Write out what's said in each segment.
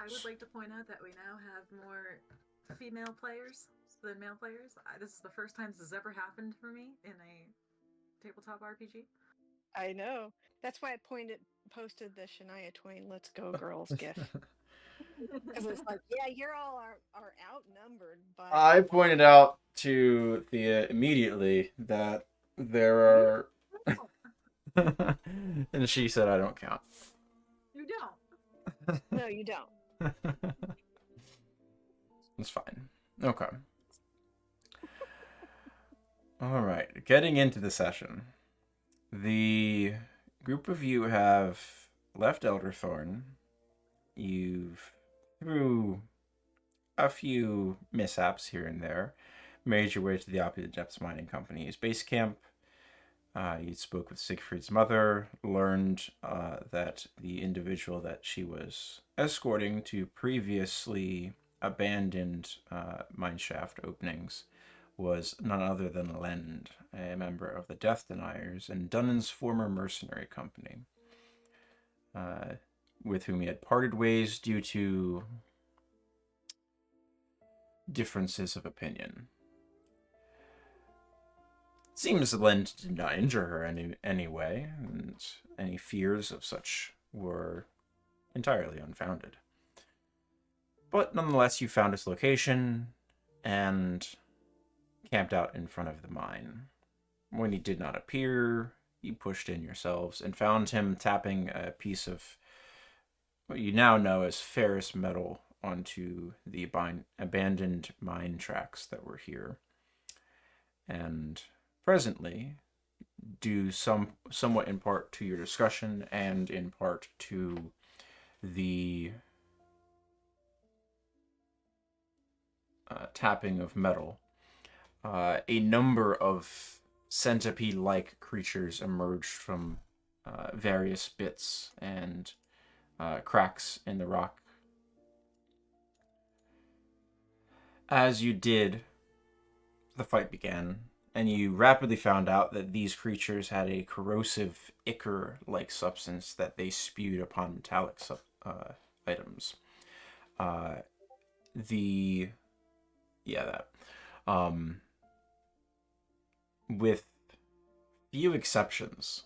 I would like to point out that we now have more female players than male players. This is the first time this has ever happened for me in a tabletop RPG. I know. That's why I posted the Shania Twain "Let's Go Girls" gif because it's like, yeah, you're all are outnumbered by I a lot. pointed out to Thea immediately that there You are, don't. and she said I don't count. You don't. No, you don't. It's fine. Okay. All right. Getting into the session, the group of you have left Elderthorn. You've, through a few mishaps here and there, made your way to the Opulent Depths Mining Company's base camp. You spoke with Siegfried's mother, learned that the individual that she was escorting to previously abandoned mineshaft openings was none other than Lend, a member of the Death Deniers and Dunnan's former mercenary company, with whom he had parted ways due to differences of opinion. Seems Lend did not injure her anyway, and any fears of such were entirely unfounded. But nonetheless, you found his location and camped out in front of the mine. When he did not appear, you pushed in yourselves and found him tapping a piece of what you now know as ferrous metal onto the abandoned mine tracks that were here. And presently, due somewhat in part to your discussion and in part to the tapping of metal, a number of centipede-like creatures emerged from various bits and cracks in the rock. As you did, the fight began, and you rapidly found out that these creatures had a corrosive ichor-like substance that they spewed upon metallic items. Uh, the yeah that with few exceptions,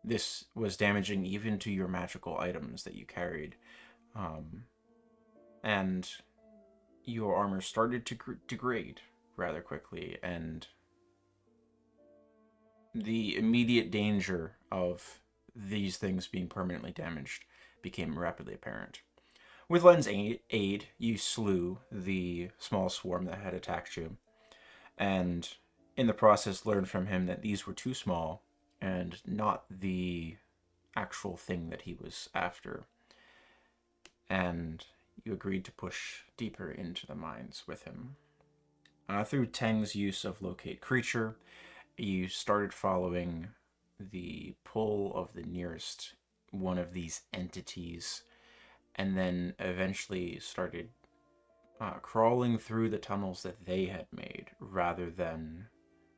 this was damaging even to your magical items that you carried, and your armor started to degrade rather quickly, and the immediate danger of these things being permanently damaged became rapidly apparent. With Len's aid, you slew the small swarm that had attacked you, and in the process learned from him that these were too small and not the actual thing that he was after. And you agreed to push deeper into the mines with him. Through Teng's use of Locate Creature, you started following the pull of the nearest one of these entities, and then eventually started crawling through the tunnels that they had made rather than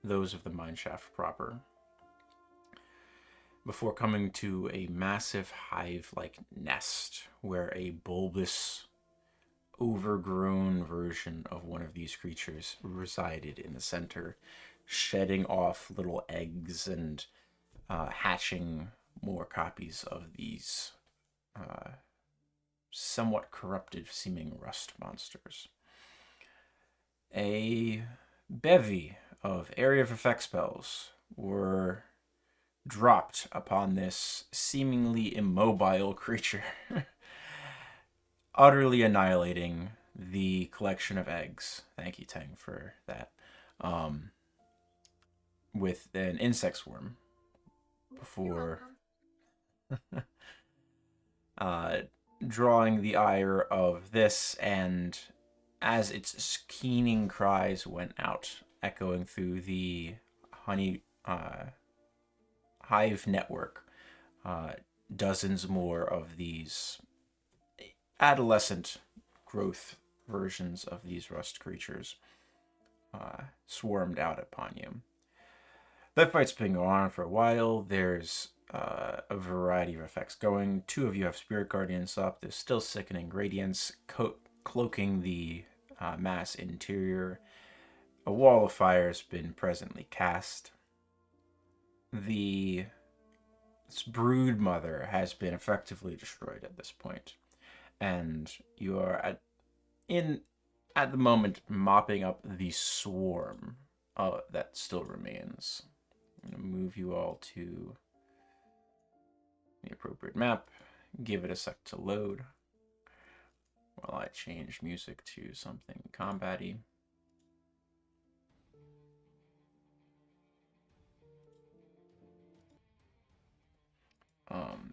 those of the mineshaft proper, before coming to a massive hive-like nest where a bulbous, overgrown version of one of these creatures resided in the center, shedding off little eggs and hatching more copies of these somewhat corrupted seeming rust monsters. A bevy of area of effect spells were dropped upon this seemingly immobile creature, utterly annihilating the collection of eggs. Thank you, Tang, for that. With an insect swarm before drawing the ire of this, and as its keening cries went out, echoing through the honey hive network, dozens more of these adolescent growth versions of these rust creatures swarmed out upon you. That fight's been going on for a while. There's a variety of effects going. 2 of you have Spirit Guardians up. There's still sickening radiance cloaking the mass interior. A wall of fire has been presently cast. The brood mother has been effectively destroyed at this point, and you are at the moment mopping up the swarm that still remains. I'm going to move you all to the appropriate map, give it a sec to load while I change music to something combat-y.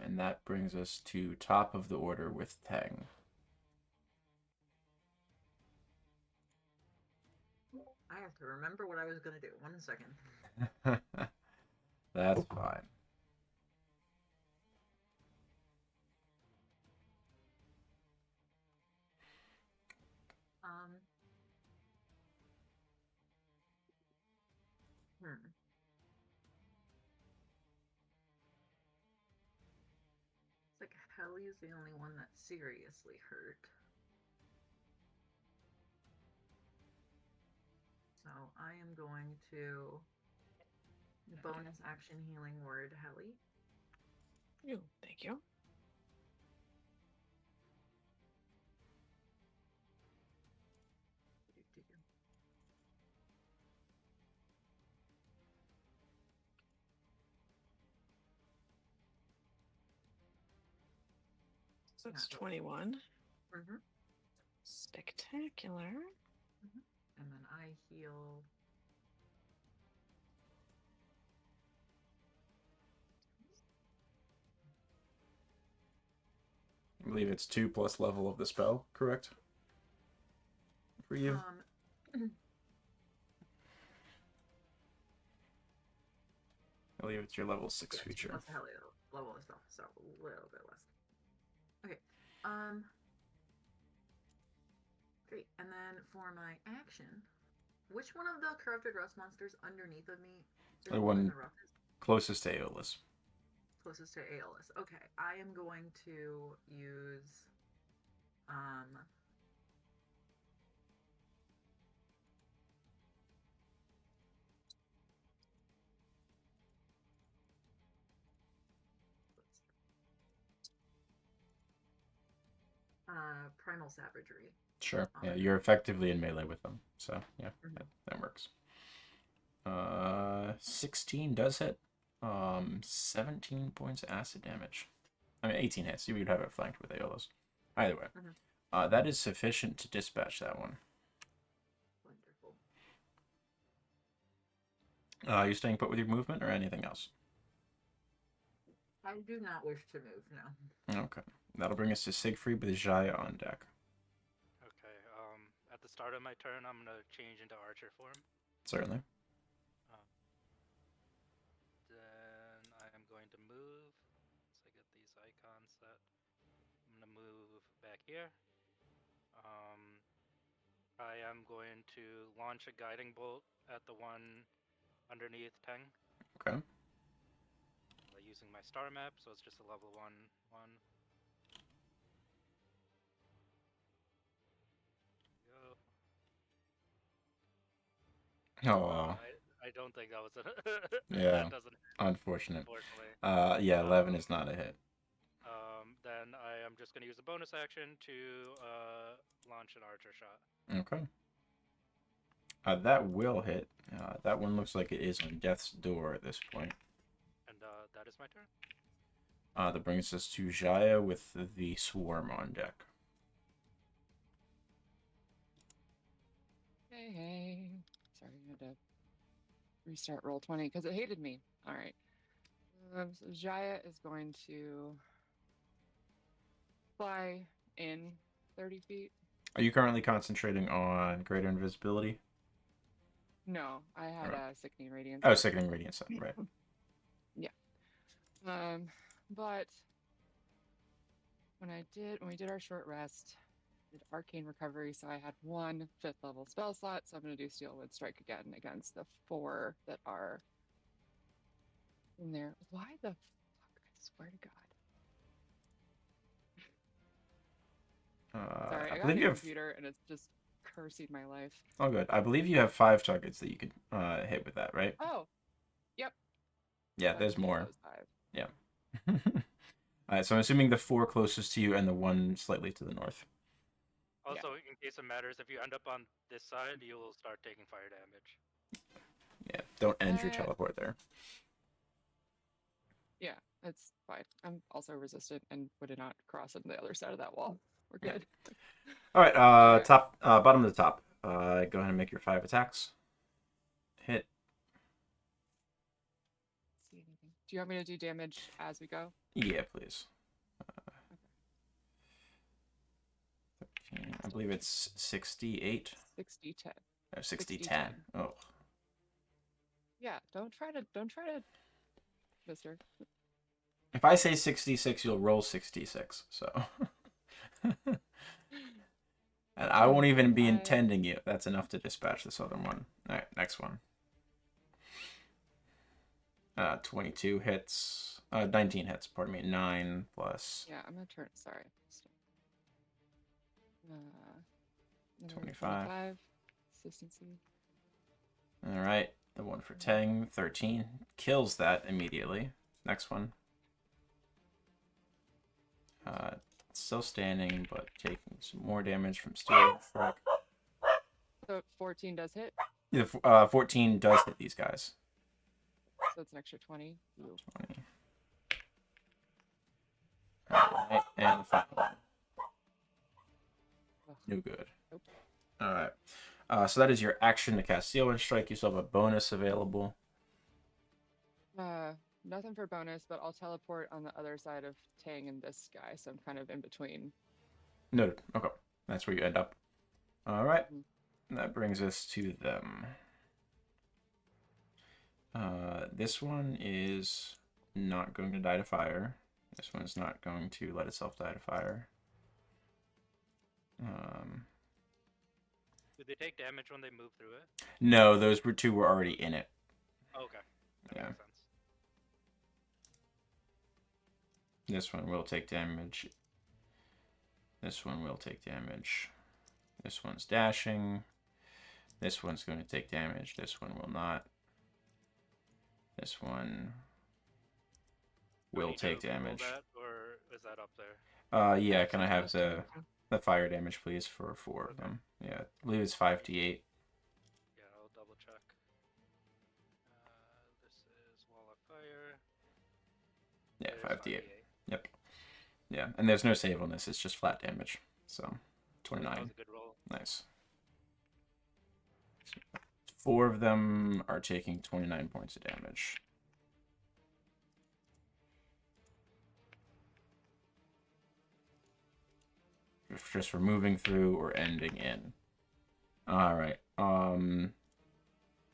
And that brings us to top of the order with Tang. I have to remember what I was going to do. 1 second. That's fine. It's like Helly is the only one that's seriously hurt. So I am going to bonus action healing word Helly. Oh, thank you. So it's 21. Mm-hmm. Spectacular. Mm-hmm. And then I heal. I believe it's 2 plus level of the spell, correct? For you? I believe it's your level 6 feature. That's Helly level of spell, so a little bit less. Okay. Great. And then for my action, which one of the corrupted rust monsters underneath of me is The one in the roughest? Closest to Aeolus. Closest to Aeolus. Okay. I am going to use primal savagery. Sure. Yeah, you're effectively in melee with them. So, yeah, that works. 16 does hit. 17 points of acid damage. I mean, 18 hits. You would have it flanked with Aeolus. Either way. That is sufficient to dispatch that one. Wonderful. You staying put with your movement or anything else? I do not wish to move now. Okay. That'll bring us to Siegfried with Jaya on deck. Okay, at the start of my turn, I'm going to change into Archer form. Certainly. Then I am going to move, once I get these icons set, I'm going to move back here. I am going to launch a guiding bolt at the one underneath Teng. Okay. Using my star map, so it's just a level 1. Oh, wow. I don't think that was a... Yeah, that doesn't hit, unfortunate. Unfortunately. Yeah, 11 is not a hit. Then I am just going to use a bonus action to launch an archer shot. Okay. That will hit. That one looks like it is on death's door at this point. And that is my turn. That brings us to Jaya with the swarm on deck. Hey. Sorry, I had to restart Roll20 because it hated me. All right. So Jaya is going to fly in 30 feet. Are you currently concentrating on greater invisibility? No, I had a sickening radiance. Oh, sickening radiance, right. Yeah. But when we did our short rest, I did arcane recovery, so I had 1 5th level spell slot, so I'm going to do Steelwood Strike again against the 4 that are in there. Why the fuck Swear to God. Sorry, I I got a believe new you have. computer and it's just cursing my life. Oh, good. I believe you have 5 targets that you could hit with that, right? Oh, yep. Yeah, So I there's can hit more. those 5. Yeah. All right, so I'm assuming the 4 closest to you and the 1 slightly to the north. Also, in case it matters, if you end up on this side, you will start taking fire damage. Yeah, don't end your teleport there. Yeah, it's fine. I'm also resistant and would not cross on the other side of that wall. We're good. All right, Okay. top, bottom to the top. Go ahead and make your 5 attacks. Hit. See anything? Do you want me to do damage as we go? Yeah, please. 13. I believe it's 68. 60-10. No, 60-10. 60-10. Oh. Yeah, don't try to, mister. If I say 66, you'll roll 66. So. And I won't even be intending it. That's enough to dispatch this other one. All right, next one. 22 hits. 19 hits, pardon me. 9 plus. Yeah, I'm gonna turn. Sorry. 25. Consistency. All right, the one for Tang, 13. Kills that immediately. Next one. Still standing, but taking some more damage from Steel. Frack. So 14 does hit. Yeah, 14 does hit these guys. So it's an extra 20. Ooh. 20. Alright, and the final one. Ugh. No good. Nope. Alright. So that is your action to cast Steel Wind Strike. You still have a bonus available. Nothing for bonus, but I'll teleport on the other side of Tang and this guy, so I'm kind of in between. Noted. Okay. That's where you end up. Alright. Mm-hmm. That brings us to them. This one is not going to die to fire. This one's not going to let itself die to fire. Do they take damage when they move through it? No, those two were already in it. Okay. That Yeah. makes sense. This one will take damage. This one will take damage. This one's dashing. This one's going to take damage. This one will not. This one will take damage. That, or is that up there? Yeah, can I have the fire damage, please, for 4 of them? Yeah, I believe it's 5d8. Yeah, I'll double check. This is wall of fire. Yeah, It is 5d8. Yep. Yeah, and there's no save on this. It's just flat damage. So, 29. That was a good roll. Nice. 4 of them are taking 29 points of damage. Just for moving through or ending in. Alright.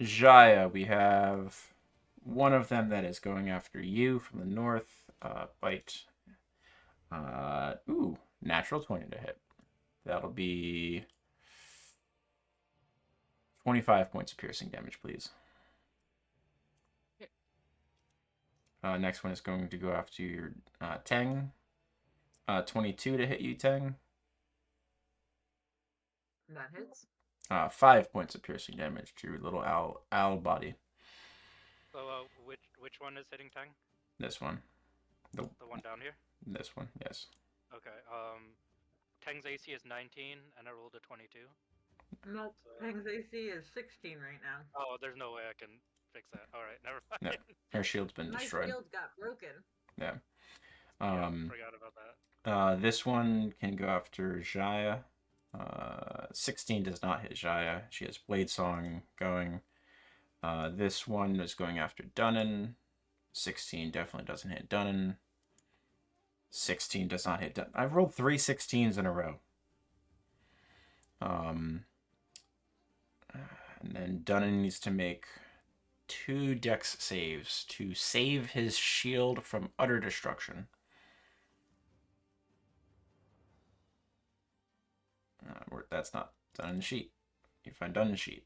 Jaya, we have one of them that is going after you from the north. Bite. Ooh, natural 20 to hit. That'll be 25 points of piercing damage, please. Next one is going to go after your Tang. 22 to hit you, Tang. That hits. 5 points of piercing damage to your little owl body. So, which one is hitting Tang? This one. The one down here? This one, yes. Okay. Tang's AC is 19, and I rolled a 22. Nope. Peng's AC is 16 right now. Oh, there's no way I can fix that. All right, never mind. No, her shield's been My destroyed. shield got broken. Yeah. Yeah, forgot about that. This one can go after Jaya. 16 does not hit Jaya. She has Blade Song going. This one is going after Dunnan. 16 definitely doesn't hit Dunnan. 16 does not hit Dunnan. I've rolled 3 16s in a row. And then Dunnan needs to make 2 dex saves to save his shield from utter destruction. That's not done in the sheet. You find done in the sheet.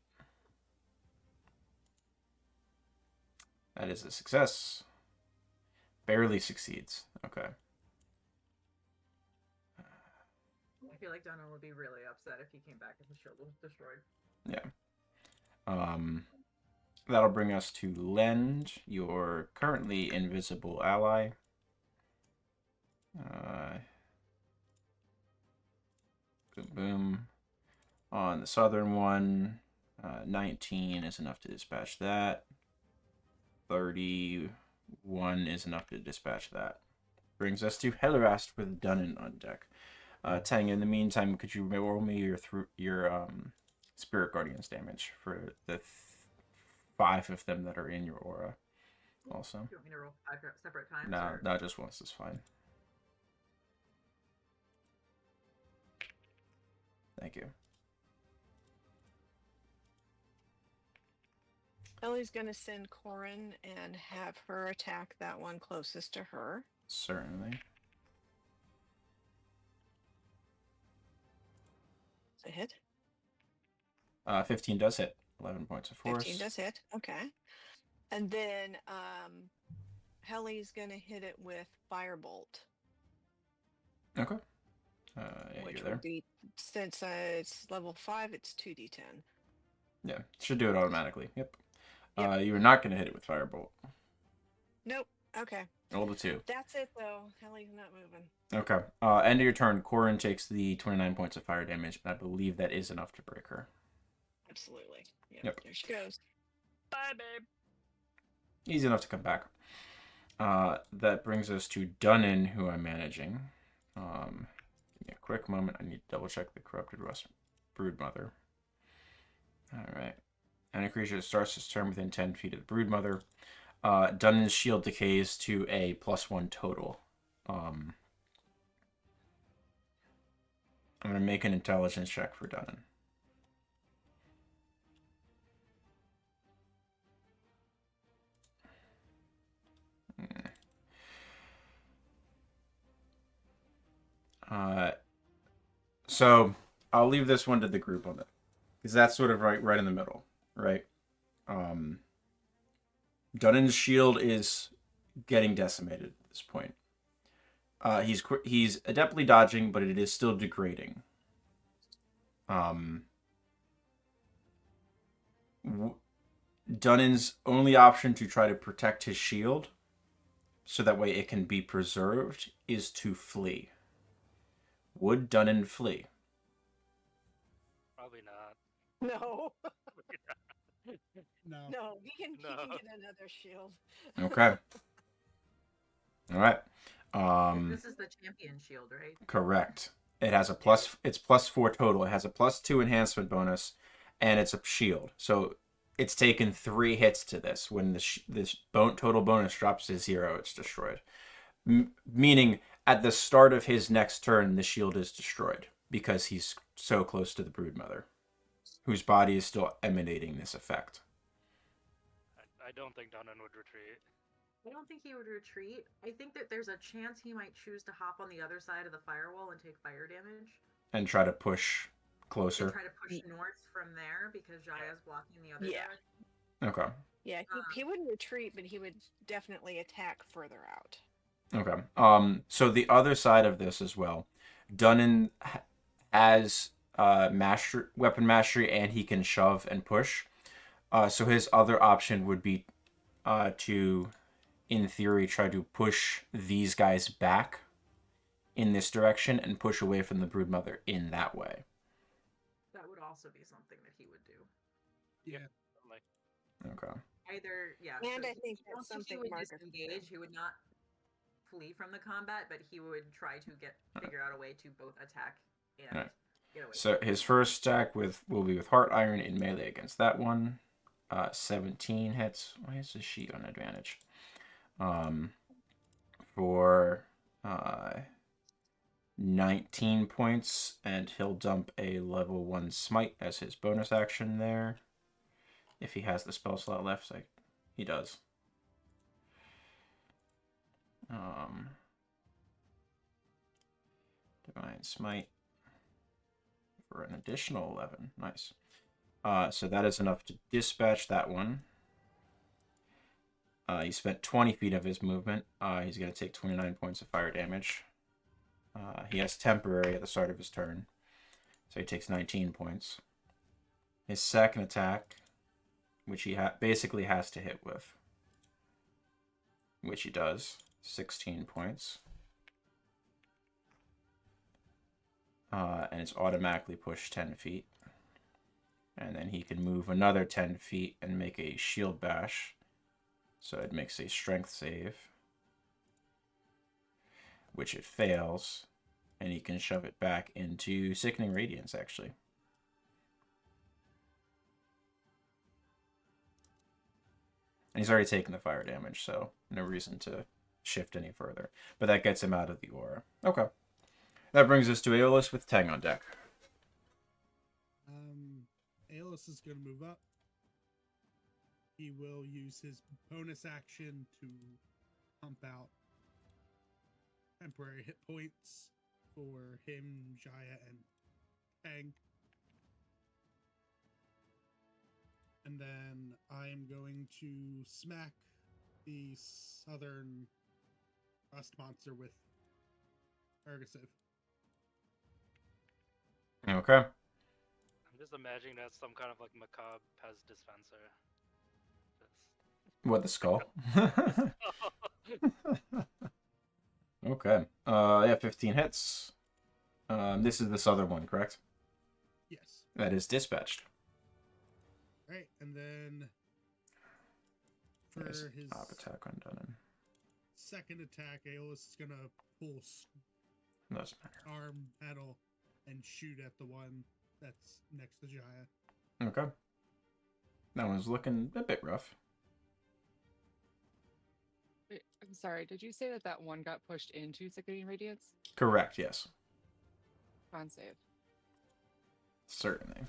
That is a success. Barely succeeds. Okay. I feel like Dunnan would be really upset if he came back and his shield was destroyed. Yeah. That'll bring us to Lend, your currently invisible ally. Boom, boom. On the southern one, 19 is enough to dispatch that. 31 is enough to dispatch that. Brings us to Hellerast with Dunnan on deck. Tang, in the meantime, could you roll me your Spirit Guardians damage for the 5 of them that are in your aura also? Do you want me to roll 5 separate times? No, just once is fine. Thank you. Ellie's going to send Corin and have her attack that one closest to her. Certainly. Does it hit? 15 does hit. 11 points of force. 15 does hit. Okay. And then Helly's going to hit it with Firebolt. Okay. Yeah, which you're would there. be, since it's level 5, it's 2d10. Yeah, should do it automatically. Yep. Yep. You are not going to hit it with Firebolt. Nope. Okay. Roll the 2. That's it, though. Helly's not moving. Okay. End of your turn, Corin takes the 29 points of fire damage, and I believe that is enough to break her. Absolutely. Yep. There she goes. Bye, babe. Easy enough to come back. That brings us to Dunnan, who I'm managing. Give me a quick moment. I need to double check the Corrupted Rust Broodmother. Alright. Any creature that starts its turn within 10 feet of the Broodmother. Dunnan's shield decays to a +1 total. I'm going to make an intelligence check for Dunnan. So I'll leave this one to the group on it, because that's sort of right in the middle, right? Dunnan's shield is getting decimated at this point. He's adeptly dodging, but it is still degrading. Dunnan's only option to try to protect his shield, so that way it can be preserved, is to flee. Would Dunnan flee? Probably not. No. No. No, he can No. get another shield. Okay. All right. This is the champion shield, right? Correct. It has a plus. It's +4 total. It has a +2 enhancement bonus, and it's a shield. So it's taken 3 hits to this. When this total bonus drops to 0, it's destroyed. Meaning, at the start of his next turn, the shield is destroyed because he's so close to the Broodmother, whose body is still emanating this effect. I don't think Dunnan would retreat. I don't think he would retreat. I think that there's a chance he might choose to hop on the other side of the firewall and take fire damage. And try to push closer. And try to push north from there because Jaya's blocking the other direction. Okay. Yeah, he wouldn't retreat, but he would definitely attack further out. Okay. So the other side of this as well, Dunnan has weapon mastery, and he can shove and push. So his other option would be to, in theory, try to push these guys back in this direction and push away from the Broodmother in that way. That would also be something that he would do. Yeah. Okay. Either, yeah. And so I think I don't that's think he something would Marcus disengage. He would not flee from the combat, but he would try to figure out a way to both attack and get away. So his first attack will be with Heart Iron in melee against that one. 17 hits. Why is this sheet on advantage? For 19 points, and he'll dump a level 1 smite as his bonus action there. If he has the spell slot left, he does. Divine Smite for an additional 11. Nice. So that is enough to dispatch that one. He spent 20 feet of his movement. He's going to take 29 points of fire damage. He has temporary at the start of his turn, so he takes 19 points. His second attack, which he basically has to hit with, which he does, 16 points. And it's automatically pushed 10 feet. And then he can move another 10 feet and make a shield bash. So it makes a strength save, which it fails. And he can shove it back into Sickening Radiance, actually. And he's already taken the fire damage, so no reason to shift any further. But that gets him out of the aura. Okay. That brings us to Aeolus with Tang on deck. Aeolus is going to move up. He will use his bonus action to pump out temporary hit points for him, Jaya, and Tang. And then I'm going to smack the southern rust monster with Ergosive. Okay. I'm just imagining that's some kind of like macabre Pez dispenser. What, the skull? Okay. Yeah, 15 hits. This is the southern one, correct? Yes. That is dispatched. Right, and then for There's his top attack undone. second attack, Aeolus is going to pull Doesn't matter. arm metal and shoot at the one that's next to Jaya. Okay. That one's looking a bit rough. Wait, I'm sorry. Did you say that that one got pushed into Sickening Radiance? Correct, yes. Con save. Certainly.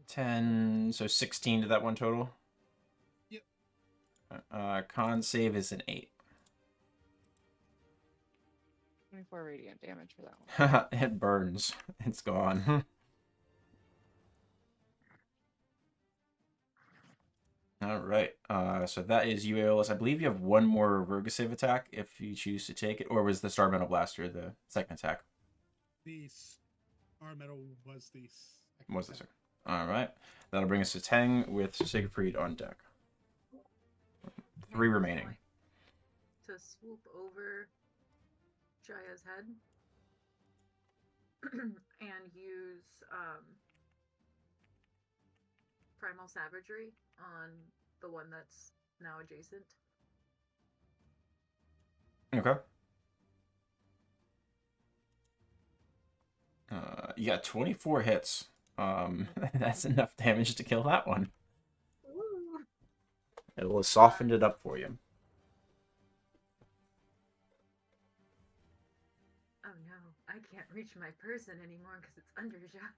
10, so 16 to that one total? Yep. Con save is an 8. 24 radiant damage for that one. It burns. It's gone. All right. So that is you, Aeolus. I believe you have one more Vergosive attack if you choose to take it, or was the Star Metal Blaster the second attack? The Star Metal was the second. Was the second? All right. That'll bring us to Tang with Siegfried on deck. 3 remaining. To swoop over Jaya's head and use Primal Savagery on the one that's now adjacent. Okay. You got 24 hits. That's enough damage to kill that one. Woo. It will have softened it up for you. Oh no, I can't reach my person anymore because it's under Jaya.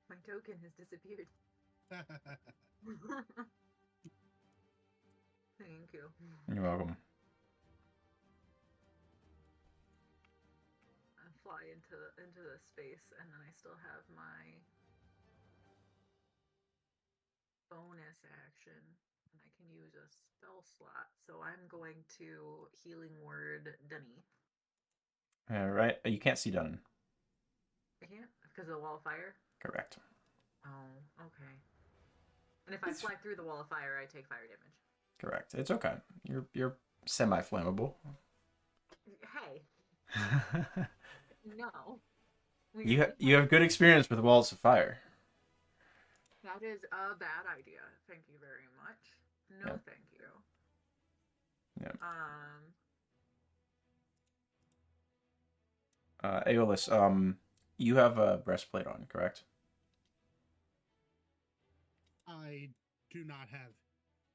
My token has disappeared. Thank you. You're welcome. I fly into the space, and then I still have my bonus action, and I can use a spell slot. So I'm going to Healing Word Dunny. All right. You can't see Dunn. I can't because of the wall of fire. Correct. Oh, okay. And if I fly through the wall of fire, I take fire damage. Correct. It's okay. You're semi-flammable. Hey. No. You have good experience with walls of fire. That is a bad idea. Thank you very much. No, Yep. thank you. Yep. Aeolus, you have a breastplate on, correct? I do not have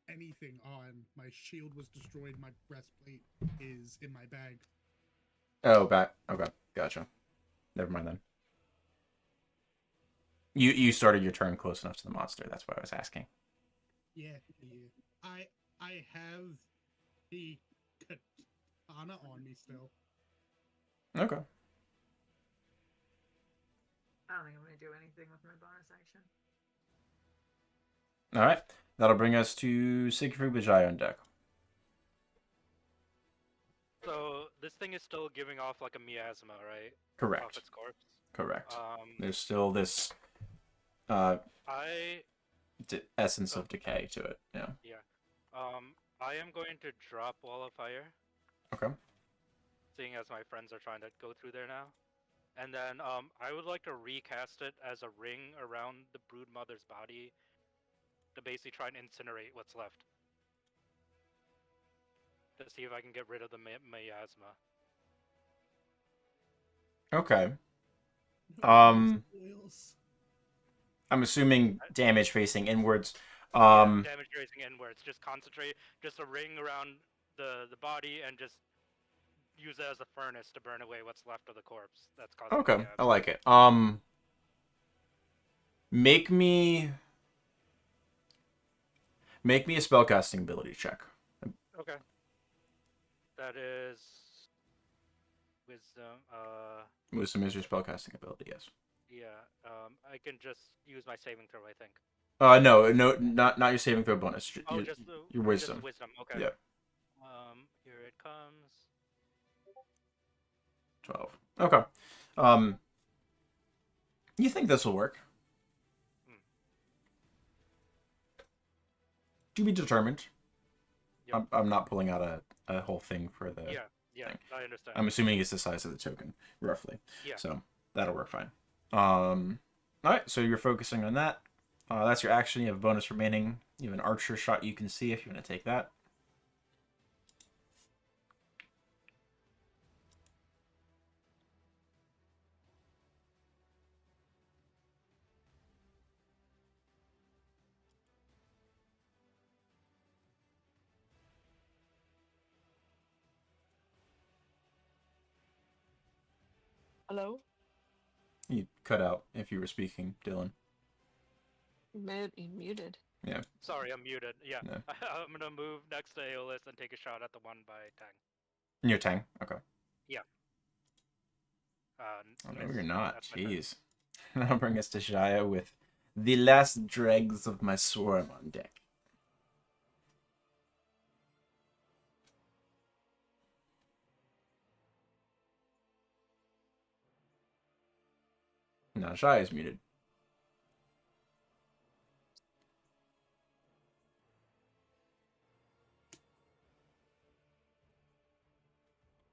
anything on. My shield was destroyed. My breastplate is in my bag. Oh, back. Okay, gotcha. Never mind then. You started your turn close enough to the monster. That's why I was asking. Yeah. I have the katana on me still. Okay. I don't think I'm going to do anything with my bonus action. All right. That'll bring us to Siegfried with Jai on deck. So this thing is still giving off like a miasma, right? Off Correct. its corpse. Correct. There's still this essence of decay to it. Yeah. Yeah. I am going to drop Wall of Fire. Okay. Seeing as my friends are trying to go through there now. And then I would like to recast it as a ring around the brood mother's body to basically try and incinerate what's left. To see if I can get rid of the miasma. Okay. Oils. I'm assuming damage facing inwards. Yeah, damage tracing inwards. Just concentrate, just a ring around the body, and just use it as a furnace to burn away what's left of the corpse. That's causing Okay, miasma. I like it. Make me a spellcasting ability check. Okay. That is wisdom. Wisdom is your spellcasting ability, yes. Yeah. I can just use my saving throw, I think. No, not your saving throw bonus. Oh, Your wisdom. Just wisdom. Okay. Yeah. Here it comes. 12. Okay. You think this will work? To be determined. Yep. I'm not pulling out a whole thing for the Yeah, thing. I understand. I'm assuming it's the size of the token, roughly. Yeah. So that'll work fine. Alright, so you're focusing on that. That's your action. You have a bonus remaining. You have an archer shot you can see if you want to take that. Hello? You cut out if you were speaking, Dylan. You muted. Yeah. Sorry, I'm muted. Yeah. No. I'm gonna move next to Aeolus and take a shot at the one by Tang. You're Tang? Okay. Yeah. Oh, no, miss. you're not. That's my turn. Jeez. That'll bring us to Shia with the last dregs of my swarm on deck. Now Shia is muted.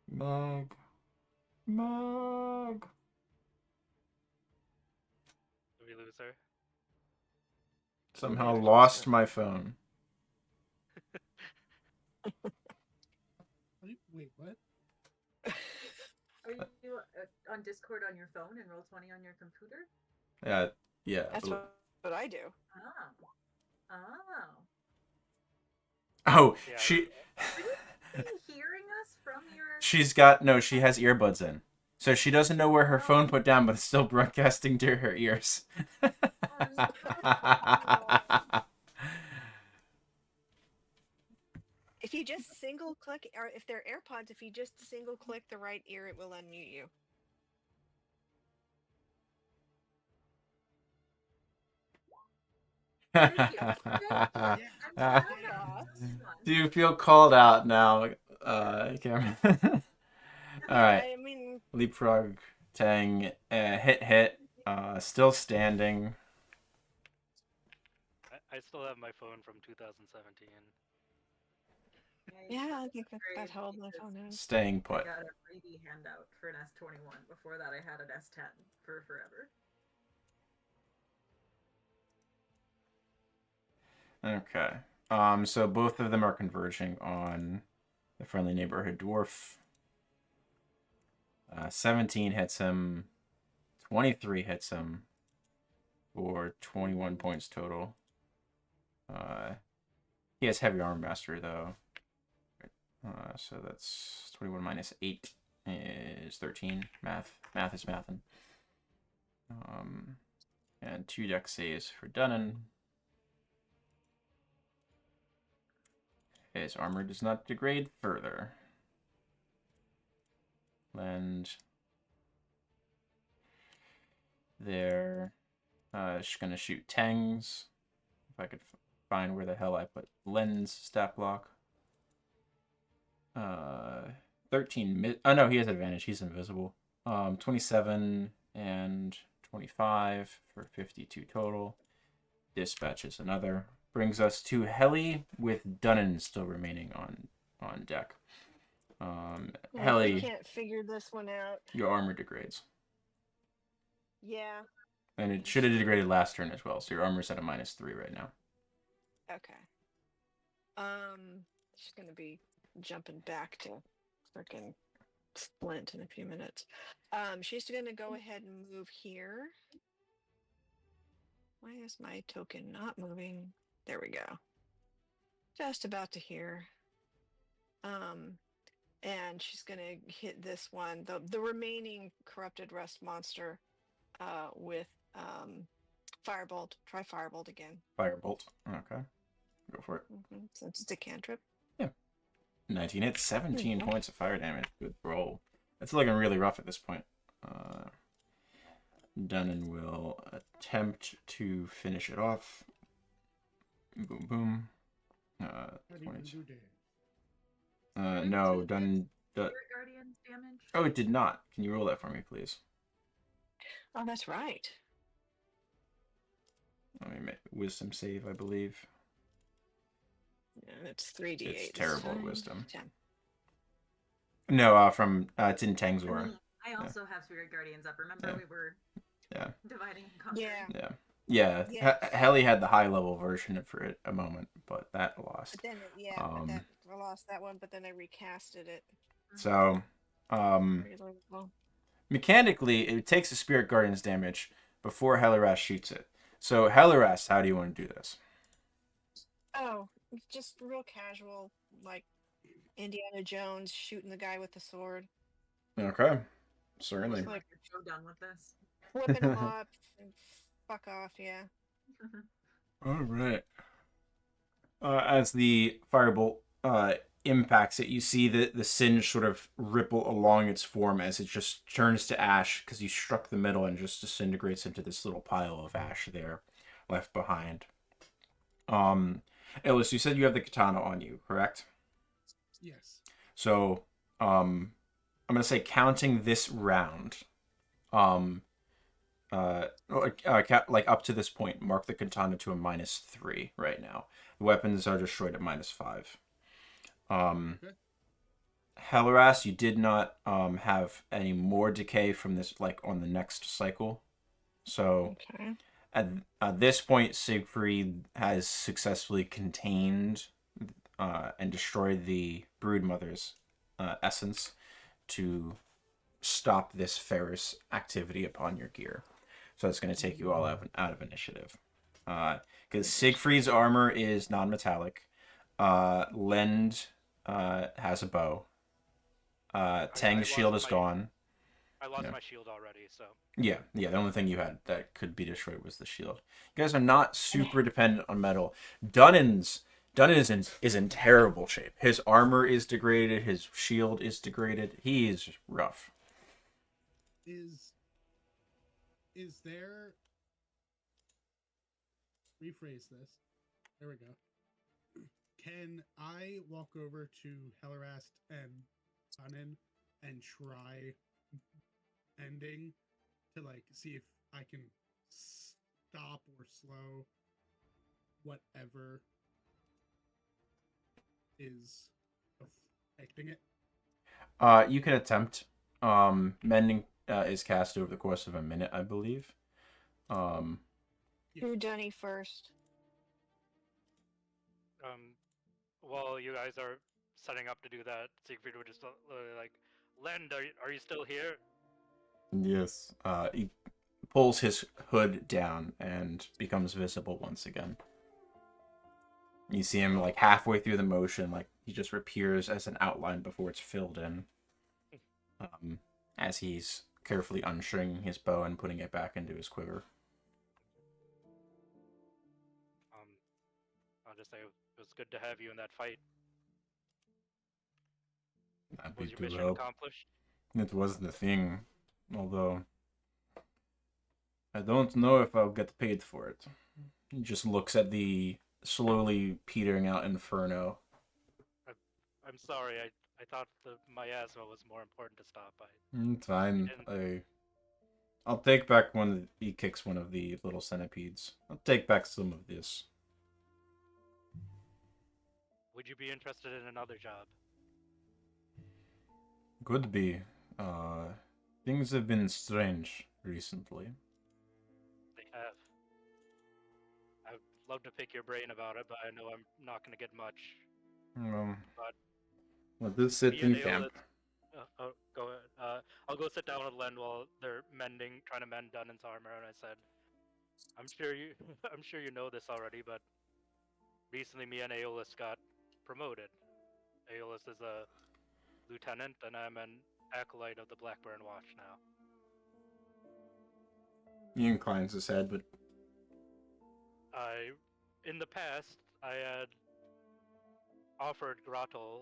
Mug. Did we lose her? Somehow lost my phone. Wait, what? Are you on Discord on your phone and Roll20 on your computer? Yeah. That's what I do. Oh. Oh, Yeah. she. Are you hearing us from your... She has earbuds in. So she doesn't know where her phone put down, but it's still broadcasting to her ears. If you just single click, or if they're AirPods, if you just single click the right ear, it will unmute you. Do you feel called out now, Cameron? All right. I mean, Leapfrog, Tang, hit, still standing. I still have my phone from 2017. yeah, I think that held my phone out. Staying I put. got a freebie handout for an S21. Before that, I had an S10 for forever. Okay. So both of them are converging on the friendly neighborhood dwarf. 17 hits him. 23 hits him. For 21 points total. He has heavy armor mastery though. So that's 21 minus 8 is 13. Math is mathin'. And 2 dex saves for Dunnan. His armor does not degrade further. And there. She's gonna shoot Tangs. If I could find where the hell I put Len's stat block. 13 oh no, he has advantage. He's invisible. 27 and 25 for 52 total. Dispatches another. Brings us to Heli with Dunnan still remaining on deck. I Heli, can't figure this one out. your armor degrades. Yeah. And it should have degraded last turn as well, so your armor's at a -3 right now. Okay. She's gonna be jumping back to freaking Splint in a few minutes. She's gonna go ahead and move here. Why is my token not moving? There we go. Just about to here. And she's gonna hit this one, the remaining corrupted rust monster, with Firebolt. Try Firebolt again. Firebolt. Okay. Go for it. Since it's a cantrip. 19 hits, 17 points of fire damage. Good roll. It's looking really rough at this point. Dunnan will attempt to finish it off. Boom, boom. 22. No, Dunnan. Spirit Guardian's damage? Oh, it did not. Can you roll that for me, please? Oh, that's right. Let me make wisdom save, I believe. And it's 3d8. It's terrible at wisdom. 10. No, it's in Tangzor. I also have Spirit Guardians up. Remember, we were dividing and conquering. Yeah. Heli had the high level version for it a moment, but that lost. But then, I lost that one, but then I recasted it. So, mechanically, it takes the Spirit Guardian's damage before Heliras shoots it. So, Heliras, how do you want to do this? Oh, just real casual, like Indiana Jones shooting the guy with the sword. Okay, certainly. Just like you're so done with this. Flipping him up and fuck off, yeah. All right. As the firebolt impacts it, you see the singe sort of ripple along its form as it just turns to ash because you struck the middle and just disintegrates into this little pile of ash there left behind. Ellis, you said you have the katana on you, correct? Yes. So, I'm gonna say counting this round, like up to this point, mark the katana to a -3 right now. The weapons are destroyed at -5. Okay. Heliras, you did not have any more decay from this, like on the next cycle. So at this point, Siegfried has successfully contained and destroyed the Broodmother's essence to stop this ferrous activity upon your gear. So it's going to take you all out of initiative. Because Siegfried's armor is non-metallic. Lend has a bow. Tang's shield is gone. I lost my shield already, so... Yeah, the only thing you had that could be destroyed was the shield. You guys are not super dependent on metal. Dunnan is in terrible shape. His armor is degraded. His shield is degraded. He is rough. Is there... Rephrase this. There we go. Can I walk over to Helirast and Dunnan and try ending to like see if I can stop or slow whatever is affecting it? You can attempt. Mending is cast over the course of a minute, I believe. Who Dunny first? While you guys are setting up to do that, Siegfried would just literally like, Lend, are you still here? Yes. He pulls his hood down and becomes visible once again. You see him like halfway through the motion, like he just appears as an outline before it's filled in. As he's carefully unstringing his bow and putting it back into his quiver. I'll just say it was good to have you in that fight. Was your mission accomplished? It was the thing, although I don't know if I'll get paid for it. He just looks at the slowly petering out inferno. I'm sorry. I thought the miasma was more important to stop. Fine. And I'll take back one. He kicks one of the little centipedes. I'll take back some of this. would you be interested in another job? Could be. Things have been strange recently. They have. I'd love to pick your brain about it, but I know I'm not going to get much. But Well, this sit me and in camp. go ahead. I'll go sit down with Len while they're trying to mend Dunnan's armor, and I said, I'm sure you, I'm sure you know this already, but recently me and Aeolus got promoted. Aeolus is a lieutenant, and I'm an acolyte of the Blackburn Watch now. He inclines his head, but In the past, I had offered Grottel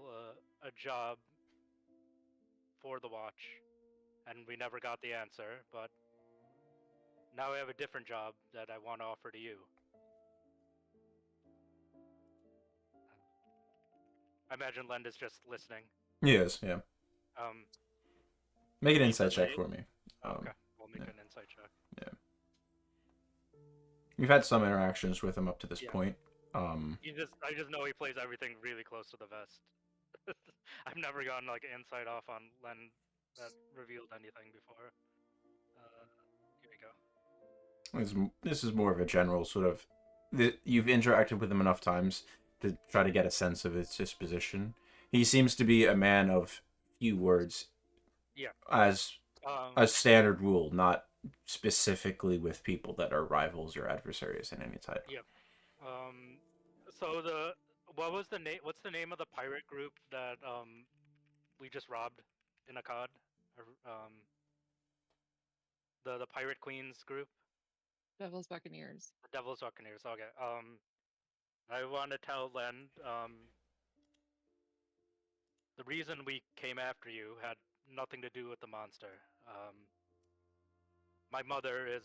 a job for the Watch, and we never got the answer, but now I have a different job that I want to offer to you. I imagine Lend is just listening. yes, yeah. Make an insight check for me. Okay, we'll make an insight check. Yeah. We've had some interactions with him up to this point. I just know he plays everything really close to the vest. I've never gotten like insight off on Len that revealed anything before. Here we go. This is more of a general sort of. You've interacted with him enough times to try to get a sense of his disposition. He seems to be a man of few words. Yeah. As a standard rule, not specifically with people that are rivals or adversaries in any type. Yep. So what's the name of the pirate group that we just robbed in a COD? The Pirate Queens group? Devil's Buccaneers. The Devil's Buccaneers, okay. I want to tell Len, the reason we came after you had nothing to do with the monster. My mother is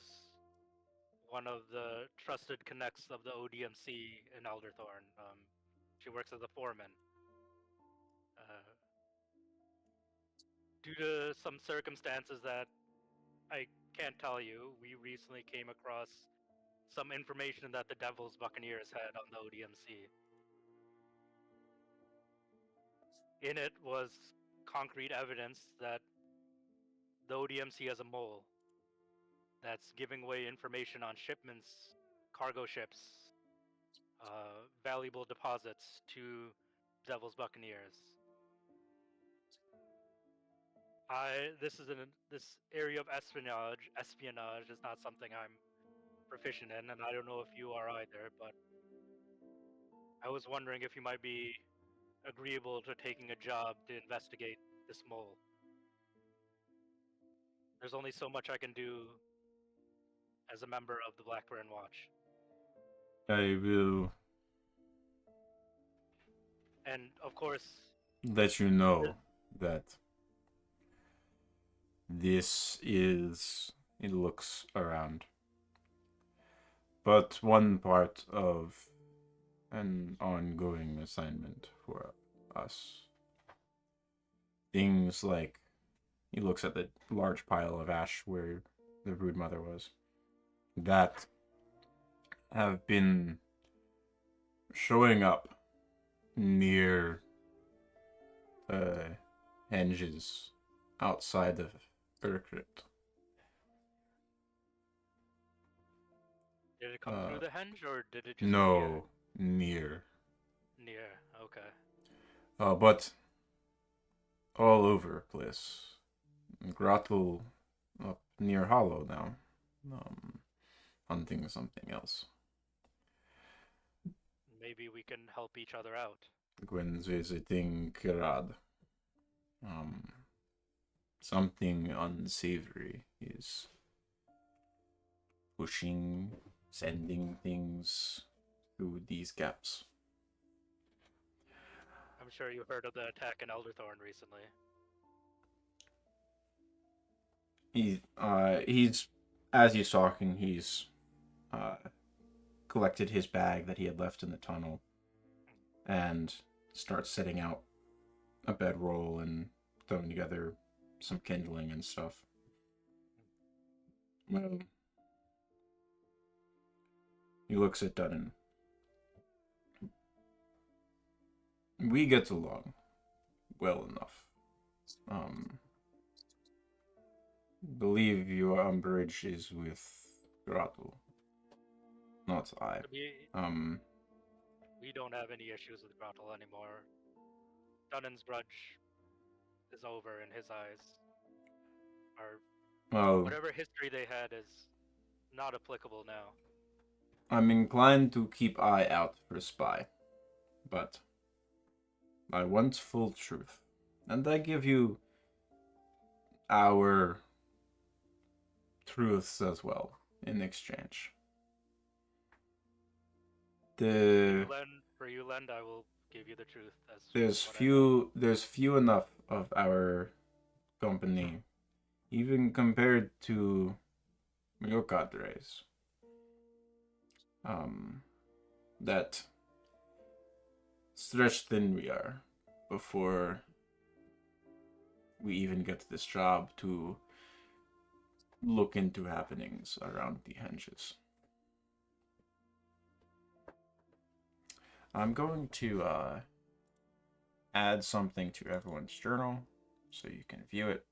one of the trusted connects of the ODMC in Elderthorn. She works as a foreman. Due to some circumstances that I can't tell you, we recently came across some information that the Devil's Buccaneers had on the ODMC. In it was concrete evidence that the ODMC has a mole that's giving away information on shipments, cargo ships, valuable deposits to Devil's Buccaneers. This area of espionage is not something I'm proficient in, and I don't know if you are either, but I was wondering if you might be agreeable to taking a job to investigate this mole. There's only so much I can do as a member of the Blackburn Watch. I will And of course, let you know that this is, it looks around, but one part of an ongoing assignment for us. Things like, he looks at the large pile of ash where the broodmother was, that have been showing up near henges outside of Urkrit. Did it come through the henge, or did it just No, near. Near, okay. But all over the place. Grottel up near Hollow now. Hunting something else. Maybe we can help each other out. Gwen's visiting Kirad. Something unsavory is pushing, sending things through these gaps. I'm sure you heard of the attack in Elderthorn recently. He's as he's talking, he's collected his bag that he had left in the tunnel and starts setting out a bedroll and throwing together some kindling and stuff. Well, he looks at Dunnan. We get along well enough. Believe your umbrage is with Grotto, not I. We don't have any issues with Grottle anymore. Dunnan's grudge is over in his eyes. Well, Whatever history they had is not applicable now. I'm inclined to keep eye out for a spy, but I want full truth, and I give you our truths as well in exchange. For you, Lend, I will give you the truth. There's few enough of our company, even compared to your cadres, that stretched thin we are before we even get this job to look into happenings around the henges. I'm going to add something to everyone's journal so you can view it.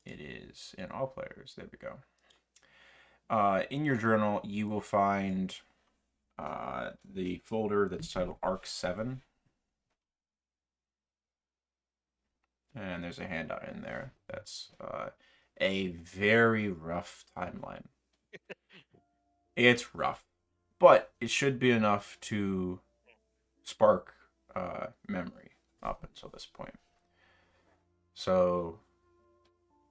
It is in all players. There we go. In your journal, you will find the folder that's titled Arc 7. And there's a handout in there that's a very rough timeline. It's rough, but it should be enough to spark memory up until this point. So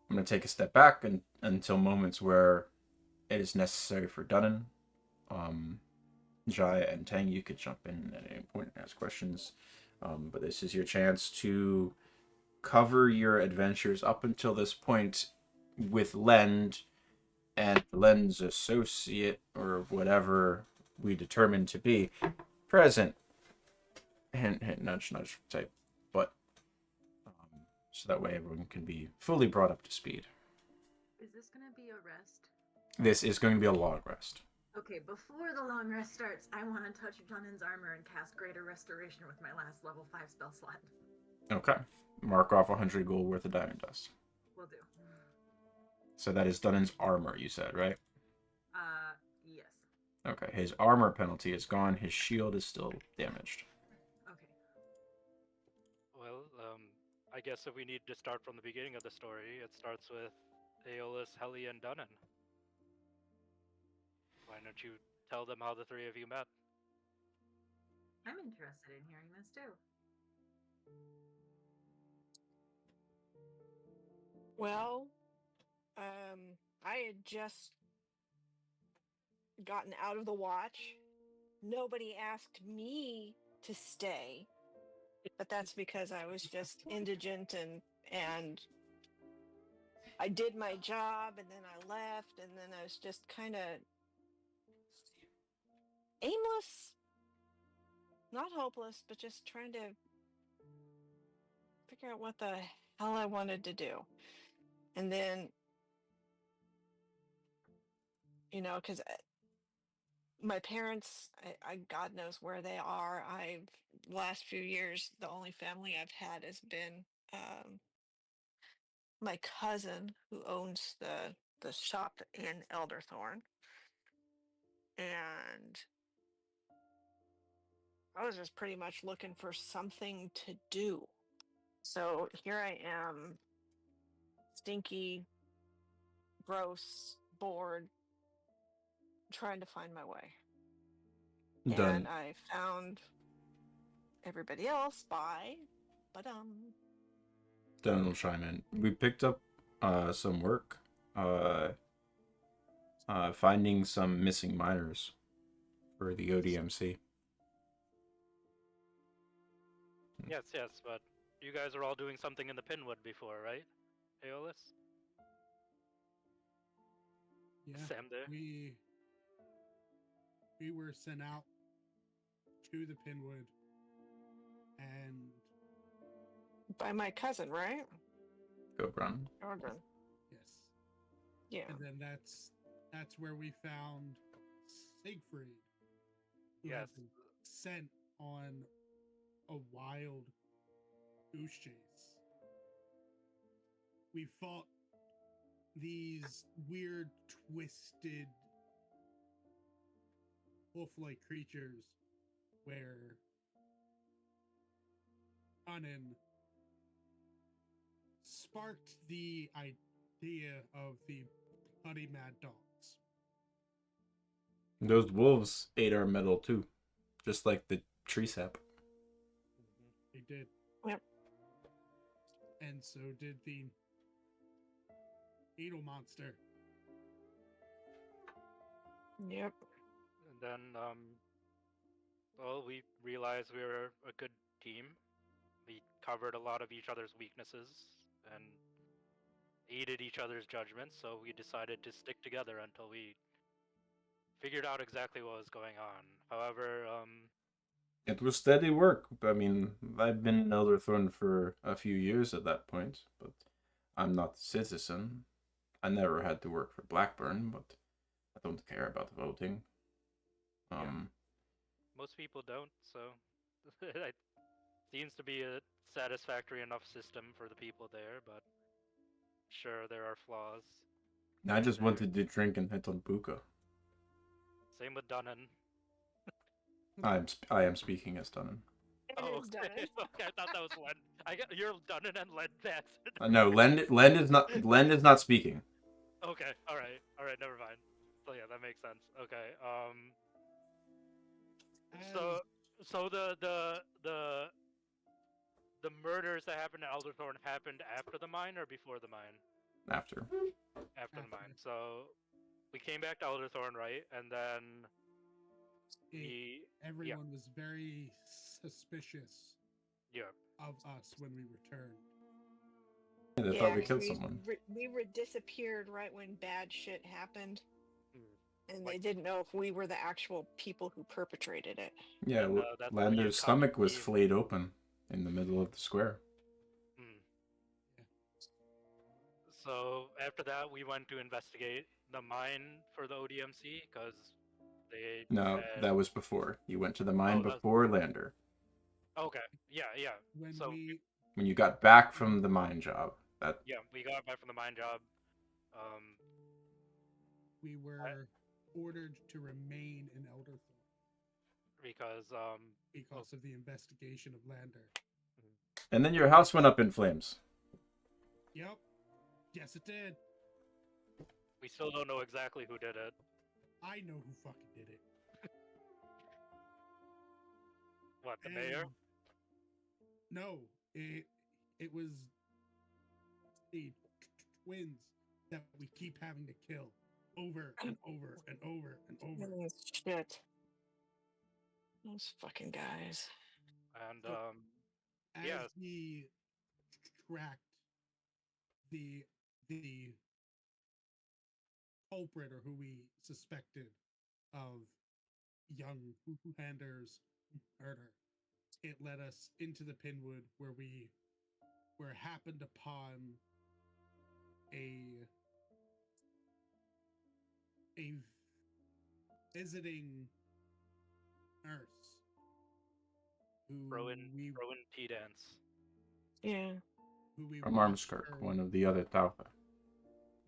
I'm going to take a step back until moments where it is necessary for Dunnan. Jaya and Tang, you could jump in at any point and ask questions. But this is your chance to cover your adventures up until this point with Lend and Lend's associate, or whatever we determine to be, present. Hint, hint, nudge, nudge type. But, so that way everyone can be fully brought up to speed. Is this going to be a rest? This is going to be a long rest. Okay, before the long rest starts, I want to touch Dunnan's armor and cast Greater Restoration with my last level 5 spell slot. Okay. Mark off 100 gold worth of diamond dust. Will do. So that is Dunnan's armor, you said, right? Yes. Okay, his armor penalty is gone. His shield is still damaged. Okay. Well, I guess if we need to start from the beginning of the story, it starts with Aeolus, Heli, and Dunnan. Why don't you tell them how the three of you met? I'm interested in hearing this too. Well, I had just gotten out of the watch. Nobody asked me to stay, but that's because I was just indigent and I did my job and then I left and then I was just kind of aimless, not hopeless, but just trying to figure out what the hell I wanted to do. And then, because my parents, I God knows where they are. Last few years, the only family I've had has been my cousin who owns the shop in Elderthorn. And I was just pretty much looking for something to do. So here I am, stinky, gross, bored, trying to find my way. Done. And I found everybody else but Dunnan will chime in. We picked up some work finding some missing miners for the ODMC. Yes, but you guys are all doing something in the Pinwood before, right, Aeolus? Yeah, Sam there. we were sent out to the Pinwood, and By my cousin, right? Go Brown. Jordan. yes, Yeah. and then that's where we found Siegfried, who had Yes. been sent on a wild goose chase. We fought these weird, twisted, wolf-like creatures where Conan sparked the idea of the bloody mad dogs. Those wolves ate our metal too, just like the tree sap. They did. Yep. And so did the beetle monster. Yep. And then, well, we realized we were a good team. We covered a lot of each other's weaknesses and aided each other's judgments, so we decided to stick together until we figured out exactly what was going on. However, It was steady work. I mean, I've been in Elderthorn for a few years at that point, but I'm not a citizen. I never had to work for Blackburn, but I don't care about voting. most people don't, so it seems to be a satisfactory enough system for the people there, but sure, there are flaws. I just wanted to drink and hit on Buka. Same with Dunnan. I am speaking as Dunnan. It Oh, is okay. done. Okay, I thought that was Len. You're Dunnan and Len Batson. No, Len is not speaking. Okay, all right, never mind. So yeah, that makes sense. Okay, so the murders that happened in Elderthorn happened after the mine or before the mine? After. After the mine. So we came back to Elderthorn, right? And then Everyone was very suspicious yeah. of us when we returned. Yeah, they Yeah, thought we 'cause killed someone. we were disappeared right when bad shit happened, and they Like- didn't know if we were the actual people who perpetrated it. Yeah, And, that's when you Lander's come stomach was clean. flayed open in the middle of the square. So after that, we went to investigate the mine for the ODMC because they. No, had... that was before. You went to the mine that was- before Lander. Okay. Yeah. When So When you got back from the mine job. we got back from the mine job. we were ordered to remain in Elderthorn Because of the investigation of Lander. And then your house went up in flames. Yep. Yes, it did. we still don't know exactly who did it. I know who fucking did it. What, the mayor? And no, it was the twins that we keep having to kill over and over and over and over. Oh, shit. Those fucking guys. And As yeah. we tracked the culprit, or who we suspected of young Lander's murder, it led us into the Pinwood, where we happened upon a visiting nurse who Rowan T dance. Yeah. who we From watched Armskirk, her- one of the other Taufa.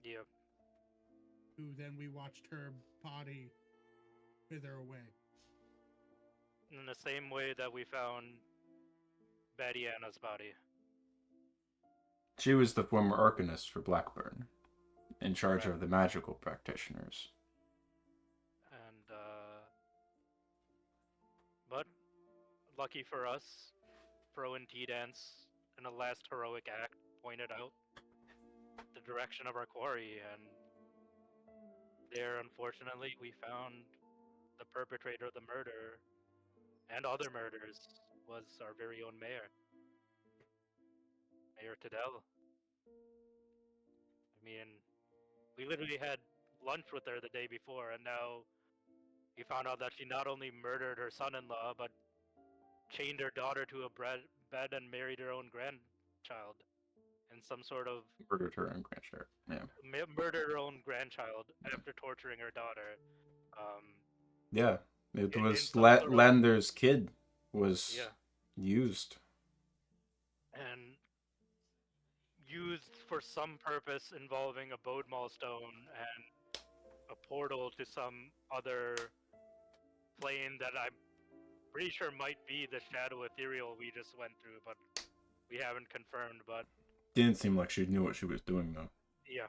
Yeah. who then we watched her body wither away. In the same way that we found Badiana's body. She was the former Arcanist for Blackburn, in charge Right. of the magical practitioners. And but lucky for us, Rowan T dance in the last heroic act pointed out the direction of our quarry, and there, unfortunately, we found the perpetrator of the murder and other murders was our very own mayor, Mayor Tadell. I mean, we literally had lunch with her the day before, and now we found out that she not only murdered her son-in-law, but chained her daughter to a bed and married her own grandchild in some sort of Murdered her own grandchild. Yeah. murdered her own grandchild after torturing her daughter. Yeah. It in was some sort of Lander's kid was yeah, used. and used for some purpose involving a bode stone and a portal to some other plane that I'm pretty sure might be the shadow ethereal we just went through, but we haven't confirmed. But Didn't seem like she knew what she was doing though. yeah,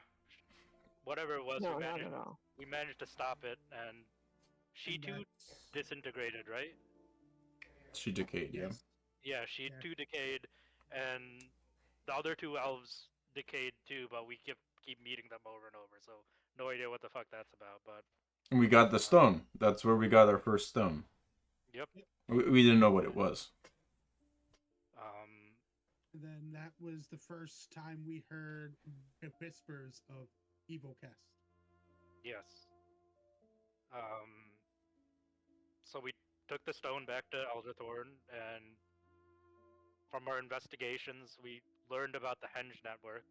whatever it was, No, not at all. we managed to stop it, and she And too that's- disintegrated, right? She decayed, yeah. Yes. Yeah, she Yeah. too decayed, and the other two elves decayed too, but we keep meeting them over and over, so no idea what the fuck that's about. But And we got the stone. That's where we got our first stone. yep. We didn't know what it was. And then that was the first time we heard the whispers of Evil Kest. Yes. So we took the stone back to Elderthorn, and from our investigations, we learned about the Henge network.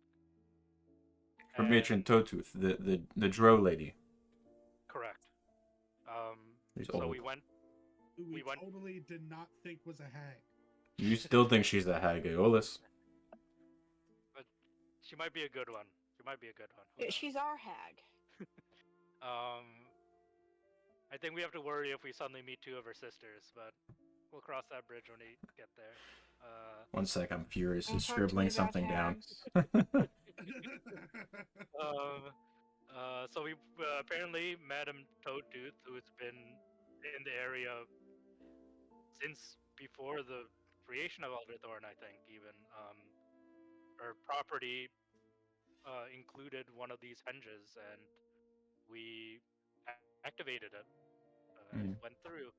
From and- Matron Toadtooth, the Drow lady. Correct. She's So old. we went. Who we We went- totally did not think was a hag. You still think she's a hag, Aeolus? She might be a good one. She might be a good one. Who Yeah, knows? she's our hag. I think we have to worry if we suddenly meet two of her sisters, but we'll cross that bridge when we get there. 1 sec, I'm furious. Don't He's talk to me scribbling about something down. hags. So we apparently Madame Toadtooth, who's been in the area since before the creation of Elderthorn, I think, even her property included one of these henges, and we activated it. It went through,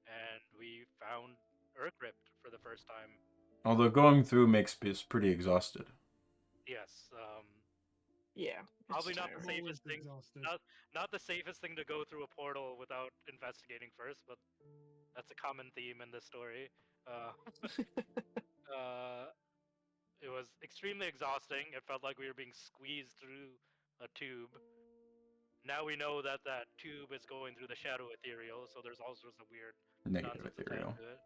and we found Urcrypt for the first time. Although going through makes us pretty exhausted. Yes, Yeah. probably it's not the tiring. safest thing. Exhausted. Not the safest thing to go through a portal without investigating first, but that's a common theme in this story. It was extremely exhausting. It felt like we were being squeezed through a tube. Now we know that that tube is going through the shadow ethereal, so there's all sorts of weird Negative nonsense ethereal. attached to it.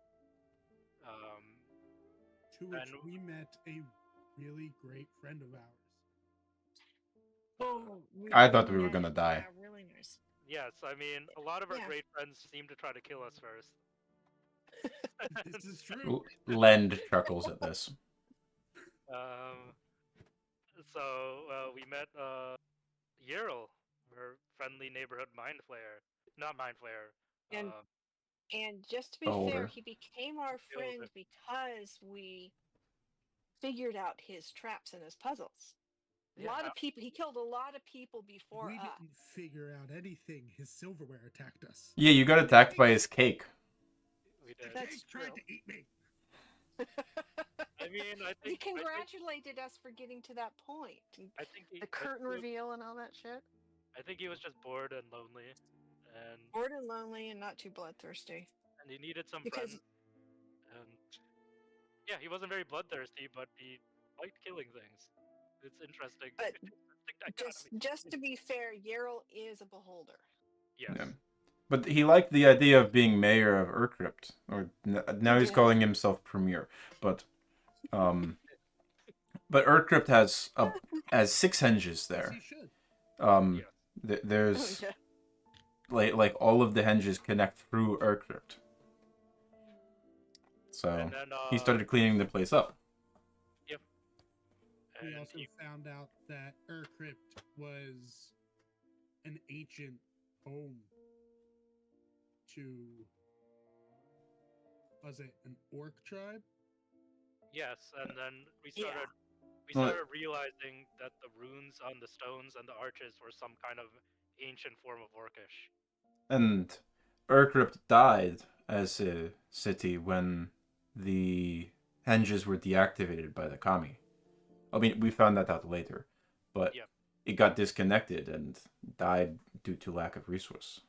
To which and- we met a really great friend of ours. Oh, I thought we were nice. gonna die. Yeah, really nice. Yes, I mean, a lot of our Yeah. great friends seem to try to kill us first. This is true. Lend chuckles at this. So we met Yerl, her friendly neighborhood mind flayer. Not mind flayer. And- And just to be Older. fair, he became our friend Older. because we figured out his traps and his puzzles. A lot of people. He killed a lot of people before We us. didn't figure out anything. His silverware attacked us. Yeah, you got attacked by his cake. we did. That's He tried true. to eat me. I mean, I He think congratulated us for getting to that point. And I think he, the curtain reveal and all that shit. I think he was just bored and lonely, and Bored and lonely and not too bloodthirsty. he needed some Because- friends. And yeah, he wasn't very bloodthirsty, but he liked killing things. It's interesting. But Interesting dichotomy. just to be fair, Yerl is a beholder. Yes. Yeah. But he liked the idea of being mayor of Urcrypt, or now he's Yeah. calling himself premier. But Urcrypt has 6 henges As there. he should. Yeah. There's Yeah. like all of the henges connect through Urcrypt. So And then he started cleaning the place up. We and also found out that Urcrypt was an ancient home to, was it an orc tribe? yes, and then we Yeah. Well, started realizing that the runes on the stones and the arches were some kind of ancient form of Orcish. And Urcrypt died as a city when the henges were deactivated by the kami. I mean, we found that out later, but Yep. it got disconnected and died due to lack of resource.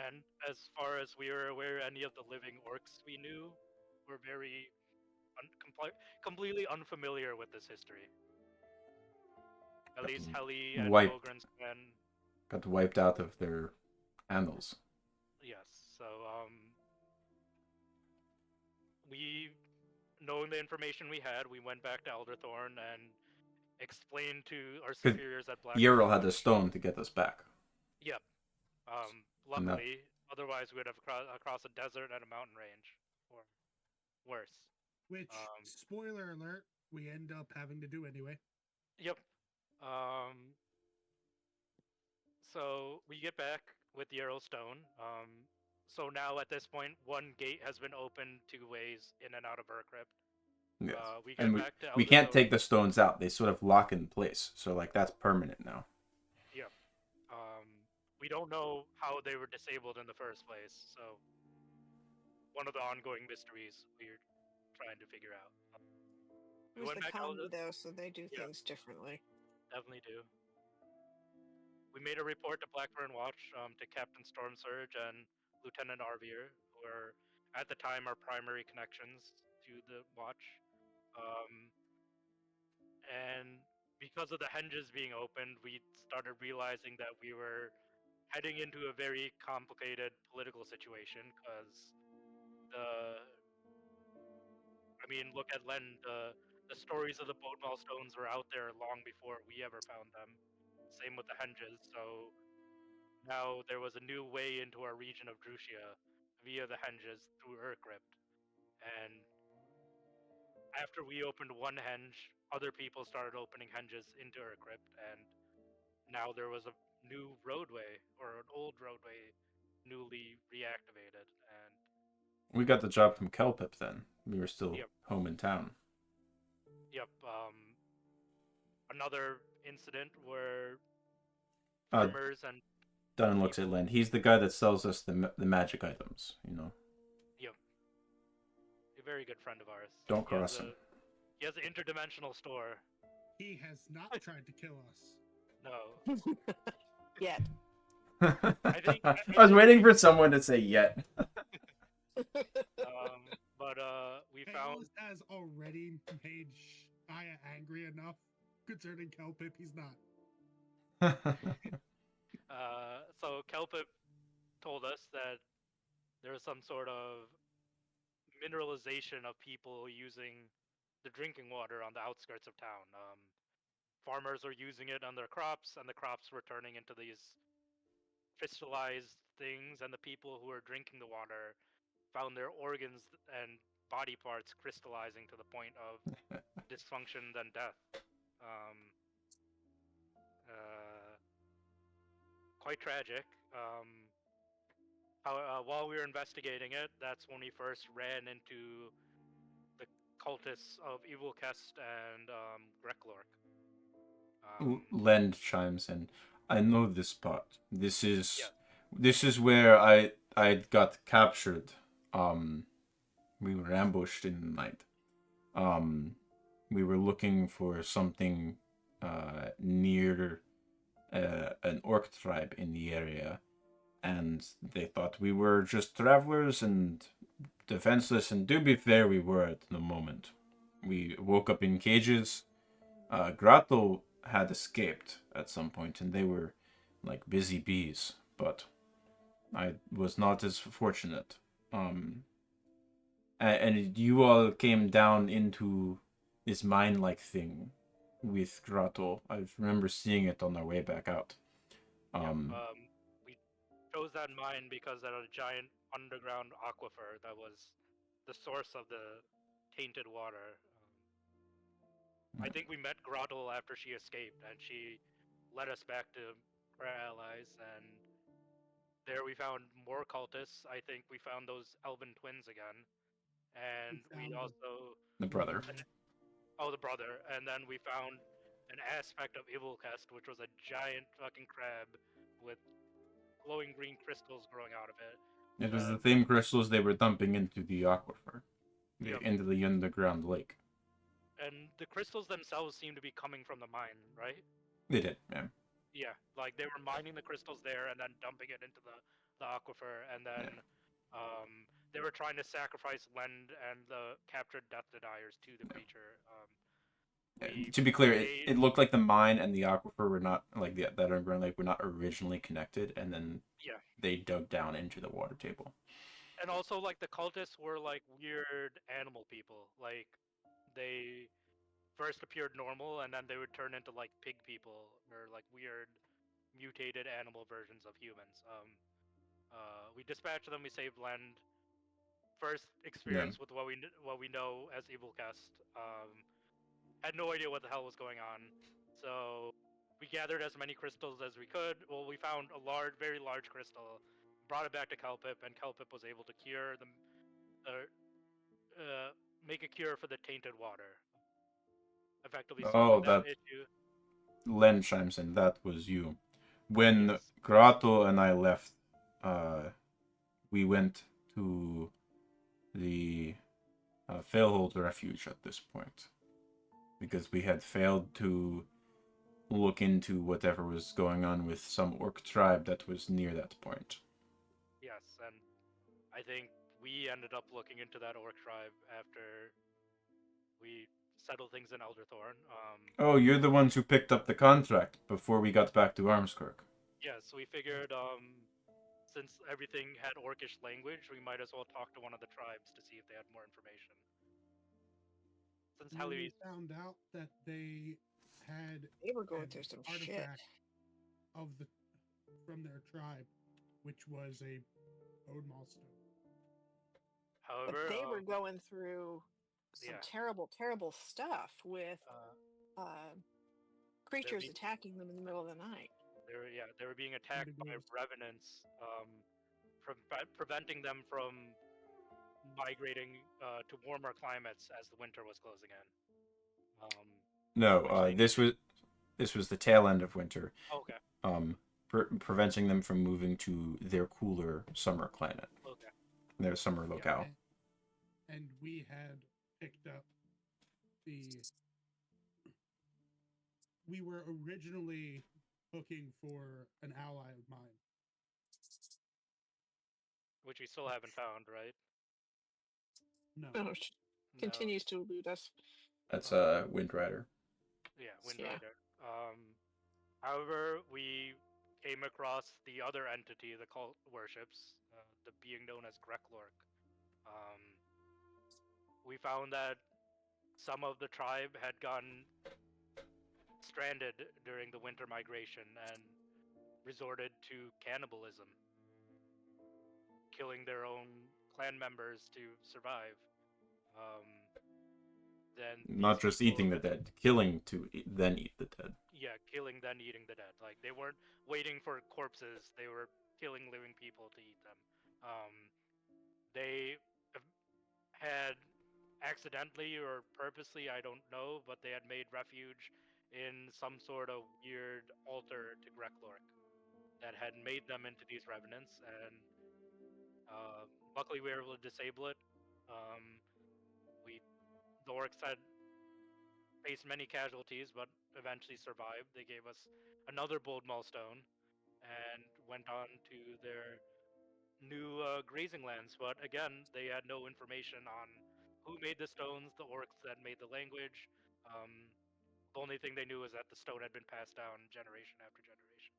And as far as we were aware, any of the living orcs we knew were very completely unfamiliar with this history. At least Heli and Wiped. Ogren's clan. Got wiped out of their annals. Yes. So we, knowing the information we had, we went back to Elderthorn and explained to our superiors at Black. Yerl had a stone to get us back. Yep. Luckily, otherwise we'd have across a desert and a mountain range, or worse. Which, spoiler alert, we end up having to do anyway. Yep. So we get back with the Arrow Stone. So now at this point, one gate has been opened 2 ways in and out of Urcrypt. Yes. We get back to we can't Elderthorn. take the stones out. They sort of lock in place. So like that's permanent now. Yep. We don't know how they were disabled in the first place. So one of the ongoing mysteries we're trying to figure out. It was the colony, though, so they do things differently. Definitely do. We made a report to Blackburn Watch, to Captain Stormsurge and Lieutenant Arvier, who were at the time our primary connections to the Watch. And because of the henges being opened, we started realizing that we were heading into a very complicated political situation. Because look at Len. The stories of the Bodmal stones were out there long before we ever found them. Same with the henges. So now there was a new way into our region of Droucia via the henges through Urcrypt. And after we opened one henge, other people started opening henges into Urcrypt, and now there was a new roadway, or an old roadway, newly reactivated. And we got the job from Kelpip then. We were still home in town. Yep. Another incident where farmers and Dunn looks at Len. He's the guy that sells us the magic items, you know. Yep. A very good friend of ours. Don't cross him. He has an interdimensional store. He has not tried to kill us. No. Yet. I was waiting for someone to say yet. But we found has already made Aya angry enough concerning Kelpip. He's not. So Kelpip told us that there was some sort of mineralization of people using the drinking water on the outskirts of town. Farmers are using it on their crops, and the crops were turning into these crystallized things, and the people who were drinking the water found their organs and body parts crystallizing to the point of dysfunction and death. Quite tragic. While we were investigating it, that's when we first ran into the cultists of Evilcest and Greklork. Lend chimes in. I know this spot. This is where I got captured. We were ambushed in the night. We were looking for something near an orc tribe in the area, and they thought we were just travelers and defenseless, and to be fair, we were at the moment. We woke up in cages. Grotto had escaped at some point, and they were like busy bees, but I was not as fortunate. And you all came down into this mine-like thing with Grotto. I remember seeing it on our way back out. We chose that mine because there was a giant underground aquifer that was the source of the tainted water. I think we met Grotto after she escaped, and she led us back to our allies, and there we found more cultists. I think we found those elven twins again, and we also... The brother. The brother. And then we found an aspect of Evilcest, which was a giant fucking crab with glowing green crystals growing out of it. It was the same crystals they were dumping into the aquifer, into the underground lake. And the crystals themselves seem to be coming from the mine, right? They did, yeah. Yeah, like they were mining the crystals there and then dumping it into the aquifer, and then they were trying to sacrifice Lend and the captured Death Deniers to the creature. We To be clear, made it looked like the mine and the aquifer were not like that underground lake were not originally connected, and then yeah, they dug down into the water table. and also like the cultists were like weird animal people. Like they first appeared normal, and then they would turn into like pig people or like weird mutated animal versions of humans. We dispatched them. We saved Lend. First Yeah. experience with what we know as Evil Cast. Had no idea what the hell was going on, so we gathered as many crystals as we could. Well, we found a very large crystal, brought it back to Kelpip, and Kelpip was able to cure the, uh, make a cure for the tainted water, effectively solving Oh, that that issue. Len chimes in. That was you. When Yes. Grato and I left, we went to the Failhold Refuge at this point because we had failed to look into whatever was going on with some orc tribe that was near that point. Yes, and I think we ended up looking into that orc tribe after we settled things in Elderthorn. Oh, you're the ones who picked up the contract before we got back to Armskirk. Yes, we figured since everything had orcish language, we might as well talk to one of the tribes to see if they had more information. Since And then we Heli's found out that they had They were going an through some shit. artifact of the from their tribe, which was a Odmal stone. But however, they were going through some yeah, terrible, terrible stuff with creatures be- attacking them in the middle of the night. they were being attacked by Wendigos. revenants, preventing them from migrating to warmer climates as the winter was closing in. No, Which they this was the tail end of winter. okay, Preventing them from moving to their cooler summer climate, okay, their summer locale. And we had picked up the. We were originally looking for an ally of mine. which we still haven't found, right? No. Oh, No. continues to elude us. That's Wind Rider. Yeah, Wind Yeah. Rider. However, we came across the other entity the cult worships, the being known as Greklork. We found that some of the tribe had gotten stranded during the winter migration and resorted to cannibalism, killing their own clan members to survive. Then Not these just people, eating the dead, killing to then eat the dead. yeah, killing then eating the dead. Like they weren't waiting for corpses; they were killing living people to eat them. They had accidentally or purposely, I don't know, but they had made refuge in some sort of weird altar to Greklork that had made them into these revenants, and luckily we were able to disable it. The orcs had faced many casualties, but eventually survived. They gave us another bold milestone and went on to their new grazing lands. But again, they had no information on who made the stones, the orcs that made the language. The only thing they knew was that the stone had been passed down generation after generation.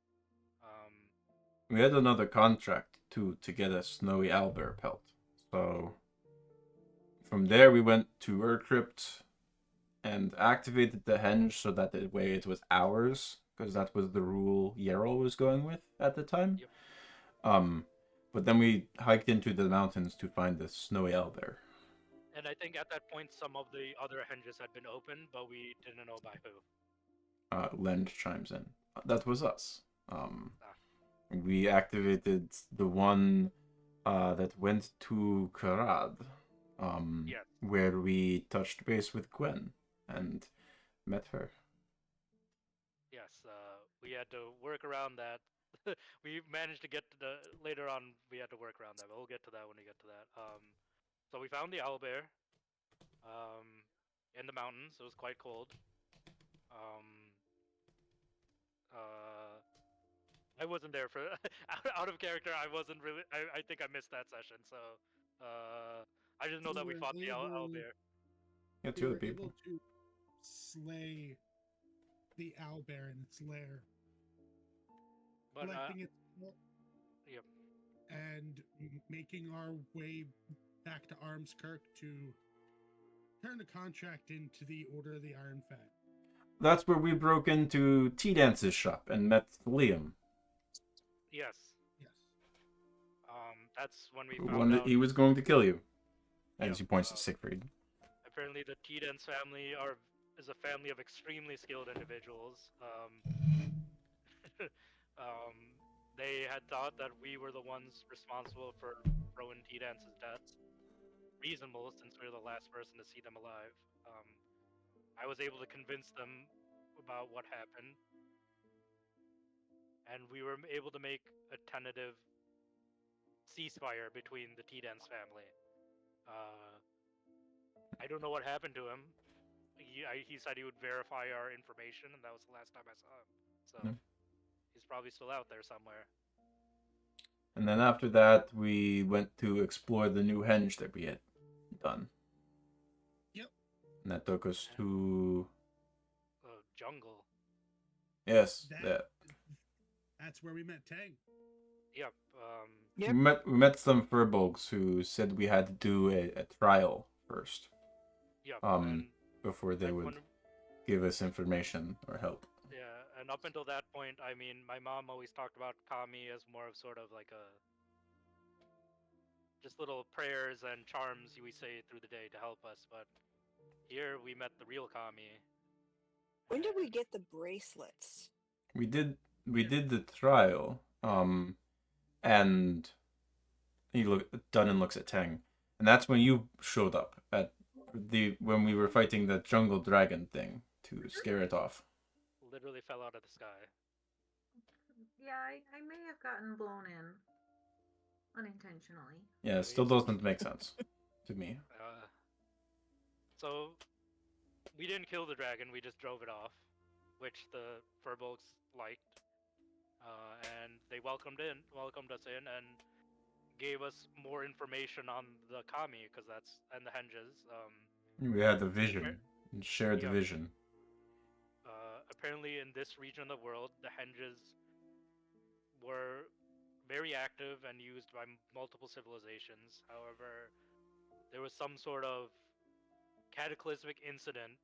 We had another contract too to get a snowy owlbear pelt. So from there we went to Urcrypt and activated the henge so that the way it was ours, because that was the rule Yarrow was going with at the time. Yep. But then we hiked into the mountains to find the snowy owlbear. And I think at that point some of the other henges had been opened, but we didn't know by who. Lend chimes in. That was us. Ah. We activated the one that went to Karad, Yes. where we touched base with Gwen and met her. Yes, we had to work around that. We managed to get to the later on. We had to work around that, but we'll get to that when we get to that. So we found the owlbear in the mountains. It was quite cold. I wasn't there for out of character. I wasn't really. I think I missed that session. So I just know that we were fought the able, owlbear. Yeah, we two other were people. able to slay the owlbear in its lair, But collecting its skull yep. and making our way back to Armskirk to turn the contract into the Order of the Iron Fang. That's where we broke into T-Dance's shop and met Liam. Yes. Yes. That's when we found When out. he was going to kill you. As Yep, he points at Siegfried. Apparently, the T-Dance family is a family of extremely skilled individuals. They had thought that we were the ones responsible for Rowan T-Dance's death. Reasonable, since we were the last person to see them alive. I was able to convince them about what happened, and we were able to make a tentative ceasefire between the T-Dance family. I don't know what happened to him. He said he would verify our information, and that was the last time I saw him. So Yeah. he's probably still out there somewhere. And then after that, we went to explore the new henge that we had done. Yep. And that took us to... Jungle. Yes, That's where we met Tang. Yep. Yep. We met some furbolgs who said we had to do a trial first. Yep. Before they would give us information or help. Yeah, and up until that point, I mean, my mom always talked about Kami as more of sort of like just little prayers and charms we say through the day to help us, but here we met the real Kami. When did we get the bracelets? We did the trial, and Dunnan looks at Tang, and that's when you showed up when we were fighting the jungle dragon thing to scare it off. Literally fell out of the sky. Yeah, I may have gotten blown in unintentionally. Yeah, it still doesn't make sense to me. So we didn't kill the dragon, we just drove it off, which the furbolgs liked, and they welcomed us in, and gave us more information on the Kami, and the henges. We had the vision and shared the vision. Apparently, in this region of the world, the henges were very active and used by multiple civilizations. However, there was some sort of cataclysmic incident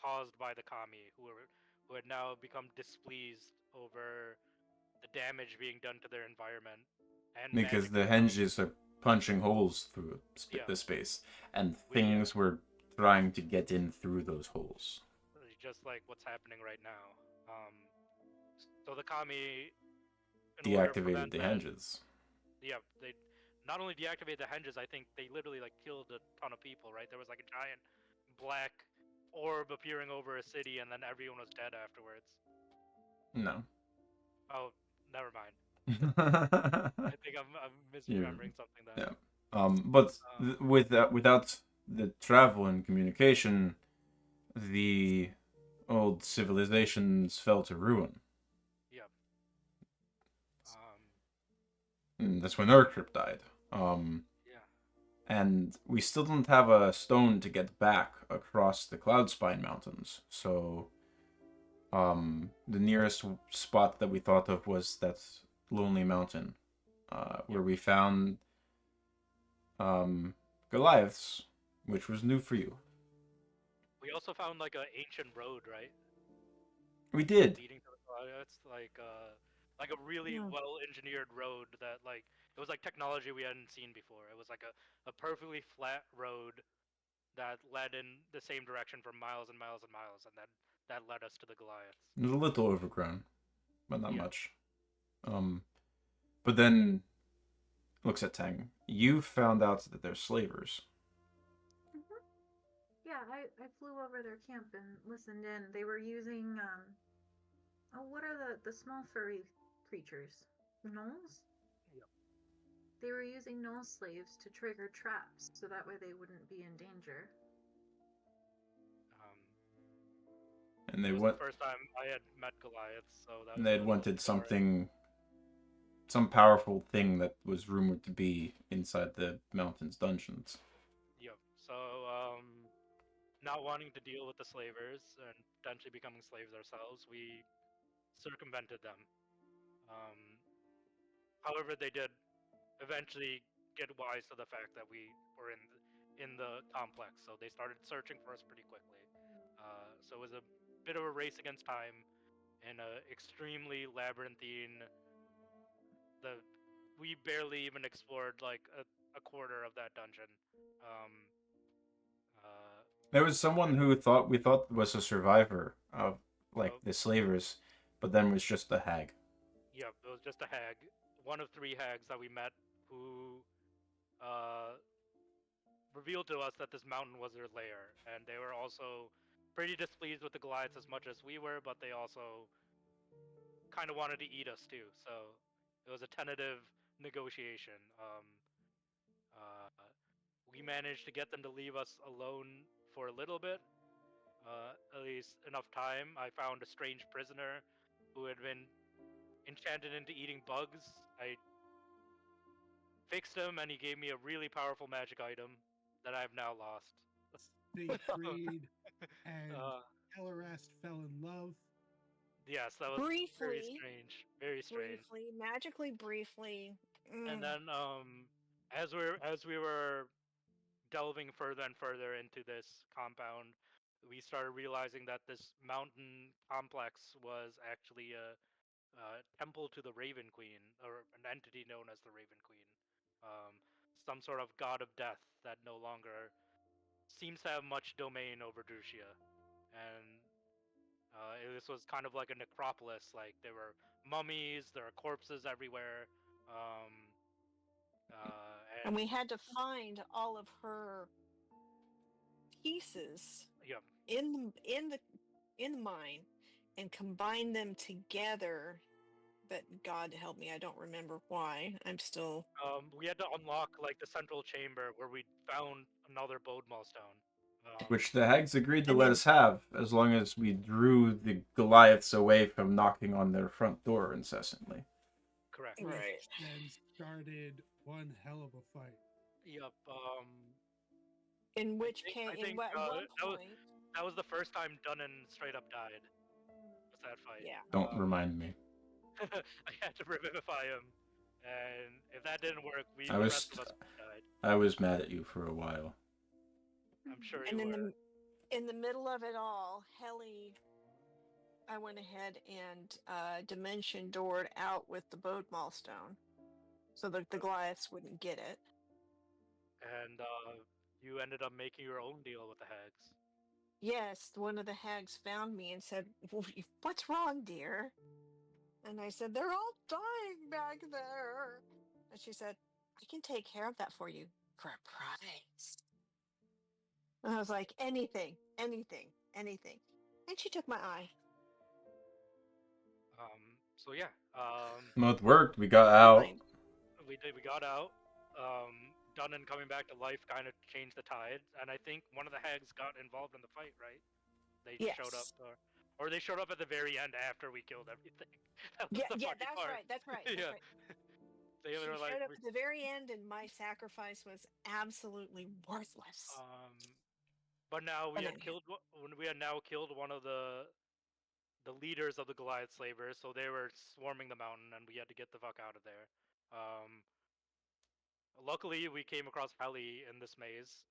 caused by the Kami, who had now become displeased over the damage being done to their environment. And because the henges are punching holes through the space, and things were trying to get in through those holes. Just like what's happening right now. So the Kami deactivated the henges. Yeah, they not only deactivated the henges, I think they literally killed a ton of people, right? There was a giant black orb appearing over a city, and then everyone was dead afterwards. No. Oh, never mind. I think I'm misremembering something then. Yeah. But without the travel and communication, the old civilizations fell to ruin. Yep. And that's when Urkrip died. And we still don't have a stone to get back across the Cloudspine Mountains. So, the nearest spot that we thought of was that lonely mountain, where we found Goliaths, which was new for you. We also found an ancient road, right? We did. Leading to the Goliaths, like a really well engineered road that it was technology we hadn't seen before. It was a perfectly flat road that led in the same direction for miles and miles and miles, and that led us to the Goliaths. It was a little overgrown, but not much. But then looks at Tang. You found out that they're slavers. Mm-hmm. Yeah, I flew over their camp and listened in. They were using what are the small furry creatures? Gnolls? Yep. They were using gnoll slaves to trigger traps, so that way they wouldn't be in danger. And it was the first time I had met Goliaths, so that was they a had little wanted jarring. some powerful thing that was rumored to be inside the mountain's dungeons. Yep. So, not wanting to deal with the slavers and potentially becoming slaves ourselves, we circumvented them. Um, However, they did eventually get wise to the fact that we were in the complex, so they started searching for us pretty quickly. So it was a bit of a race against time in a extremely labyrinthine. The We barely even explored like a quarter of that dungeon. Um, uh, There was someone who we thought was a survivor of like oh, the slavers, but then was just a hag. yeah, it was just a hag, one of 3 hags that we met, who uh, revealed to us that this mountain was their lair, and they were also pretty displeased with the Goliaths as much as we were, but they also kind of wanted to eat us too. So it was a tentative negotiation. Uh, we managed to get them to leave us alone for a little bit, at least enough time. I found a strange prisoner who had been enchanted into eating bugs. I fixed him, and he gave me a really powerful magic item that I have now lost. They freed, and uh, Elrast fell in love. yes, that was very Briefly, strange. Very strange. magically briefly. And then, as we were delving further and further into this compound, we started realizing that this mountain complex was actually a temple to the Raven Queen, or an entity known as the Raven Queen, um, some sort of god of death that no longer seems to have much domain over Droucia. And this was kind of like a necropolis. Like there were mummies, there are corpses everywhere, um, And and we had to find all of her pieces yeah, in the mine and combine them together. But God help me, I don't remember why. I'm still we had to unlock like the central chamber where we found another Bodmal stone. Which the hags agreed to and let then us have, as long as we drew the Goliaths away from knocking on their front door incessantly. Correct. Which right. then started one hell of a fight. Yep. In which case, I think at one point, that was the first time Dunnan straight up died. Was that fight? yeah. Don't remind me. I had to revivify him, and if that didn't work, I the was rest of us died. I was mad at you for a while. I'm sure you And were. in the middle of it all, Helly, I went ahead and dimension doored out with the Bodmal stone, so that the Goliaths wouldn't get it. And you ended up making your own deal with the hags. Yes, one of the hags found me and said, "What's wrong, dear?" And I said, "They're all dying back there." And she said, "I can take care of that for you for a price." And I was like, anything, anything, anything. And she took my eye. So yeah, Well, it worked. We got out. Fine. we got out. Dunnan coming back to life kind of changed the tide, and I think one of the hags got involved in the fight. Right? They showed up, Yes. or they showed up at the very end after we killed everything. That was Yeah, the yeah, funny that's part. right. That's right. That's Yeah, right. they She were like, showed up at the very end, and my sacrifice was absolutely worthless. but now we But had anyhow, killed we had now killed one of the leaders of the Goliath slavers, so they were swarming the mountain, and we had to get the fuck out of there. Luckily, we came across Helly in this maze,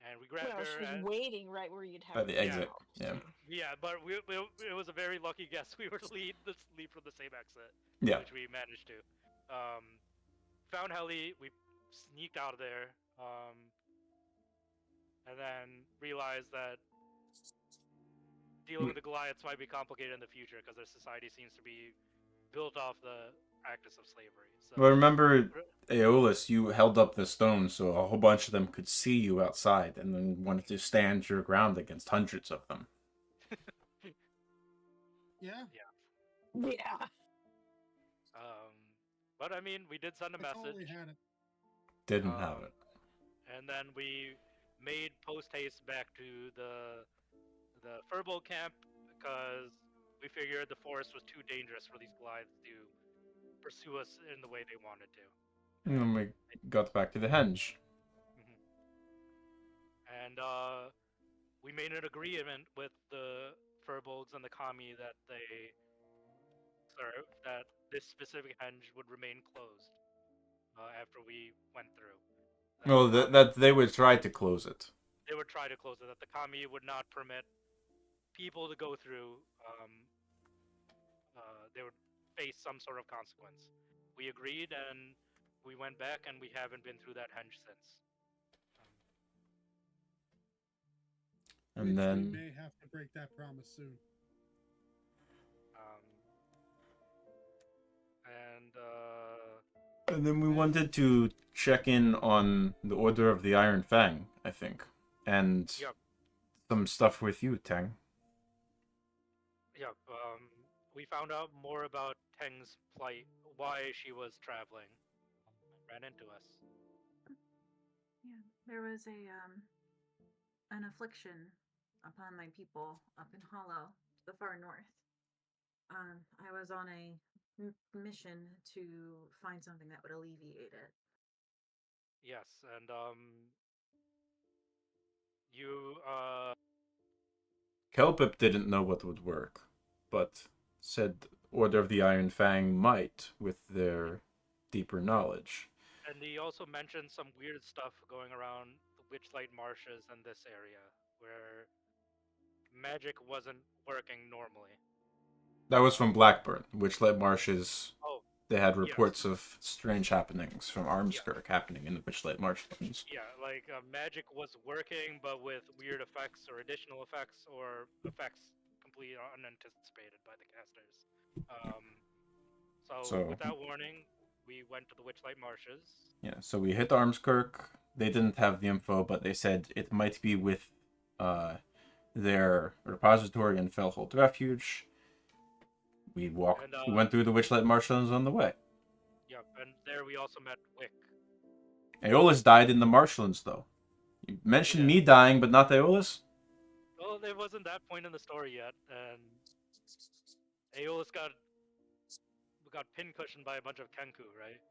and we grabbed well, her. she was And waiting right where you'd By have the me exit. out. Yeah. So. yeah, but it was a very lucky guess. We were to leave from the same exit, Yeah. which we managed to. Found Helly, we sneaked out of there, and then realized that dealing with the Goliaths might be complicated in the future because their society seems to be built off the practice of slavery. So, Well, remember, Aeolus, you held up the stone so a whole bunch of them could see you outside, and then wanted to stand your ground against hundreds of them. Yeah. Yeah. But I mean, we did send a That's all message. we had it. Didn't have it. And then we made post haste back to the the Furbolg camp because we figured the forest was too dangerous for these glides to pursue us in the way they wanted to. And then we got back to the henge. Mhm. And we made an agreement with the Furbolgs and the Kami that they served that this specific henge would remain closed after we went through. Well, The Kami, that they would try to close it. they would try to close it. That the Kami would not permit people to go through. They would face some sort of consequence. We agreed, and we went back, and we haven't been through that henge since. And Which then we may have to break that promise soon. Um, And then we wanted to check in on the Order of the Iron Fang, I think. And Yep. some stuff with you, Tang. yeah, we found out more about Teng's plight, why she was traveling. Ran into us. Yeah, there was an affliction upon my people up in Hollow, to the far north. I was on a mission to find something that would alleviate it. Yes, and you Kelpip didn't know what would work, but said Order of the Iron Fang might with their deeper knowledge. and he also mentioned some weird stuff going around the Witchlight Marshes and this area where magic wasn't working normally. That was from Blackburn, Witchlight Marshes. Oh, They had yes. reports of strange happenings from Armskirk happening in the Witchlight Marshlands. Yeah, like magic was working, but with weird effects or additional effects or effects completely unanticipated by the casters. So So- without warning, we went to the Witchlight Marshes. Yeah, so we hit Armskirk. They didn't have the info, but they said it might be with their repository in Fellhold Refuge. We went through the Witchlight Marshlands on the way. Yep, and there we also met Wick. Aeolus died in the marshlands, though. You mentioned Yeah. me dying, but not Aeolus? Well, there wasn't that point in the story yet, and Aeolus got pincushioned by a bunch of Kenku, right?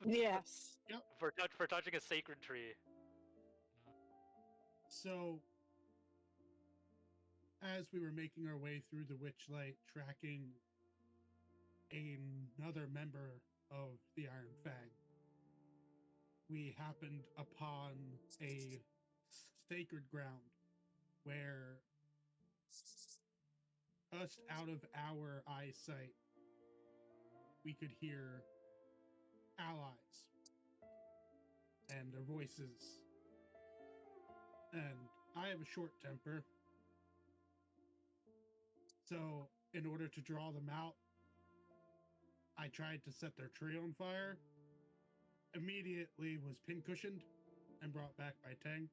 Yes. For touching a sacred tree. So, as we were making our way through the Witchlight, tracking another member of the Iron Fang, we happened upon a sacred ground where, just out of our eyesight, we could hear allies and their voices. And I have a short temper. So, in order to draw them out, I tried to set their tree on fire. Immediately was pincushioned and brought back by Tang.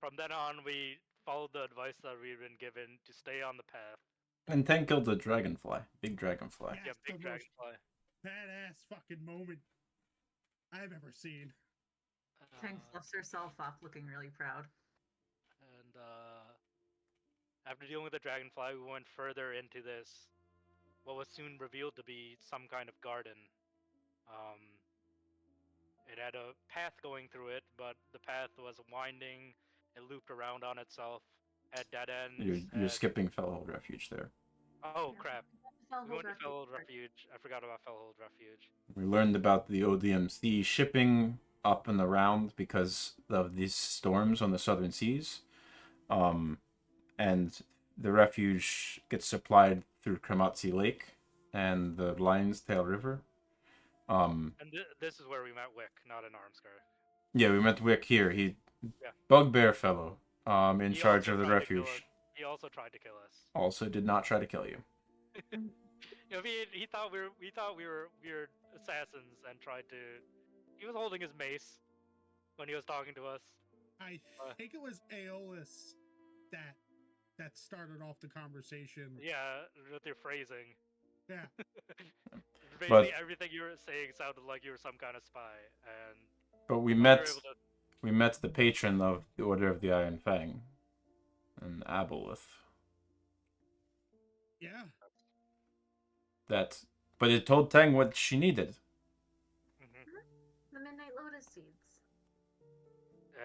From then on, we followed the advice that we'd been given to stay on the path. And Tang killed a dragonfly. Big dragonfly. Yeah, That's big the most dragonfly. badass fucking moment I've ever seen. Tang fluffs herself up, looking really proud. And after dealing with the dragonfly, we went further into this, what was soon revealed to be some kind of garden. It had a path going through it, but the path was winding. It looped around on itself, had dead ends. You're skipping Fellhold Refuge there. Oh Yeah. crap! Fellhold We went to Refuge Fellhold first. Refuge. I forgot about Fellhold Refuge. We learned about the ODMC shipping up and around because of these storms on the southern seas. And the refuge gets supplied through Kramatzi Lake and the Lion's Tail River. And this is where we met Wick, not in Armskirk. Yeah, we met Wick here. He Yeah. Bugbear fellow, in He charge also of the tried to kill refuge. us. He also tried to kill us. Also did not try to kill you. You know, he thought we were weird assassins and tried to. He was holding his mace when he was talking to us. I think it was Aeolus that started off the conversation. Yeah, with your phrasing. Yeah. Basically, everything you were saying sounded like you were some kind of spy, and But we we were met able to. we met the patron of the Order of the Iron Fang, an aboleth. Yeah. But it told Tang what she needed. The Midnight Lotus seeds.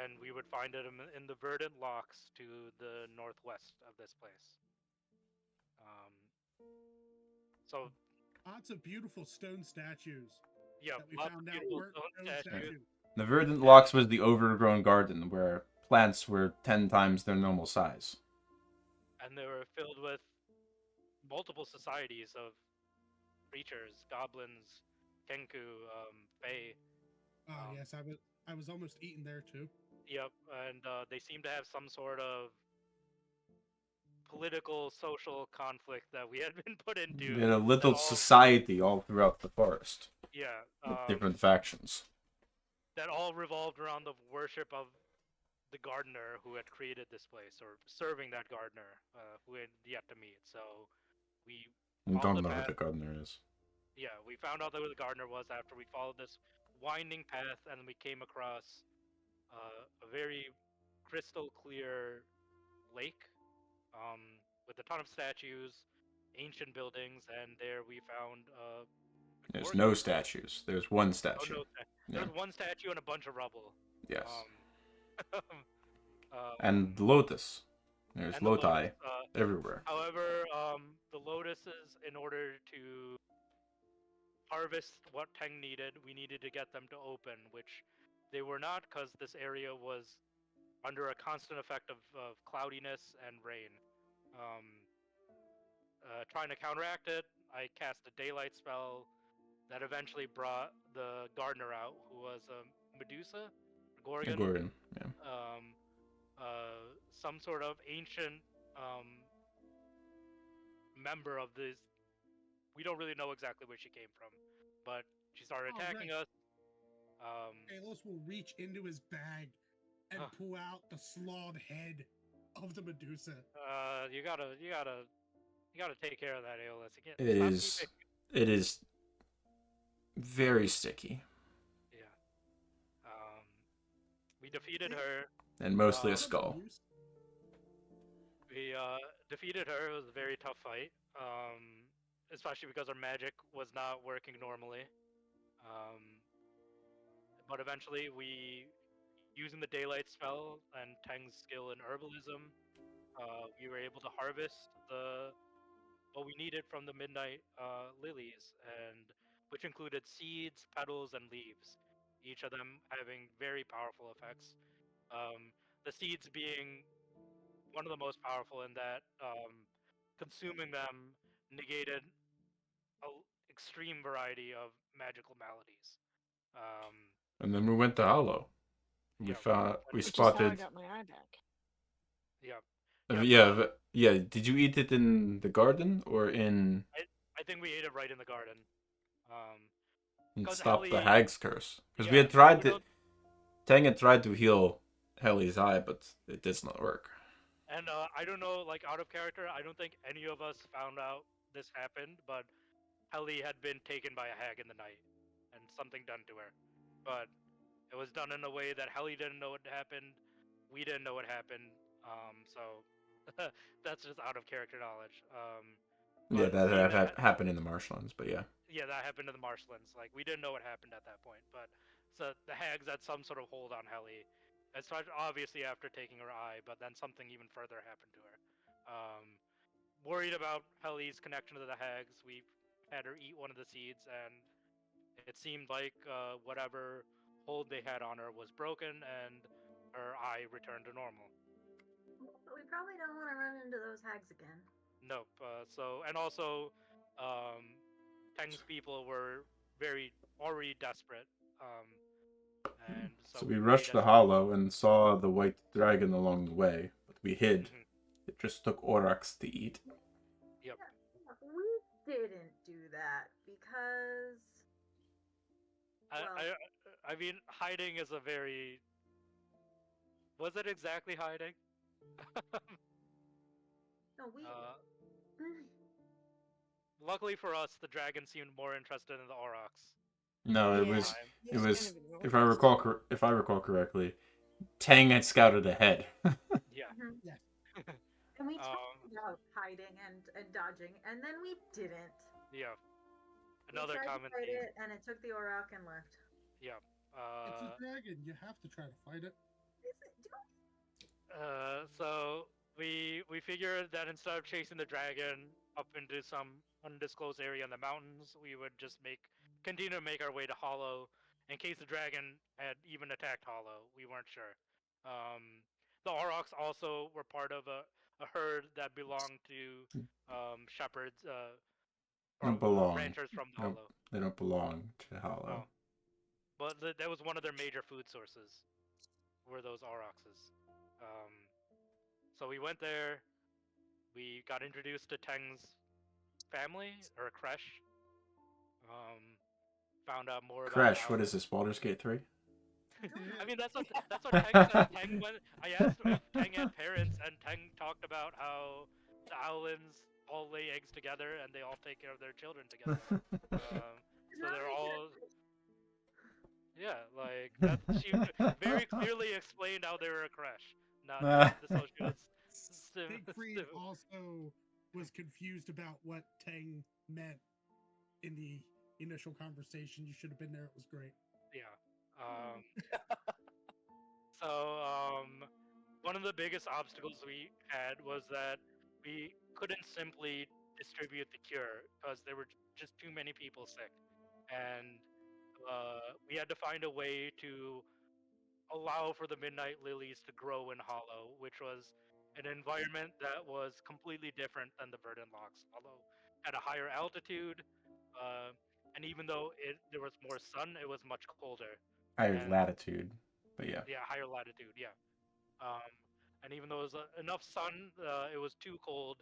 And we would find it in the verdant locks to the northwest of this place. So Lots of beautiful stone statues yeah, that we lots found of out beautiful weren't stone stone statues. statues. The Verdant Locks was the overgrown garden where plants were 10 times their normal size. And they were filled with multiple societies of creatures, goblins, kenku, fae. Oh yes, I was almost eaten there too. Yep, and they seem to have some sort of political, social conflict that we had been put into. We had a little that all, society all throughout the forest yeah, with different factions. that all revolved around the worship of the gardener who had created this place, or serving that gardener, who we had yet to meet. So we We followed don't the know who path. the gardener is. Yeah, we found out who the gardener was after we followed this winding path, and we came across a very crystal clear lake, with a ton of statues, ancient buildings, and there we found There's Gorgon. no statues. There's one Oh statue. no, Yeah. there's one statue and a bunch of rubble. Yes. And And Lotus. There's and the Loti lotus. everywhere. However, the lotuses, in order to harvest what Teng needed, we needed to get them to open, which they were not, because this area was under a constant effect of cloudiness and rain. Trying to counteract it, I cast a daylight spell that eventually brought the gardener out, who was a Medusa, A Gorgon, Gorgon, yeah. some sort of ancient member of this. We don't really know exactly where she came from, but she started attacking us. Kalos will reach into his bag and pull out the slawed head of the Medusa. You gotta take care of that, Aeolus. It is very sticky. Yeah. We defeated her. And mostly a skull. We defeated her. It was a very tough fight. Especially because our magic was not working normally. But eventually, using the daylight spell and Teng's skill in herbalism, we were able to harvest what we needed from the midnight lilies, and which included seeds, petals, and leaves, each of them having very powerful effects. The seeds being one of the most powerful in that consuming them negated an extreme variety of magical maladies. And then we went to Hollow. We Which spotted. is how I got my eye back. Yeah. Yeah. Did you eat it in the garden or in? I think we ate it right in the garden. And stop the Helly, hag's curse, because yeah, we had tried to. Tang had tried to heal Helly's eye, but it does not work. And I don't know, like, out of character, I don't think any of us found out this happened, but Helly had been taken by a hag in the night, and something done to her. But it was done in a way that Helly didn't know what happened, we didn't know what happened, so that's just out of character knowledge. Yeah, that happened in the marshlands, but yeah. Yeah, that happened in the marshlands. Like, we didn't know what happened at that point, but so the hags had some sort of hold on Helly. It's obviously after taking her eye, but then something even further happened to her. Worried about Helly's connection to the hags, we had her eat one of the seeds, and it seemed like whatever hold they had on her was broken, and her eye returned to normal. But we probably don't want to run into those hags again. Nope. And also, Teng's people were already desperate. And so we rushed the Hollow and saw the white dragon along the way, but we hid. Mm-hmm. It just took Aurochs to eat. Yep. We didn't do that because. I mean, hiding is a very. Was it exactly hiding? No, we. Luckily for us, the dragon seemed more interested in the Aurochs. No, it was. If I recall correctly, Tang had scouted ahead. Yeah. Mhm. Yes. And we Um, talked about hiding and dodging, and then we didn't. yeah. We Another tried to common fight theme. it, and it took the Auroch and left. Yeah. It's a dragon. You have to try to fight it. Is it? Do So we figured that instead of chasing the dragon up into some undisclosed area in the mountains, we would just continue to make our way to Hollow in case the dragon had even attacked Hollow. We weren't sure. The Aurochs also were part of a herd that belonged to shepherds They don't or belong. ranchers from the Nope, Hollow. they don't belong to Oh, Hollow. but that was one of their major food sources. Were those Aurochs? Um, so we went there. We got introduced to Teng's family or Kresh. Um, found out more about Crash, how. what is this? Baldur's Gate 3? I mean, that's what Teng said. Teng went. I asked if Teng had parents, and Teng talked about how the Owlins all lay eggs together, and they all take care of their children together. So they're all. Yeah, like that. She very clearly explained how they were a Kresh, not the socialist. Siegfried also was confused about what Tang meant in the initial conversation. You should have been there. It was great. Yeah. So one of the biggest obstacles we had was that we couldn't simply distribute the cure because there were just too many people sick, and we had to find a way to allow for the midnight lilies to grow in Hollow, which was an environment that was completely different than the Verdant Locks. Hollow at a higher altitude, uh, and even though there was more sun, it was much colder. Higher And latitude. But yeah. yeah, higher latitude, yeah. Um, and even though it was enough sun, it was too cold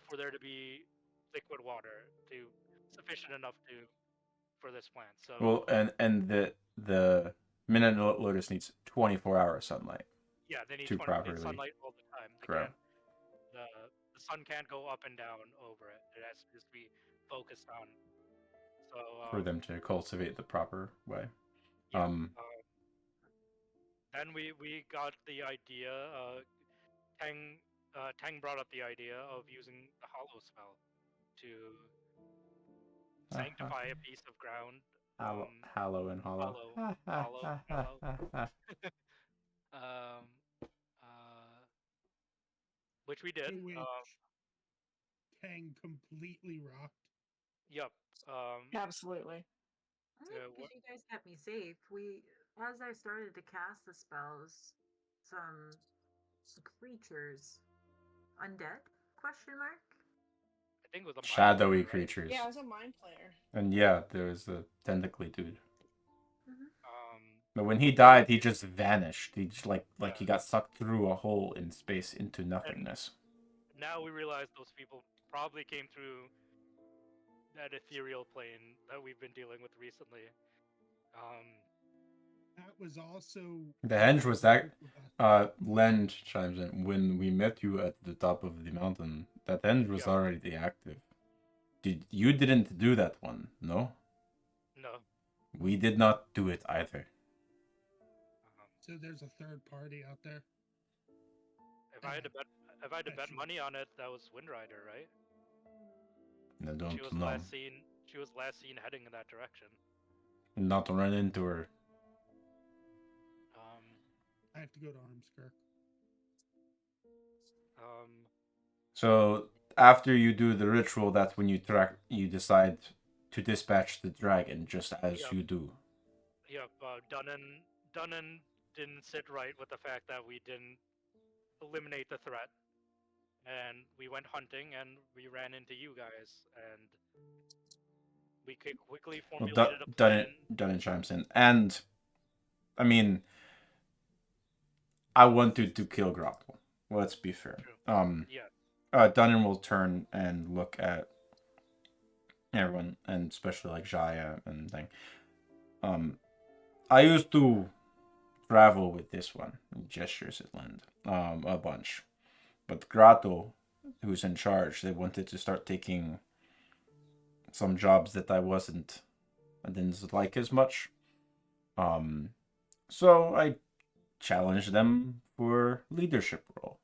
for there to be liquid water to sufficient enough for this plant. So Well, and the Minute Lotus needs 24-hour sunlight yeah, they need to 20 properly sunlight all the time. They grow. can't the sun can't go up and down over it. It has to just be focused on. So For them to cultivate the proper way. yeah. Then we got the idea. Tang brought up the idea of using the hollow spell to sanctify a piece of ground. Hallow and hollow. Hollow. um, uh, which we did. To which Tang completely rocked. Yep. Absolutely. because you guys kept me safe. As I started to cast the spells, some creatures, undead? Question mark. I think it was a Shadowy mind player, right? creatures. Yeah, I was a mind player. And yeah, there was the tentacly dude. Mm-hmm. But when he died, he just vanished. He just like Yeah. he got sucked through a hole in space into nothingness. Now we realize those people probably came through that ethereal plane that we've been dealing with recently. That was also The henge was that. Len chimes in. When we met you at the top of the mountain, that henge was already active. You didn't do that one, no? No. We did not do it either. So there's a third party out there. If I had to bet money on it, that was Windrider, right? I don't She was know. last seen heading in that direction. Not run into her. I have to go to Armskirk. So after you do the ritual, that's when you decide to dispatch the dragon, just as you do. Yep. Dunnan didn't sit right with the fact that we didn't eliminate the threat, and we went hunting, and we ran into you guys, and we quickly formulated a plan. Dunnan chimes in, and I mean, I wanted to kill Grotto. Let's be fair. Dunnan will turn and look at everyone, and especially like Jaya and thing. I used to travel with this one. He gestures at Lind. A bunch. But Grotto, who's in charge, they wanted to start taking some jobs that I didn't like as much. So I challenge them for leadership role.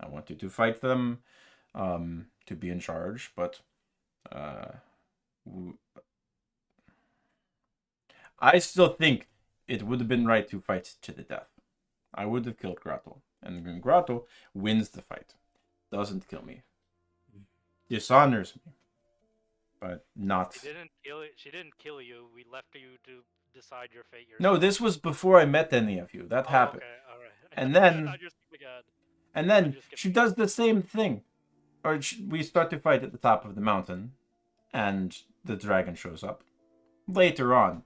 I wanted to fight them, to be in charge, but I still think it would have been right to fight to the death. I would have killed Grotto, and Grotto wins the fight. Doesn't kill me. Dishonors me, but not. She didn't kill you. We left you to decide your fate yourself. No, this was before I met any of you. That happened. Okay, all right. And then, I just again. and then she does the same thing. Or we start to fight at the top of the mountain, and the dragon shows up. Later on,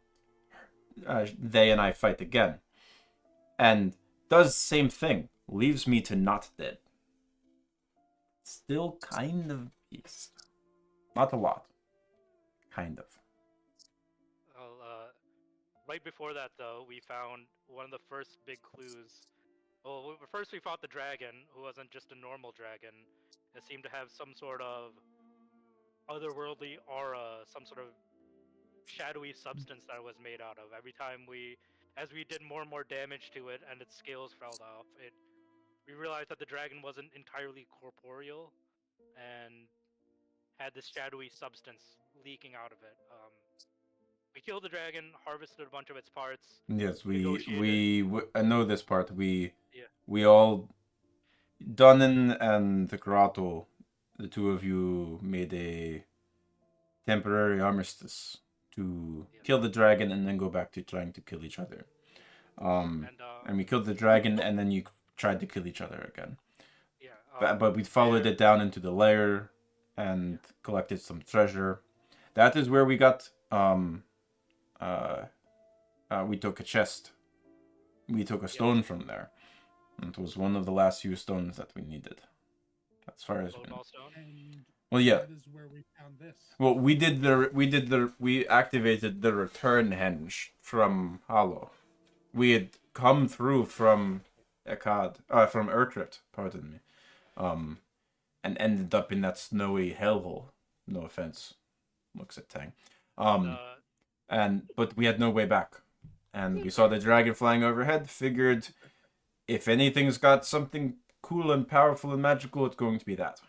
they and I fight again, and does the same thing. Leaves me to not dead. Still kind of pissed. Not a lot. Kind of. Well, right before that, though, we found one of the first big clues. Well, first we fought the dragon, who wasn't just a normal dragon. It seemed to have some sort of otherworldly aura, some sort of shadowy substance that it was made out of. Every time as we did more and more damage to it, and its scales fell off, we realized that the dragon wasn't entirely corporeal, and had this shadowy substance leaking out of it. We killed the dragon, harvested a bunch of its parts. Yes, negotiated. I know this part. We all, Dunnan and the Grotto, the two of you made a temporary armistice to kill the dragon and then go back to trying to kill each other. And we killed the dragon and then you tried to kill each other again. Yeah. But we followed it down into the lair and collected some treasure. That is where we got we took a chest. We took a stone from there. It was one of the last few stones that we needed. As far as well, yeah. That is where we found this. Well, we activated the return henge from Hollow. We had come through from from Urkrit, pardon me, and ended up in that snowy hellhole. No offense, looks at Tang. But we had no way back, and we saw the dragon flying overhead. Figured if anything's got something cool and powerful and magical, it's going to be that.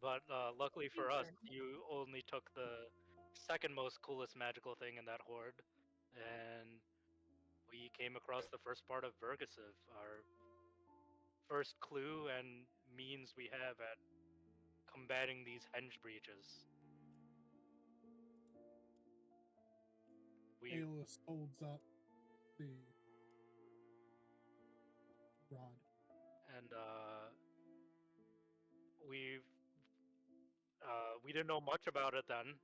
But luckily for us, you only took the second most coolest magical thing in that horde, and we came across the first part of Vergasiv, our first clue and means we have at combating these henge breaches. Aeolus holds up the rod. And we didn't know much about it then.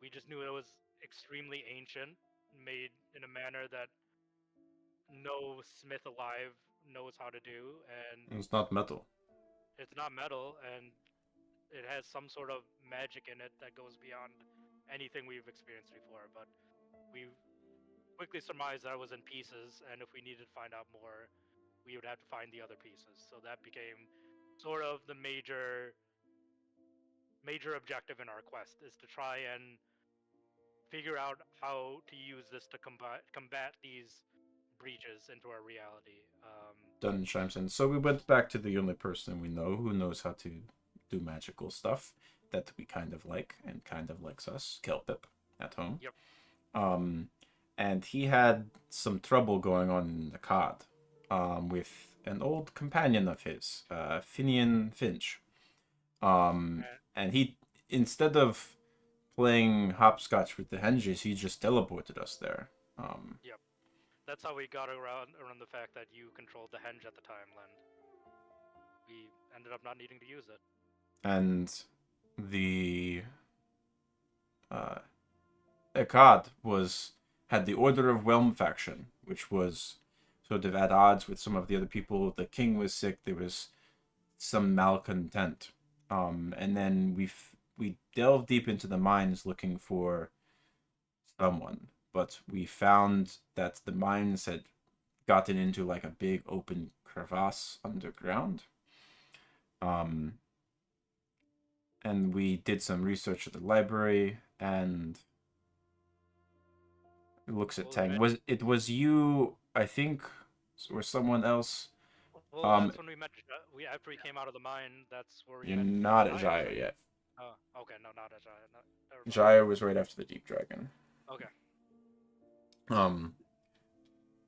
We just knew it was extremely ancient, made in a manner that no smith alive knows how to do, and it's not metal. It's not metal, and it has some sort of magic in it that goes beyond anything we've experienced before. But we quickly surmised that it was in pieces, and if we needed to find out more, we would have to find the other pieces. So that became sort of the major objective in our quest, is to try and figure out how to use this to combat these breaches into our reality. Dunn chimes in. So we went back to the only person we know who knows how to do magical stuff that we kind of like and kind of likes us, Kelpip, at home. Yep. And he had some trouble going on in the cod with an old companion of his, Finian Finch. And he, instead of playing hopscotch with the henges, he just teleported us there. Yep. That's how we got around the fact that you controlled the henge at the time, Len. We ended up not needing to use it. And the Akkad had the Order of Whelm faction, which was sort of at odds with some of the other people. The king was sick. There was some malcontent. And then we delved deep into the mines looking for someone, but we found that the mines had gotten into like a big open crevasse underground. And we did some research at the library, and it looks at Tang. It was you I think, or someone else. Well, that's when we met. We after we came out of the mine. That's where we You're met. not at Jaya, Jaya right? yet. Oh, okay, no, not a Jaya. No, never mind. Jaya was right after the Deep Dragon. Okay. Um,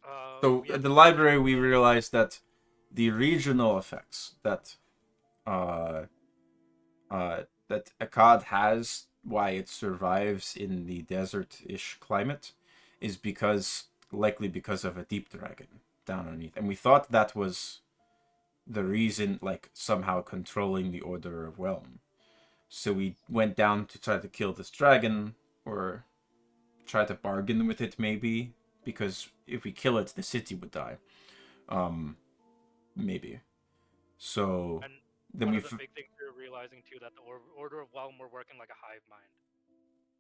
Uh, so we at had the to library, find we the- realized that the regional effects that uh, that Akkad has, why it survives in the desert-ish climate, is likely because of a deep dragon down underneath, and we thought that was the reason, like somehow controlling the Order of Whelm. So we went down to try to kill this dragon, or try to bargain with it, maybe, because if we kill it, the city would die. Maybe. So and then one we. of the big things we were realizing too that the Order of Whelm were working like a hive mind.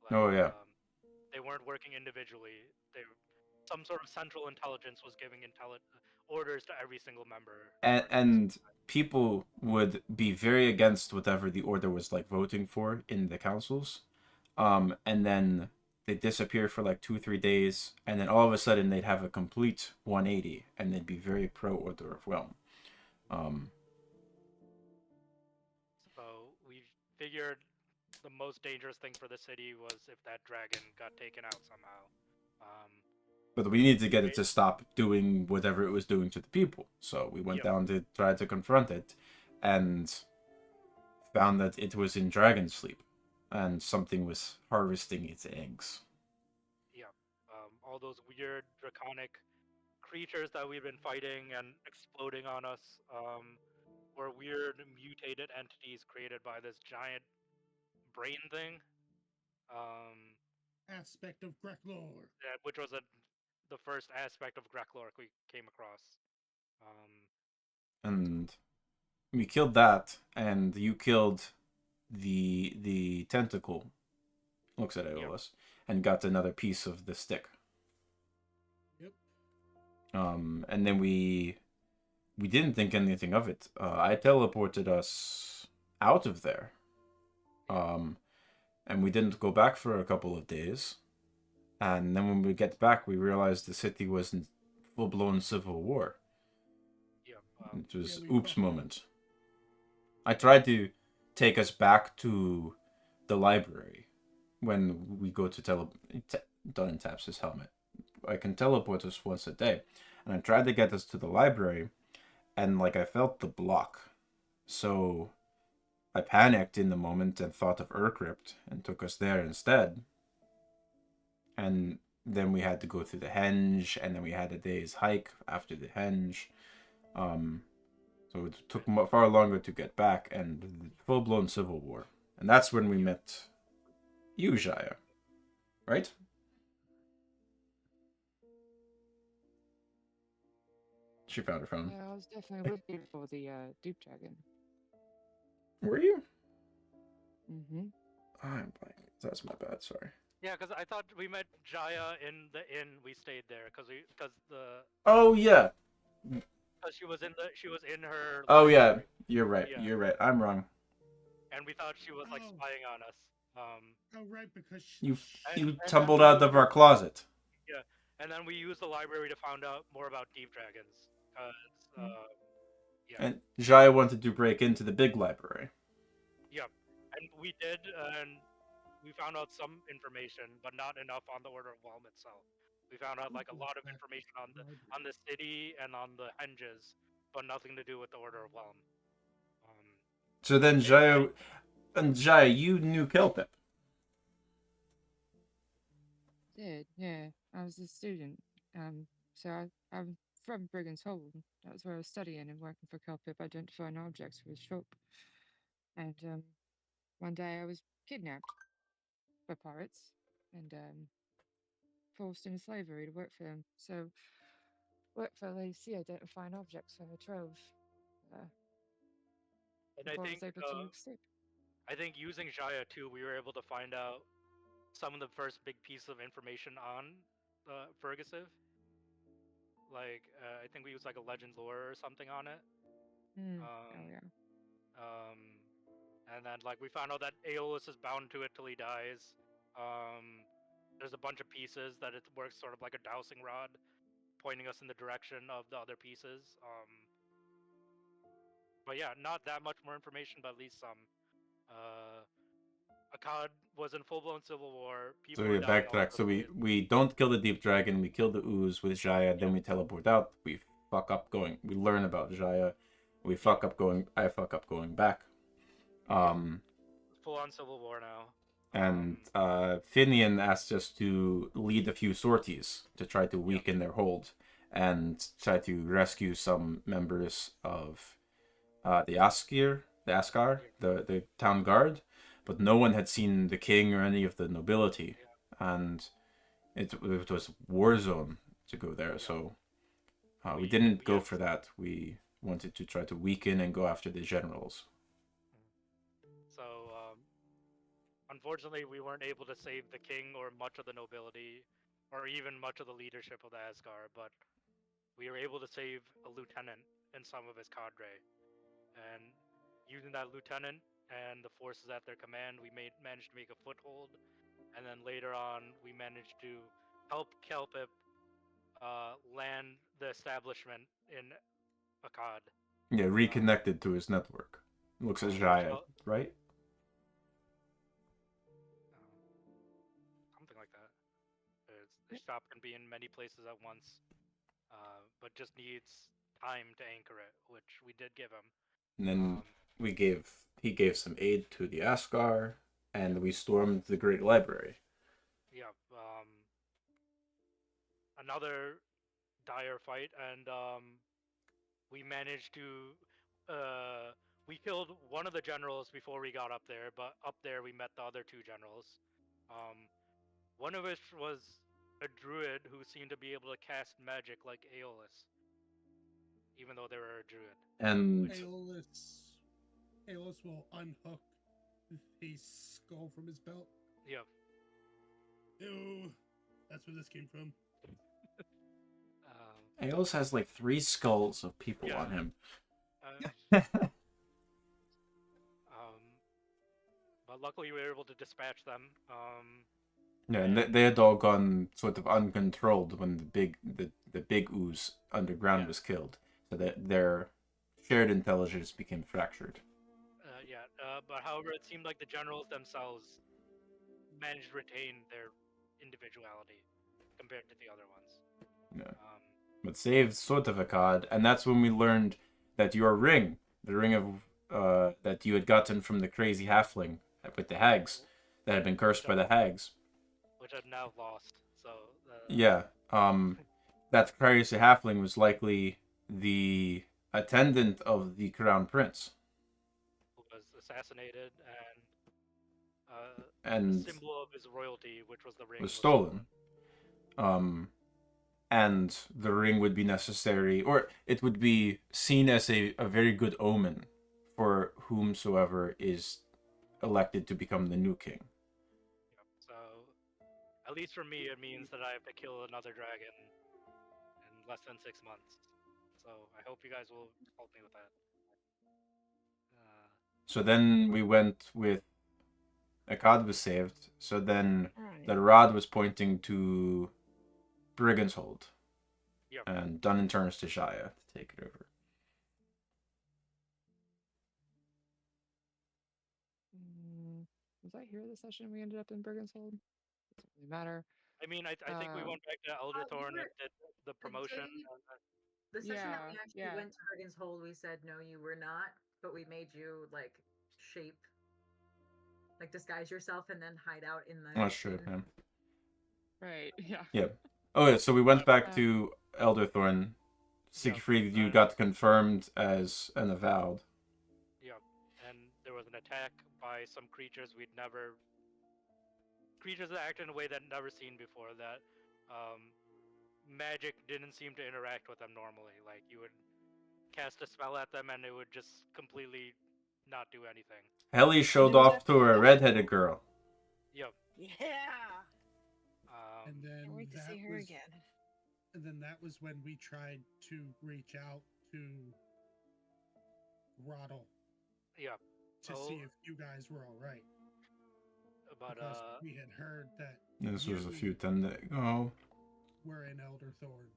Like, Oh yeah. they weren't working individually. Some sort of central intelligence was giving orders to every single member. And people would be very against whatever the order was like voting for in the councils, and then they disappear for like 2 3 days, and then all of a sudden they'd have a complete 180, and they'd be very pro Order of Whelm. So we figured the most dangerous thing for the city was if that dragon got taken out somehow. Um, But we needed to get it to stop doing whatever it was doing to the people. So we went down to try to confront it, and found that it was in dragon sleep, and something was harvesting its eggs. Yeah, all those weird draconic creatures that we've been fighting and exploding on us were weird mutated entities created by this giant brain thing, um, Aspect of Greklor. which was the first aspect of Greklork we came across. And we killed that, and you killed the tentacle. Looks at Aeolus, and got another piece of the stick. Yep. And then we didn't think anything of it. I teleported us out of there. And we didn't go back for a couple of days. And then when we get back, we realized the city was in full-blown civil war. It was oops moment. I tried to take us back to the library when we go to Dunn taps his helmet. I can teleport us once a day. And I tried to get us to the library, and like I felt the block. So I panicked in the moment and thought of Urcrypt and took us there instead. And then we had to go through the henge, and then we had a day's hike after the henge. So it took far longer to get back, and full-blown civil war. And that's when we met you, Jaya. Right? She found her phone. Yeah, I was definitely with you for the Deep Dragon. Were you? Mm-hmm. I'm blank. That's my bad. Sorry. Yeah, because I thought we met Jaya in the inn we stayed there, because the. Oh yeah. Because she was in her. Oh library. yeah. You're right. Yeah. You're right. I'm wrong. And we thought she was like spying on us. Oh right, because You and tumbled out of our closet. Yeah, and then we used the library to find out more about deep dragons. Yeah. And Jaya wanted to break into the big library. Yep, and we did, and we found out some information, but not enough on the Order of Whelm itself. We found out like a lot of information on the city and on the henges, but nothing to do with the Order of Whelm. So then Jaya, you knew Kelpip. Did, yeah. I was a student. So I'm from Brigand's Hole. That's where I was studying and working for Kelpip, identifying objects for his shop. And one day I was kidnapped by pirates and forced into slavery to work for them. So worked for LAC identifying objects for the trove. And before I was able to escape. I think using Jaya too, we were able to find out some of the first big piece of information on Fergusive. Like I think we used like a Legends lore or something on it. Oh yeah. And then like we found out that Aeolus is bound to it till he dies. There's a bunch of pieces that it works sort of like a dowsing rod. pointing us in the direction of the other pieces. But yeah, not that much more information, but at least some. Akkad was in full-blown civil war. So People we were dying all over backtrack. the So place. we don't kill the deep dragon. We kill the ooze with Jaya. Then we teleport out. We fuck up going. We learn about Jaya. We fuck up going. I fuck up going back. Full-on civil war now. And Finian asked us to lead a few sorties to try to weaken their hold and try to rescue some members of the Askar, the town guard, but no one had seen the king or any of the nobility, and it was war zone to go there. So we didn't go for that. We wanted to try to weaken and go after the generals. So unfortunately, we weren't able to save the king or much of the nobility, or even much of the leadership of the Asgard, but we were able to save a lieutenant and some of his cadre. And using that lieutenant and the forces at their command, we managed to make a foothold. And then later on, we managed to help Kelpip land the establishment in Akkad. Yeah, reconnected to his network. Looks at Jaya, right? Something like that. The shop can be in many places at once, but just needs time to anchor it, which we did give him. And then he gave some aid to the Askar, and we stormed the Great Library. Yeah. Another dire fight, and we managed to we killed one of the generals before we got up there, but up there we met the other two generals. One of which was a druid who seemed to be able to cast magic like Aeolus, even though they were a druid. And Aeolus will unhook his skull from his belt. Yep. Ew, that's where this came from. Aeolus has like 3 skulls of people on him. But luckily we were able to dispatch them. Yeah, and they had all gone sort of uncontrolled when the big ooze underground was killed, so that their shared intelligence became fractured. But however, it seemed like the generals themselves managed to retain their individuality compared to the other ones. Yeah. But saved sort of Akkad, and that's when we learned that your ring, the ring of that you had gotten from the crazy halfling with the hags, that had been cursed by the hags, which I've now lost. So that crazy halfling was likely the attendant of the crown prince, who was assassinated, and the symbol of his royalty, which was the ring, was stolen. And the ring would be necessary, or it would be seen as a very good omen for whomsoever is elected to become the new king. Yep. So, at least for me, it means that I have to kill another dragon in less than 6 months. So, I hope you guys will help me with that. So then we went with Akkad was saved. So then the rod was pointing to Brigand's Hold. Yep. And Dunnan turns to Jaya to take it over. Was I here the session we ended up in Brigand's Hold? Doesn't really matter. I mean, I think we went back to Elderthorn and did the promotion. The session that we actually went to Brigand's Hold, we said no, you were not, but we made you like shape, like disguise yourself and then hide out in the. That's true, man. Right. Yeah. Yeah. Oh yeah. So we went back to Elderthorn. Siegfried, you got confirmed as an avowed. Yep. And there was an attack by some creatures creatures that acted in a way that I'd never seen before, that magic didn't seem to interact with them normally. Like, you would cast a spell at them and it would just completely not do anything. Helly showed off to a redheaded girl. Yep. Yeah. And then can't wait to see her again. And then that was when we tried to reach out to Roddle. Yeah. To see if you guys were all right. But because we had heard that this was a few 10 days ago. We're in Elderthorn.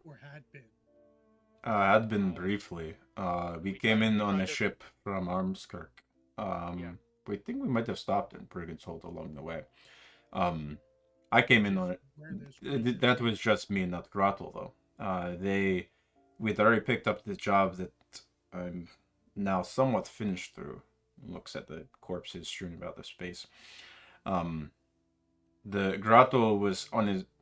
or had been? Had been briefly. We came in we on tried a to, ship from Armskirk. yeah. We think we might have stopped in Brigand's Hold along the way. I came Which in is on it. where this group That was just me, not Grottle, though. We'd already picked up the job that I'm now somewhat finished through. Looks at the corpses strewn about the space. The Grotto was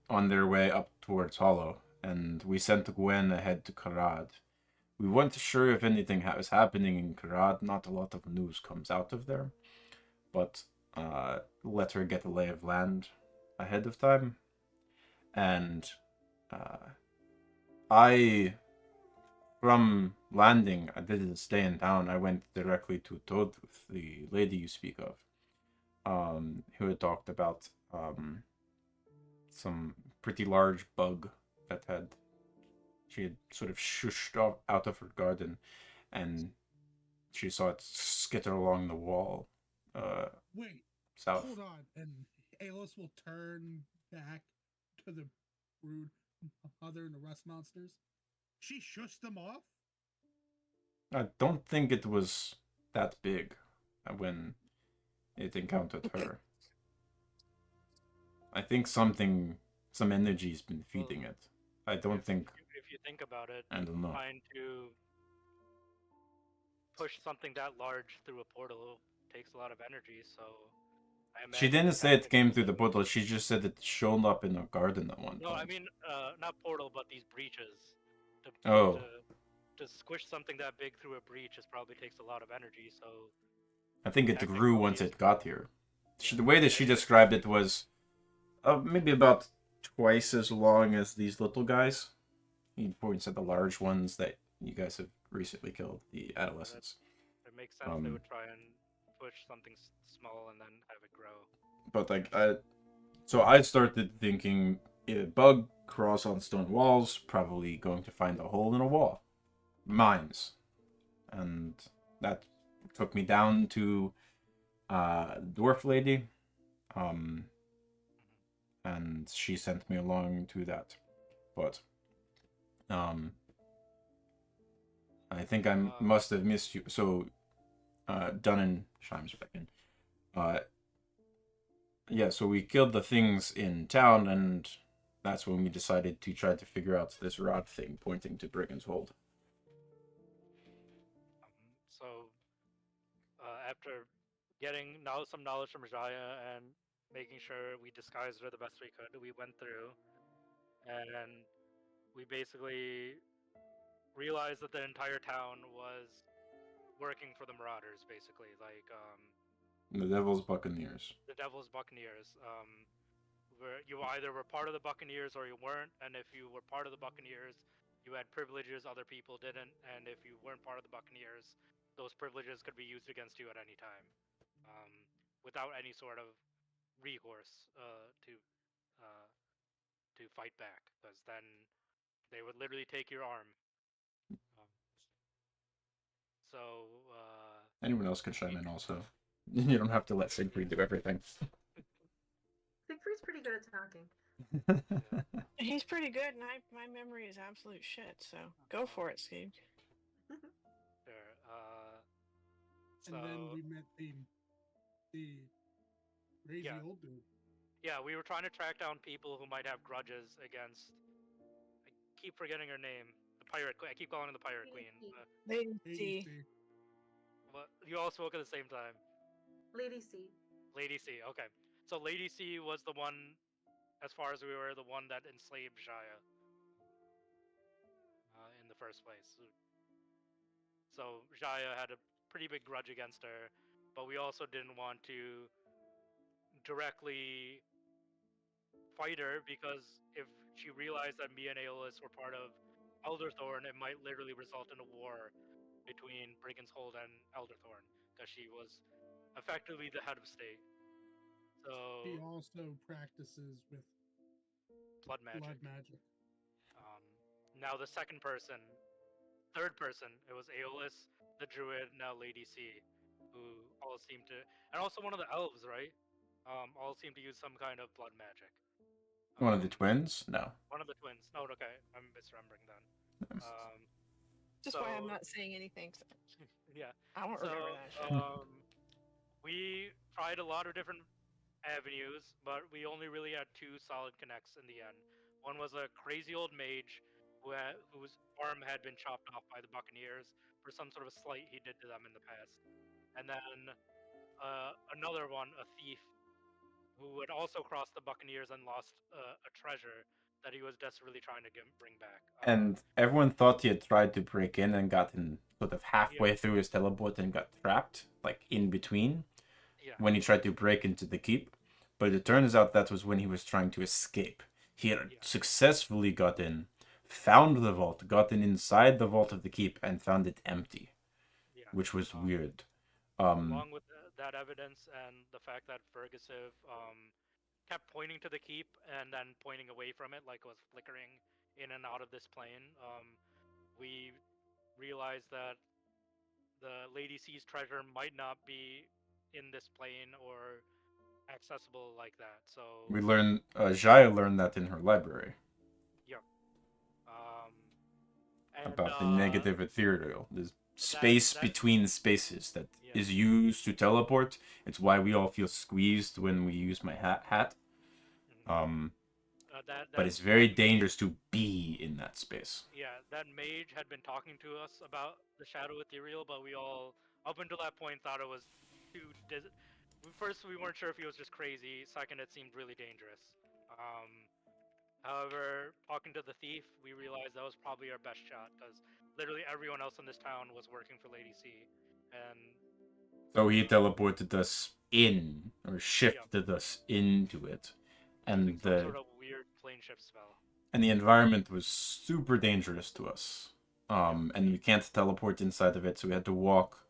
on their way up towards Hollow, and we sent Gwen ahead to Karad. We weren't sure if anything was happening in Karad. Not a lot of news comes out of there, but let her get a lay of land ahead of time. And uh, I, from landing, I didn't stay in town. I went directly to Toadtooth, the lady you speak of, who had talked about some pretty large bug that she had sort of shushed off out of her garden, and she saw it skitter along the wall. Wait, South. hold on. And Alos will turn back to the brood mother and the rust monsters. She shushed them off? I don't think it was that big when it encountered her. I think some energy's been feeding it. I don't think. If you think about it, I don't know. trying to push something that large through a portal takes a lot of energy, so I imagine She didn't it say had it to came be through the something. portal. She just said it showed up in her garden at one No, I point. mean, not portal, but these breaches. To, Oh, to squish something that big through a breach is probably takes a lot of energy, so I think it grew technically once it's, it got here. yeah, The way that she described it was maybe about twice as long as these little guys. He points at the large ones that you guys have recently killed, the adolescents. it makes sense they would try and push something small and then have it grow. But like so I started thinking a bug crawls on stone walls, probably going to find a hole in a wall. Mines. And that took me down to dwarf lady. And she sent me along to that. But I think I must have missed you. So Dunn and Shimes are back in. Yeah, so we killed the things in town, and that's when we decided to try to figure out this rod thing pointing to Brigand's Hold. So after getting some knowledge from Jaya and making sure we disguised her the best we could, we went through and we basically realized that the entire town was working for the Marauders, basically, like The Devil's Buccaneers. the Devil's Buccaneers. Where you either were part of the Buccaneers or you weren't, and if you were part of the Buccaneers, you had privileges other people didn't, and if you weren't part of the Buccaneers, those privileges could be used against you at any time, without any sort of recourse uh, to fight back, because then they would literally take your arm. Um, so Anyone else can chime in also. You don't have to let Siegfried do everything. Siegfried's pretty good at talking. He's pretty good, and my memory is absolute shit. So go for it, Steve. Sure. And then we met the crazy old dude. Yeah, we were trying to track down people who might have grudges against. I keep forgetting her name. The pirate. I keep calling her the pirate queen. Lady C. What? You all spoke at the same time. Lady C. Lady C. Okay. So Lady C was the one, as far as we were, the one that enslaved Jaya in the first place. So Jaya had a pretty big grudge against her, but we also didn't want to directly fight her because if she realized that me and Aeolus were part of Elderthorn, it might literally result in a war between Brigand's Hold and Elderthorn because she was effectively the head of state. So he also practices with blood magic. Now the third person, it was Aeolus, the druid, now Lady C, who all seem to, and also one of the elves, right? All seem to use some kind of blood magic. One of the twins? No. One of the twins. No, okay, I'm misremembering then. Just why I'm not saying anything. So Yeah. I won't So remember that shit. we tried a lot of different avenues, but we only really had 2 solid connects in the end. One was a crazy old mage whose arm had been chopped off by the Buccaneers for some sort of slight he did to them in the past, and then another one, a thief who had also crossed the Buccaneers and lost a treasure that he was desperately trying to bring back. And everyone thought he had tried to break in and gotten sort of halfway Yeah. through his teleport and got trapped, like in between, Yeah. when he tried to break into the keep. But it turns out that was when he was trying to escape. He had successfully got in, found the vault, gotten inside the vault of the keep, and found it empty, which was weird. Along with that evidence and the fact that Ferguson kept pointing to the keep and then pointing away from it, like it was flickering in and out of this plane, we realized that the Lady C's treasure might not be in this plane or accessible like that. So we learned, Jaya learned that in her library. Yeah. About the negative ethereal, the space between spaces that is used to teleport. It's why we all feel squeezed when we use my hat. But it's very dangerous to be in that space. Yeah, that mage had been talking to us about the shadow ethereal, but we all, up until that point, thought it was too. First, we weren't sure if he was just crazy. Second, it seemed really dangerous. However, talking to the thief, we realized that was probably our best shot because literally everyone else in this town was working for Lady C, and so he teleported us in, or shifted us into it, and some sort of weird plane shift spell. And the environment was super dangerous to us. And we can't teleport inside of it, so we had to walk,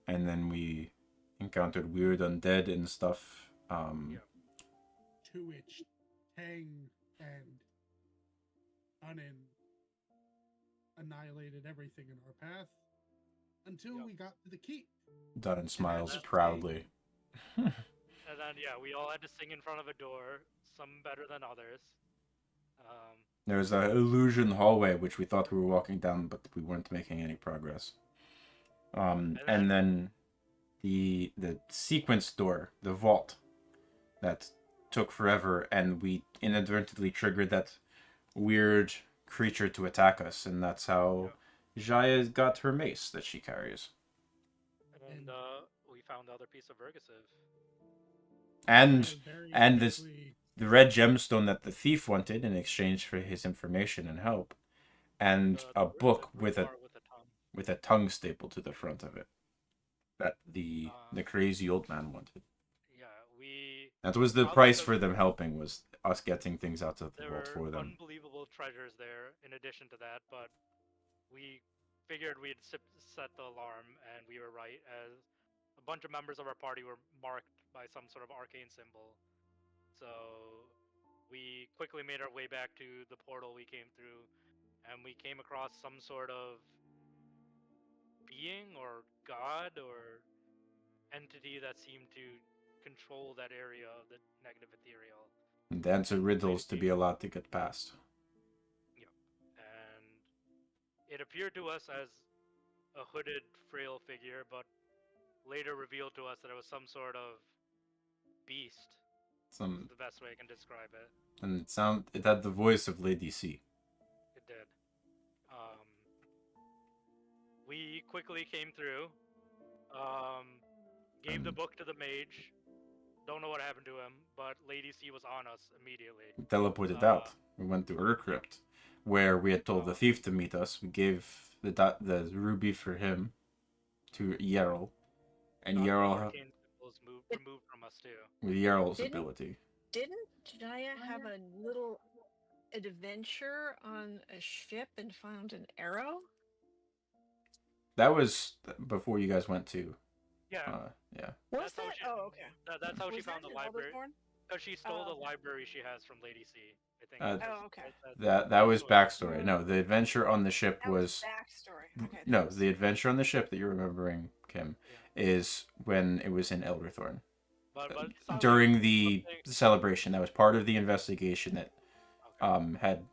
and then we encountered weird undead and stuff. To which Tang and Unin annihilated everything in our path until we got to the keep. Dunin smiles proudly. And then, we all had to sing in front of a door, some better than others. There was an illusion hallway, which we thought we were walking down, but we weren't making any progress. And then the sequence door, the vault, that took forever, and we inadvertently triggered that weird creature to attack us, and that's how Jaya got her mace that she carries. And we found the other piece of Vergisiv. And the red gemstone that the thief wanted in exchange for his information and help, and a book with a tongue stapled to the front of it that the crazy old man wanted. That was the price for them helping, was us getting things out of the vault for them. Unbelievable treasures there in addition to that, but we figured we'd set the alarm, and we were right, as a bunch of members of our party were marked by some sort of arcane symbol. So we quickly made our way back to the portal we came through, and we came across some sort of being or god or entity that seemed to control that area of the negative ethereal. And answer riddles to be allowed to get past. Yep. And it appeared to us as a hooded, frail figure, but later revealed to us that it was some sort of beast. Is the best way I can describe it. And it had the voice of Lady C. It did. We quickly came through. Gave the book to the mage. Don't know what happened to him, but Lady C was on us immediately. We teleported out. We went to her crypt, where we had told the thief to meet us. We gave the ruby for him to Yerl, and Yerl arcane symbols removed from us too. With Yerl's ability. Didn't Jaya have a little adventure on a ship and found an arrow? That was before you guys went to. Yeah. Was that? Okay. That's how she found the library. Because she stole the library she has from Lady C. I think. Okay. That was backstory. No, the adventure on the ship was backstory. Okay. No, the adventure on the ship that you're remembering, Kim, is when it was in Elderthorn. During the celebration, that was part of the investigation that had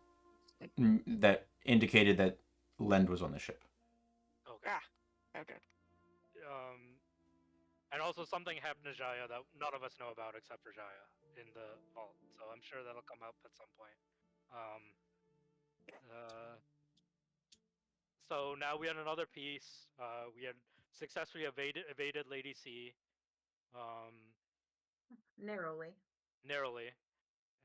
that indicated that Lend was on the ship. Okay. Okay. And also something happened to Jaya that none of us know about except for Jaya in the vault. So I'm sure that'll come up at some point. So now we had another piece. We had successfully evaded Lady C, Narrowly. narrowly,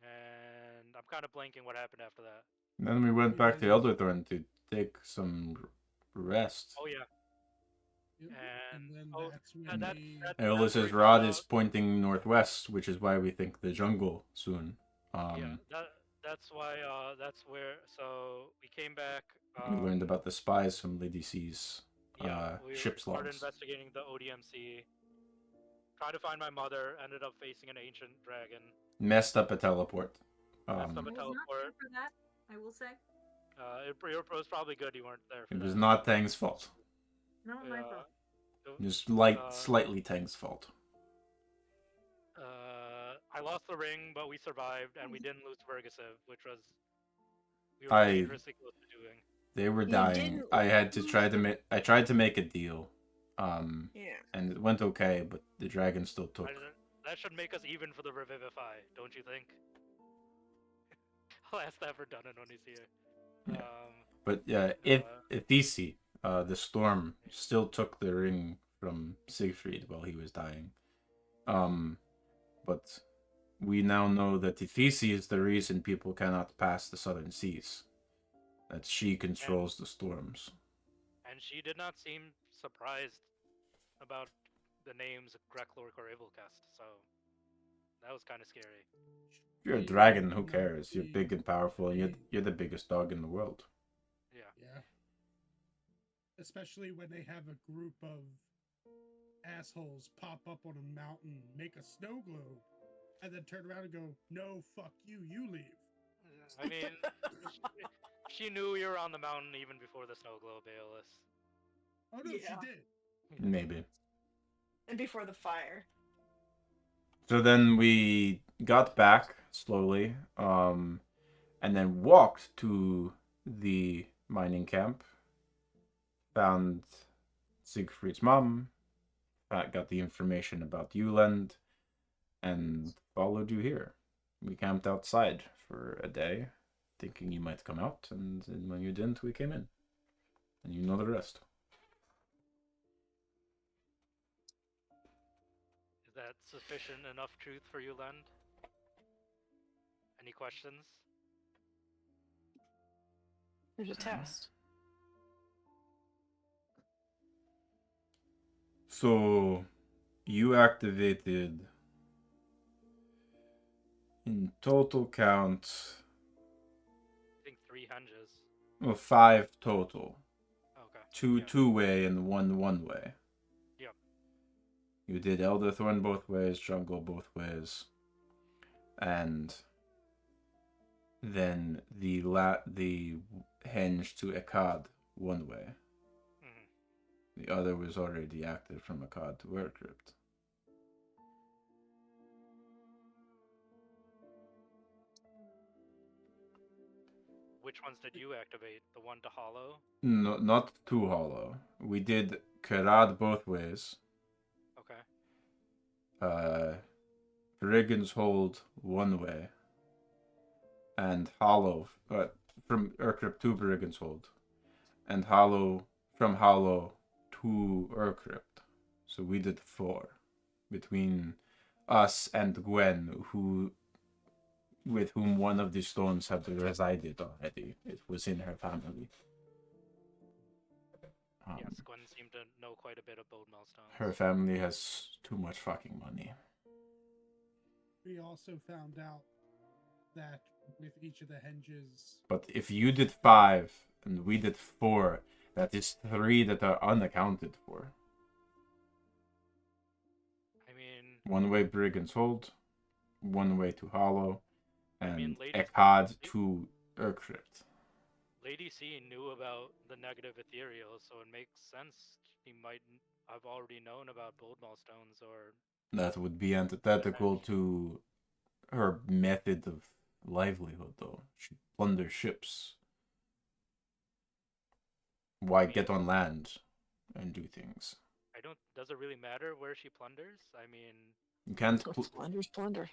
and I'm kind of blanking what happened after that. Then we went back to Elderthorn to take some rest. Oh yeah, Yep. and then oh, that's when that, we... that, that's where Eolus's we rod found is out- pointing northwest, which is why we think the jungle soon. yeah, that's why. That's where. So we came back. We learned about the spies from Lady C's we ship's started logs. investigating the ODMC. Tried to find my mother. Ended up facing an ancient dragon. Messed up a teleport. Messed up I a was not teleport. here for that, I will say. It was probably good you weren't there. For It was that. not Tang's fault. Not my fault. It was slightly Tang's fault. I lost the ring, but we survived, and we didn't lose Vergasiv, which was we were I- dangerously close to doing. They were You dying. didn't I had to try to lose make. I tried to make a deal, Yeah. and it went okay, but the dragon still took. That should make us even for the Revivify, don't you think? I'll ask that for Dunnan when he's here. Yeah. But if Ithisi, the storm, still took the ring from Siegfried while he was dying. But we now know that Ithisi is the reason people cannot pass the southern seas. That she controls the storms. And she did not seem surprised about the names Greklork or Evilcast, so that was kind of scary. If you're a dragon, who cares? You're big and powerful. You're the biggest dog in the world. Yeah. Especially when they have a group of assholes pop up on a mountain, make a snow globe, and then turn around and go, "No, fuck you, you leave." I mean, she knew we were on the mountain even before the snow globe, Aeolus. Oh no, Yeah. she did. Maybe. And before the fire. So then we got back slowly, and then walked to the mining camp. Found Siegfried's mom. Got the information about Euland, and followed you here. We camped outside for a day, thinking you might come out, and when you didn't, we came in. And you know the rest. Is that sufficient enough truth for you, Lend? Any questions? There's a test. So, you activated, in total count, I think 3 hinges. well, 5 total. Okay. 2 yeah. two-way and 1 one-way. Yep. You did Elderthorn both ways, Jungle both ways, and then the henge to Akkad one way. Mm-hmm. The other was already deactivated from Akkad to Wercrypt. Which ones did you activate? The one to Hollow? No, not to Hollow. We did Karad both ways. Okay. Brigand's Hold one way. And Hollow, from Urcrypt to Brigand's Hold. And Hollow, from Hollow to Urcrypt. So we did 4. Between us and Gwen, with whom one of the stones had resided already. It was in her family. Yes, Gwen seemed to know quite a bit of Bode Millstones. Her family has too much fucking money. We also found out that with each of the henges... But if you did 5 and we did 4, that is 3 that are unaccounted for. I mean... One way Brigand's Hold, one way to Hollow, and Lady Akkad to Urcrypt. Lady C knew about the negative ethereal, so it makes sense he might have already known about Bode Millstones or... That would be antithetical to her method of livelihood, though. She plunders ships. Why get on land and do things? I don't. Does it really matter where she plunders? I mean, You can't. Plunder's plunder.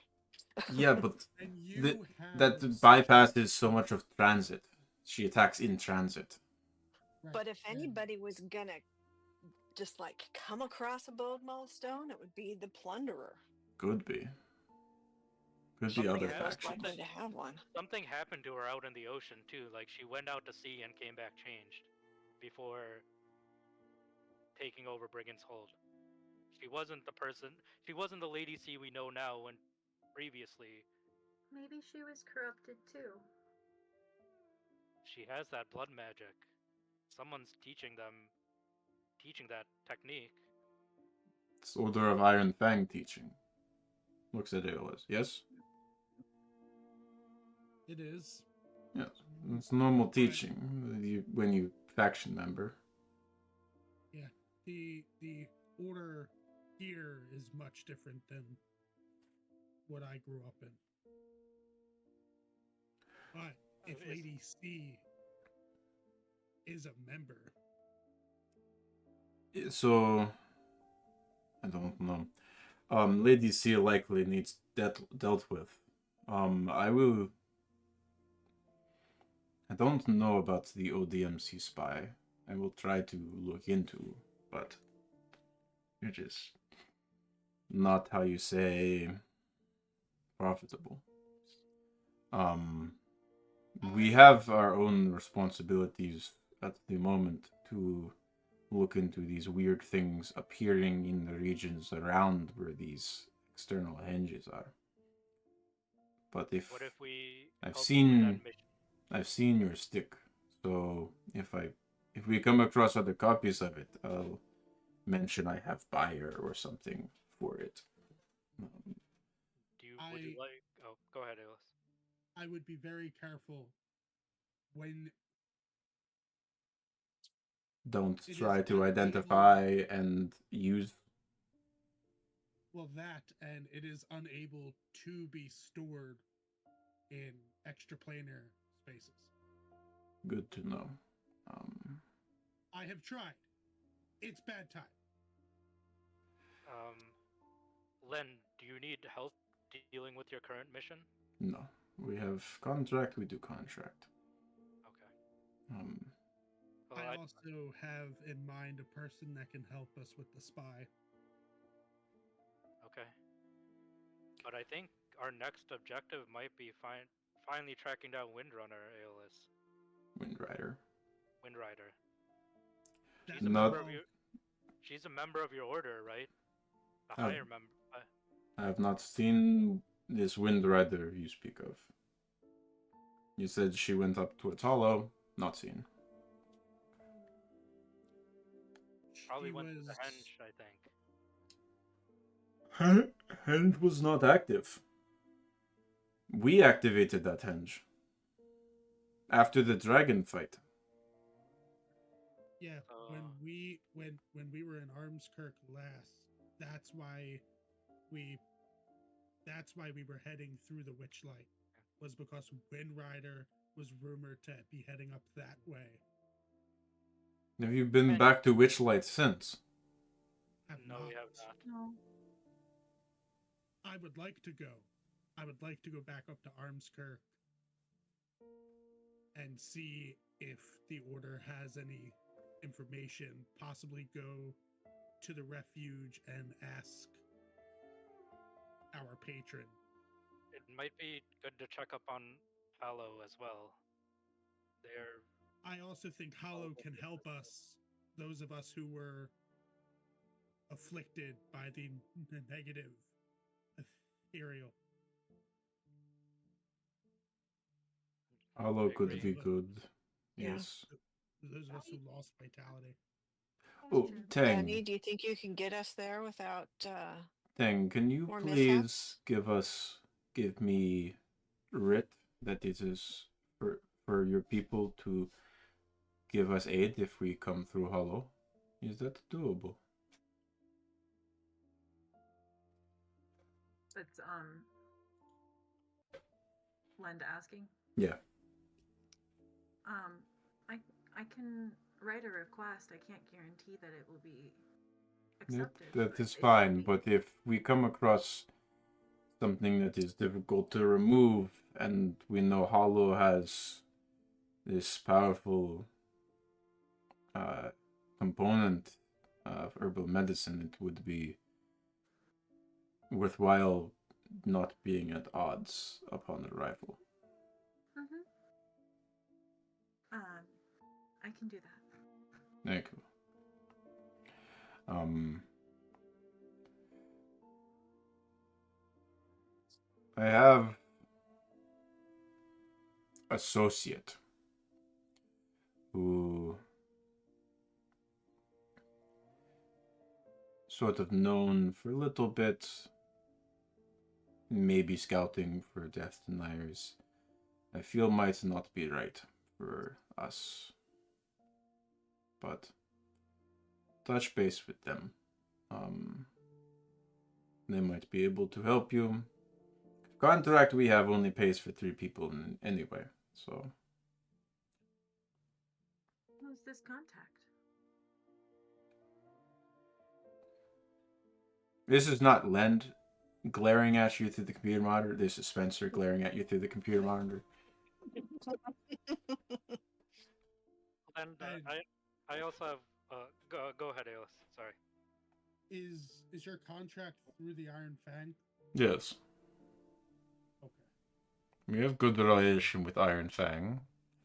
Yeah, but And the, you have that such- bypasses so much of transit. She attacks in transit. Right, But if and- anybody was gonna just like come across a bold milestone, it would be the plunderer. Could be. Could be Something other happened. Most factions. likely to have one. something happened to her out in the ocean too. Like she went out to sea and came back changed before taking over Brigand's Hold. She wasn't the person. She wasn't the Lady C we know now. When previously Maybe she was corrupted too. she has that blood magic. Someone's teaching that technique. It's Order of Iron Fang teaching. Looks at Aeolus. Yes? it is. Yes. It's normal teaching when you faction member. Yeah, the order here is much different than what I grew up in. But if It is. Lady C is a member, So, I don't know. Lady C likely needs dealt with. I will. I don't know about the ODMC spy. I will try to look into, but it is not how you say profitable. We have our own responsibilities at the moment to look into these weird things appearing in the regions around where these external henges are. But What if we? I've help you with seen- that mission? I've seen your stick, so if we come across other copies of it, I'll mention I have buyer or something for it. Would you I- like? Oh, go ahead, Alice. I would be very careful when Don't It is try to unable- identify and use. well that and it is unable to be stored in extraplanar spaces. Good to know. I have tried. It's bad time. Len, do you need help dealing with your current mission? No, we have contract. We do contract. Okay. Well, I also have in mind a person that can help us with the spy. Okay. But I think our next objective might be finally tracking down Windrunner, Aeolus. Windrider. Windrider. That She's a Not- member of your. She's a member of your order, right? A Oh. higher member. I have not seen this Windrider you speak of. You said she went up towards Hollow. Not seen. Probably She went to the was- henge, I think. Henge was not active. We activated that henge after the dragon fight. Yeah, when we were in Armskirk last, that's why we were heading through the Witchlight, was because Windrider was rumored to be heading up that way. Have you been And- back to Witchlight since? No, we have not. No. I would like to go. I would like to go back up to Armskirk and see if the Order has any information. Possibly go to the refuge and ask our patron. It might be good to check up on Hallow as well. They're I also think Hollow can help us, those of us who were afflicted by the negative ethereal. Hollow I could agree. be good. Yeah. Yes. Those of us who lost vitality. Oh, Question. Tang. Annie, do you think you can get us there without Tang, can you More please mishaps? give me writ that it is for your people to give us aid if we come through Hollow? Is that doable? It's Lend asking? Yeah. I can write a request. I can't guarantee that it will be That, accepted. that but is it should fine, be. but if we come across something that is difficult to remove, and we know Hollow has this powerful component of herbal medicine, it would be worthwhile not being at odds upon arrival. Mm-hmm. I can do that. Thank you. I have associate who sort of known for a little bit, maybe scouting for death deniers. I feel might not be right for us, but touch base with them. They might be able to help you. Contract we have only pays for 3 people anyway, so. Who's this contact? This is not Lend glaring at you through the computer monitor. This is Spencer glaring at you through the computer monitor. And I also have. Go ahead, Aeolus. Sorry. Is your contract through the Iron Fang? Yes. Okay. We have good relation with Iron Fang.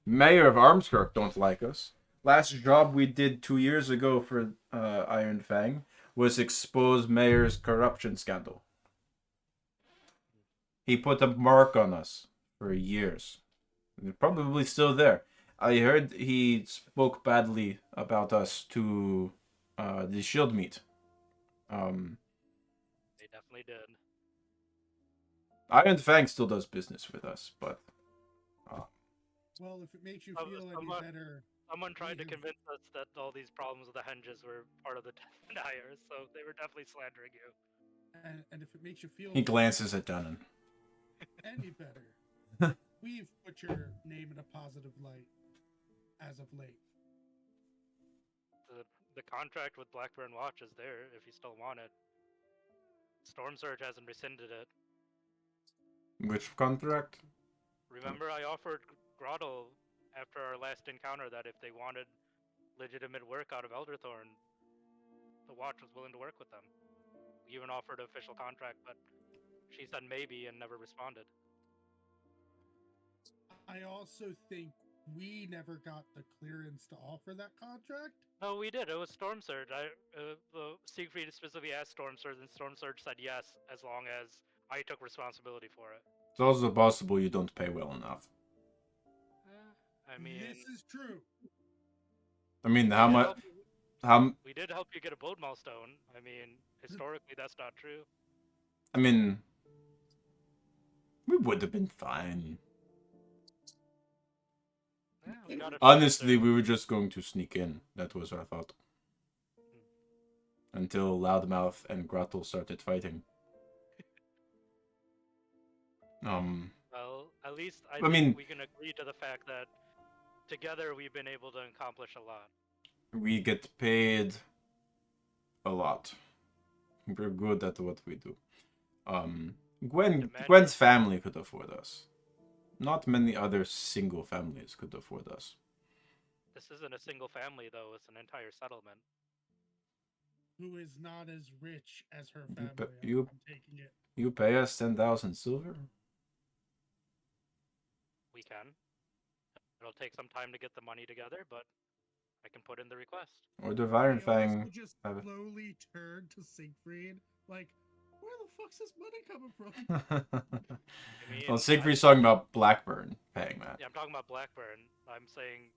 Mayor of Armskirk don't like us. Last job we did 2 years ago for Iron Fang was expose Mayor's corruption scandal. He put a mark on us for years. They're probably still there. I heard he spoke badly about us to the Shield Meet. They definitely did. Iron Fang still does business with us, but well, if it makes you feel any better, someone tried to convince us that all these problems with the henges were part of the deniers, so they were definitely slandering you. And if it makes you feel he glances at Dunnan. any better, we've put your name in a positive light as of late. The contract with Blackburn Watch is there if you still want it. Storm Surge hasn't rescinded it. Which contract? Remember, I offered Grottle after our last encounter that if they wanted legitimate work out of Elderthorn, the Watch was willing to work with them. We even offered an official contract, but she said maybe and never responded. I also think we never got the clearance to offer that contract. No, we did. It was Storm Surge. Siegfried specifically asked Storm Surge, and Storm Surge said yes, as long as I took responsibility for it. It's also possible you don't pay well enough. I mean, this is true. I mean, we did help you get a Blood Stone. I mean, historically, that's not true. I mean, we would have been fine. Yeah, honestly, we were just going to sneak in. That was our thought. Until Loudmouth and Grottle started fighting. Well, at least I think we can agree to the fact that together we've been able to accomplish a lot. We get paid a lot. We're good at what we do. Gwen's family could afford us. Not many other single families could afford us. This isn't a single family, though. It's an entire settlement. Who is not as rich as her family. I'm taking it. You pay us 10,000 silver? We can. It'll take some time to get the money together, but I can put in the request. Or the Iron Fang. Just slowly turn to Siegfried, like, where the fuck's this money coming from? Well, Siegfried's talking about Blackburn paying that. Yeah, I'm talking about Blackburn. I'm saying,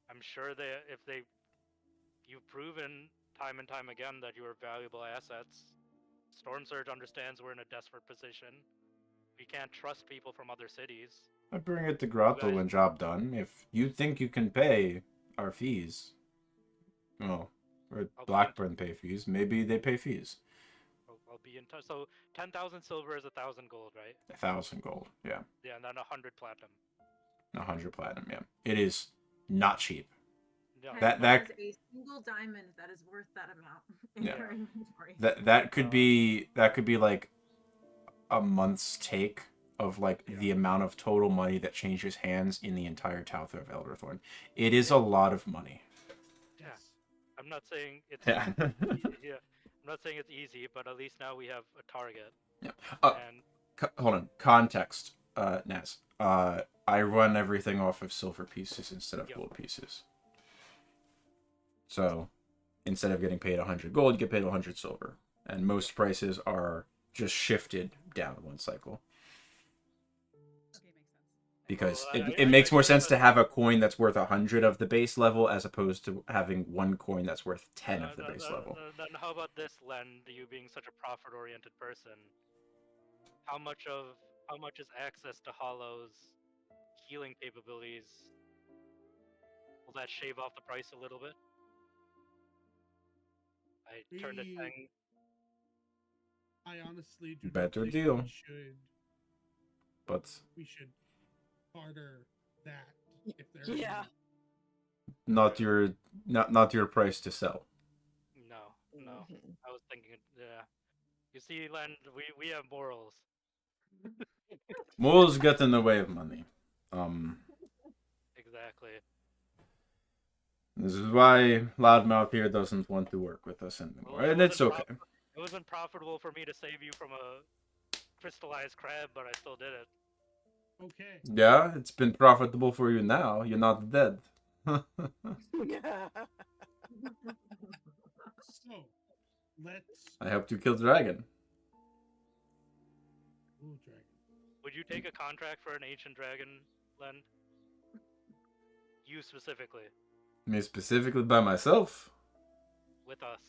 I'm sure that you've proven time and time again that you are valuable assets. Storm Surge understands we're in a desperate position. We can't trust people from other cities. I bring it to Grotto when job done. If you think you can pay our fees, well, or Blackburn pay fees, maybe they pay fees. I'll I'll be in touch. So 10,000 silver is 1,000 gold, right? 1,000 gold. Yeah. Yeah, and then 100 platinum. 100 platinum. Yeah. It is not cheap. Yeah. Ken That has a single diamond that is worth that amount in Yeah. her inventory. that could be like a month's take of like the amount of total money that changes hands in the entire Towther of Elderthorn. It is a lot of money. Yes. I'm not saying it's Yeah. yeah. I'm not saying it's easy, but at least now we have a target. Yeah. And Hold on. Context, Naz. I run everything off of silver pieces instead of gold pieces. So, instead of getting paid 100 gold, you get paid 100 silver. And most prices are just shifted down one cycle. Okay, makes sense. Because Well, it I makes more do sense have to a- have a coin that's worth 100 of the base level as opposed to having one coin that's worth 10 of the base level. Then how about this, Len? You being such a profit-oriented person, how much is access to Hollow's healing capabilities? Will that shave off the price a little bit? I turned it We- 10. I honestly do Better not think deal. But we should barter that if there Yeah. is not your price to sell. No. Mhm. I was thinking, yeah. You see, Len, we have morals. Morals get in the way of money. Exactly. This is why Loudmouth here doesn't want to work with us anymore. Well, And it's okay. It wasn't profitable for me to save you from a crystallized crab, but I still did it. okay. Yeah, it's been profitable for you now. You're not dead. So let's I helped you kill Dragon. Ooh, dragon. Would you take a contract for an ancient dragon, Len? You specifically, Me specifically by myself. with us.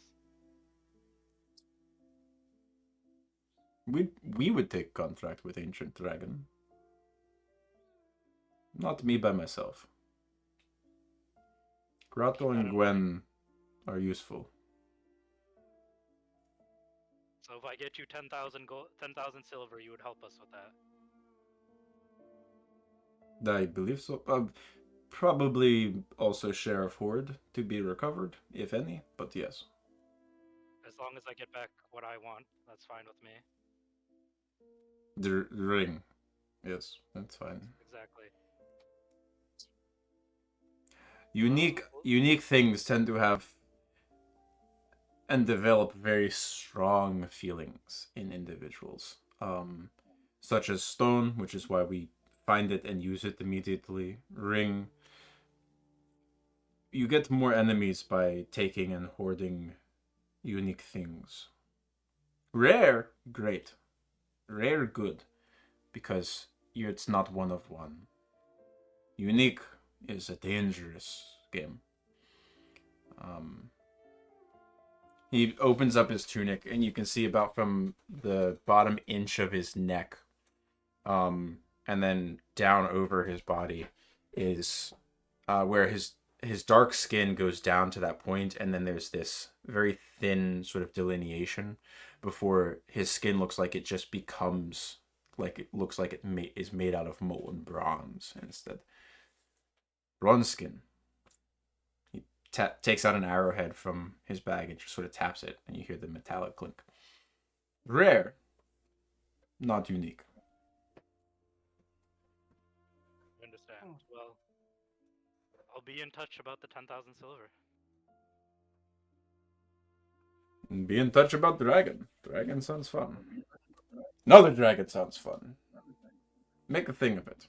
We would take contract with Ancient Dragon. Not me by myself. Grotto and Gwen are useful. So if I get you 10,000 gold, 10,000 silver, you would help us with that. I believe so. Probably also share of hoard to be recovered, if any, but yes. As long as I get back what I want, that's fine with me. The ring. Yes, that's fine. Exactly. Unique things tend to have and develop very strong feelings in individuals. Such as stone, which is why we find it and use it immediately. Ring. You get more enemies by taking and hoarding unique things. Rare, great. Rare, good. Because it's not one of one. Unique is a dangerous game. He opens up his tunic, and you can see about from the bottom inch of his neck, and then down over his body, is where his dark skin goes down to that point, and then there's this very thin sort of delineation before his skin looks like it just becomes like it looks like it is made out of molten bronze instead. Bronze skin. He takes out an arrowhead from his bag and just sort of taps it, and you hear the metallic clink. Rare, not unique. Understand. Oh. Well, I'll be in touch about the 10,000 silver. And be in touch about dragon. Dragon sounds fun. Another dragon sounds fun. Make a thing of it.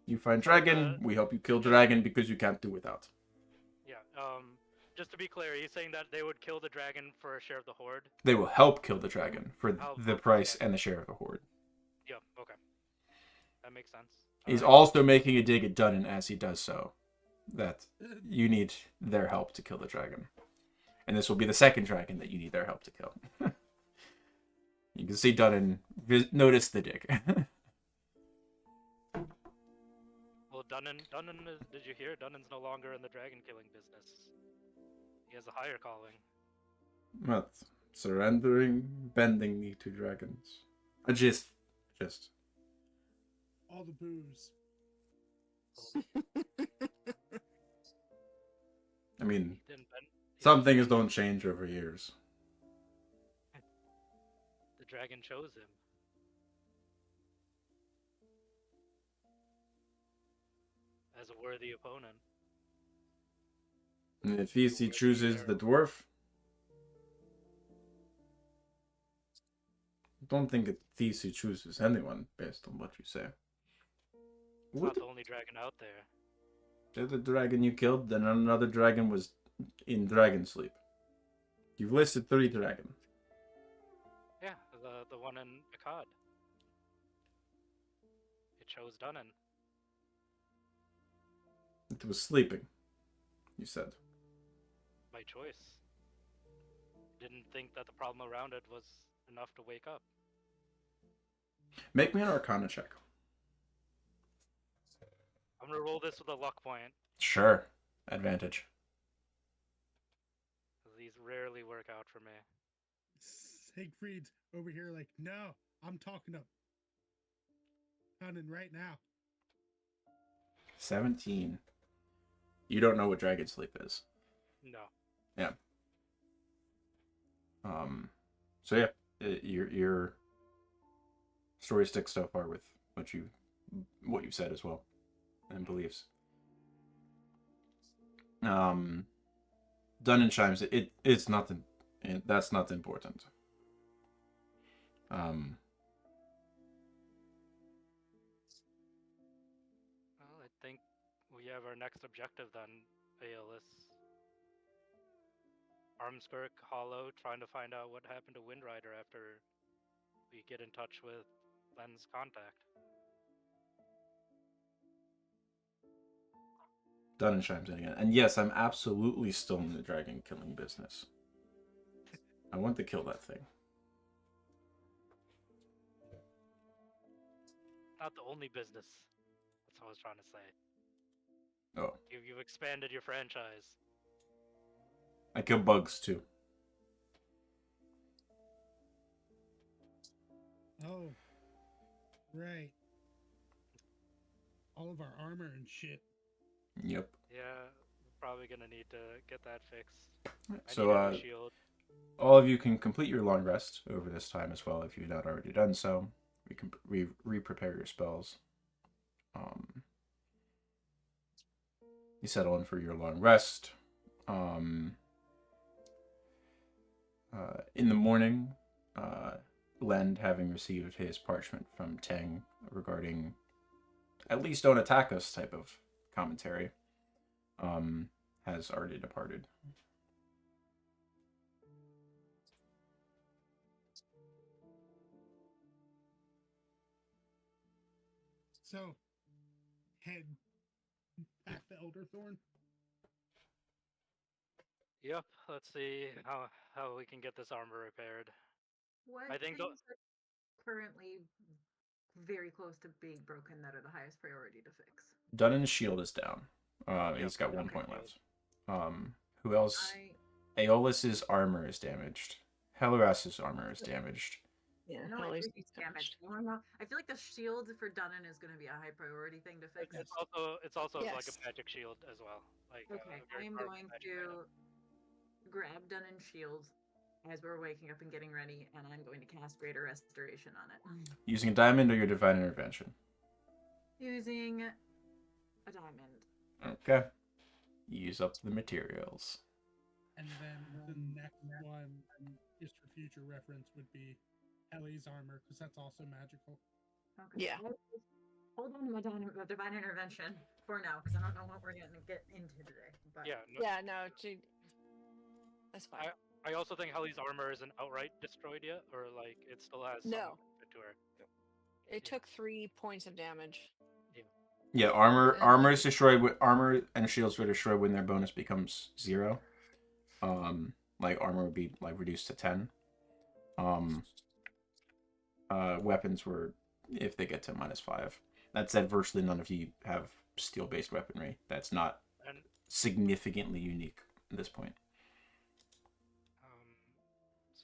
You find dragon, we help you kill dragon because you can't do without. Yeah. Just to be clear, he's saying that they would kill the dragon for a share of the horde. They will help kill the dragon for Oh, the okay. price and the share of the horde. Yeah. Okay. That makes sense. He's Alright. also making a dig at Dunnan as he does so. That you need their help to kill the dragon. And this will be the second dragon that you need their help to kill. You can see Dunnan notice the dig. Well, Dunnan is. Did you hear? Dunnan's no longer in the dragon killing business. He has a higher calling. But Surrendering, bending knee to dragons. Just. All the booze. I mean, Didn't bend. some things don't change over years. The dragon chose him. As a worthy opponent. And if he chooses the dwarf, I don't think it's Theseus chooses anyone based on what you say. It's not the only dragon out there. The other dragon you killed, then another dragon was in dragon sleep. You've listed 3 dragons. Yeah, the one in Akkad. It chose Dunnan. It was sleeping, you said. By choice. Didn't think that the problem around it was enough to wake up. Make me an Arcana check. I'm gonna roll this with a luck point. Sure. Advantage. These rarely work out for me. Siegfried's over here like, no, I'm talking to Conan right now. 17. You don't know what dragon sleep is. No. Yeah. So yeah, your story sticks so far with what you said as well, and beliefs. Dunnan chimes. It's nothing. That's not important. Well, I think we have our next objective then, Aeolus. Armskirk, Hollow, trying to find out what happened to Windrider after we get in touch with Len's contact. Dunnan chimes in again. And yes, I'm absolutely still in the dragon killing business. I want to kill that thing. Not the only business. That's what I was trying to say. Oh. You've expanded your franchise. I kill bugs too. Oh, right. All of our armor and shit. Yep. Yeah, we're probably gonna need to get that fixed. So, I need a new shield. all of you can complete your long rest over this time as well if you've not already done so. We can re-prepare your spells. You settle in for your long rest. In the morning, Len, having received his parchment from Teng regarding at least don't attack us type of commentary, has already departed. So, head back to Elderthorn. Yep, let's see how we can get this armor repaired. What I think things are currently very close to being broken that are the highest priority to fix? Dunnan's shield is down. He's got 1 point left. Who else? Aeolus's armor is damaged. Helleras's armor is damaged. Yeah, No, Helly's everything's damaged. I feel like the shield for Dunnan is going to be a high priority thing to fix. It's also like Yes. a magic shield as well. Like Okay, a I very am powerful going magic item. to grab Dunnan's shield as we're waking up and getting ready, and I'm going to cast Greater Restoration on it. Using a diamond or your divine intervention? Using a diamond. Okay. Use up the materials. And then the next one, just for future reference, would be Ellie's armor, because that's also magical. Okay. Yeah. Hold on to my divine intervention for now, because I don't know what we're going to get into today. But Yeah. Yeah, no, that's fine. I also think Helly's armor isn't outright destroyed yet, or like it still has some No. benefit to her. It took 3 points of damage. Yeah, armor is destroyed. Armor and shields are destroyed when their bonus becomes 0. Like armor would be like reduced to 10. Weapons were if they get to -5. That said, virtually none of you have steel-based weaponry. That's not significantly unique at this point.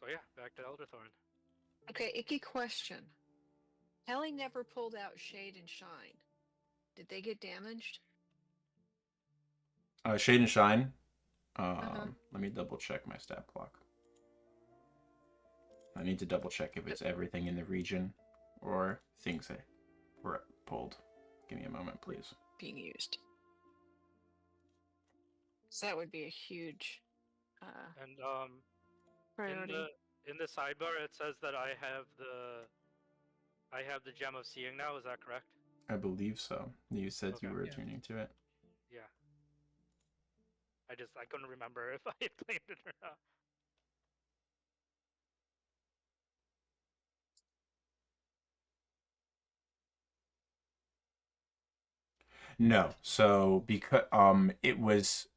So yeah, back to Elderthorn. Okay, icky question. Helly never pulled out Shade and Shine. Did they get damaged? Shade and Shine. Uh-huh. Let me double check my stat block. I need to double check if it's everything in the region or things that were pulled. Give me a moment, please. Being used. So that would be a huge And priority. in the sidebar it says that I have the gem of seeing now. Is that correct? I believe so. You said you Okay. were Yeah. attuning to it. Yeah. I couldn't remember if I had claimed it or not. No. So because it was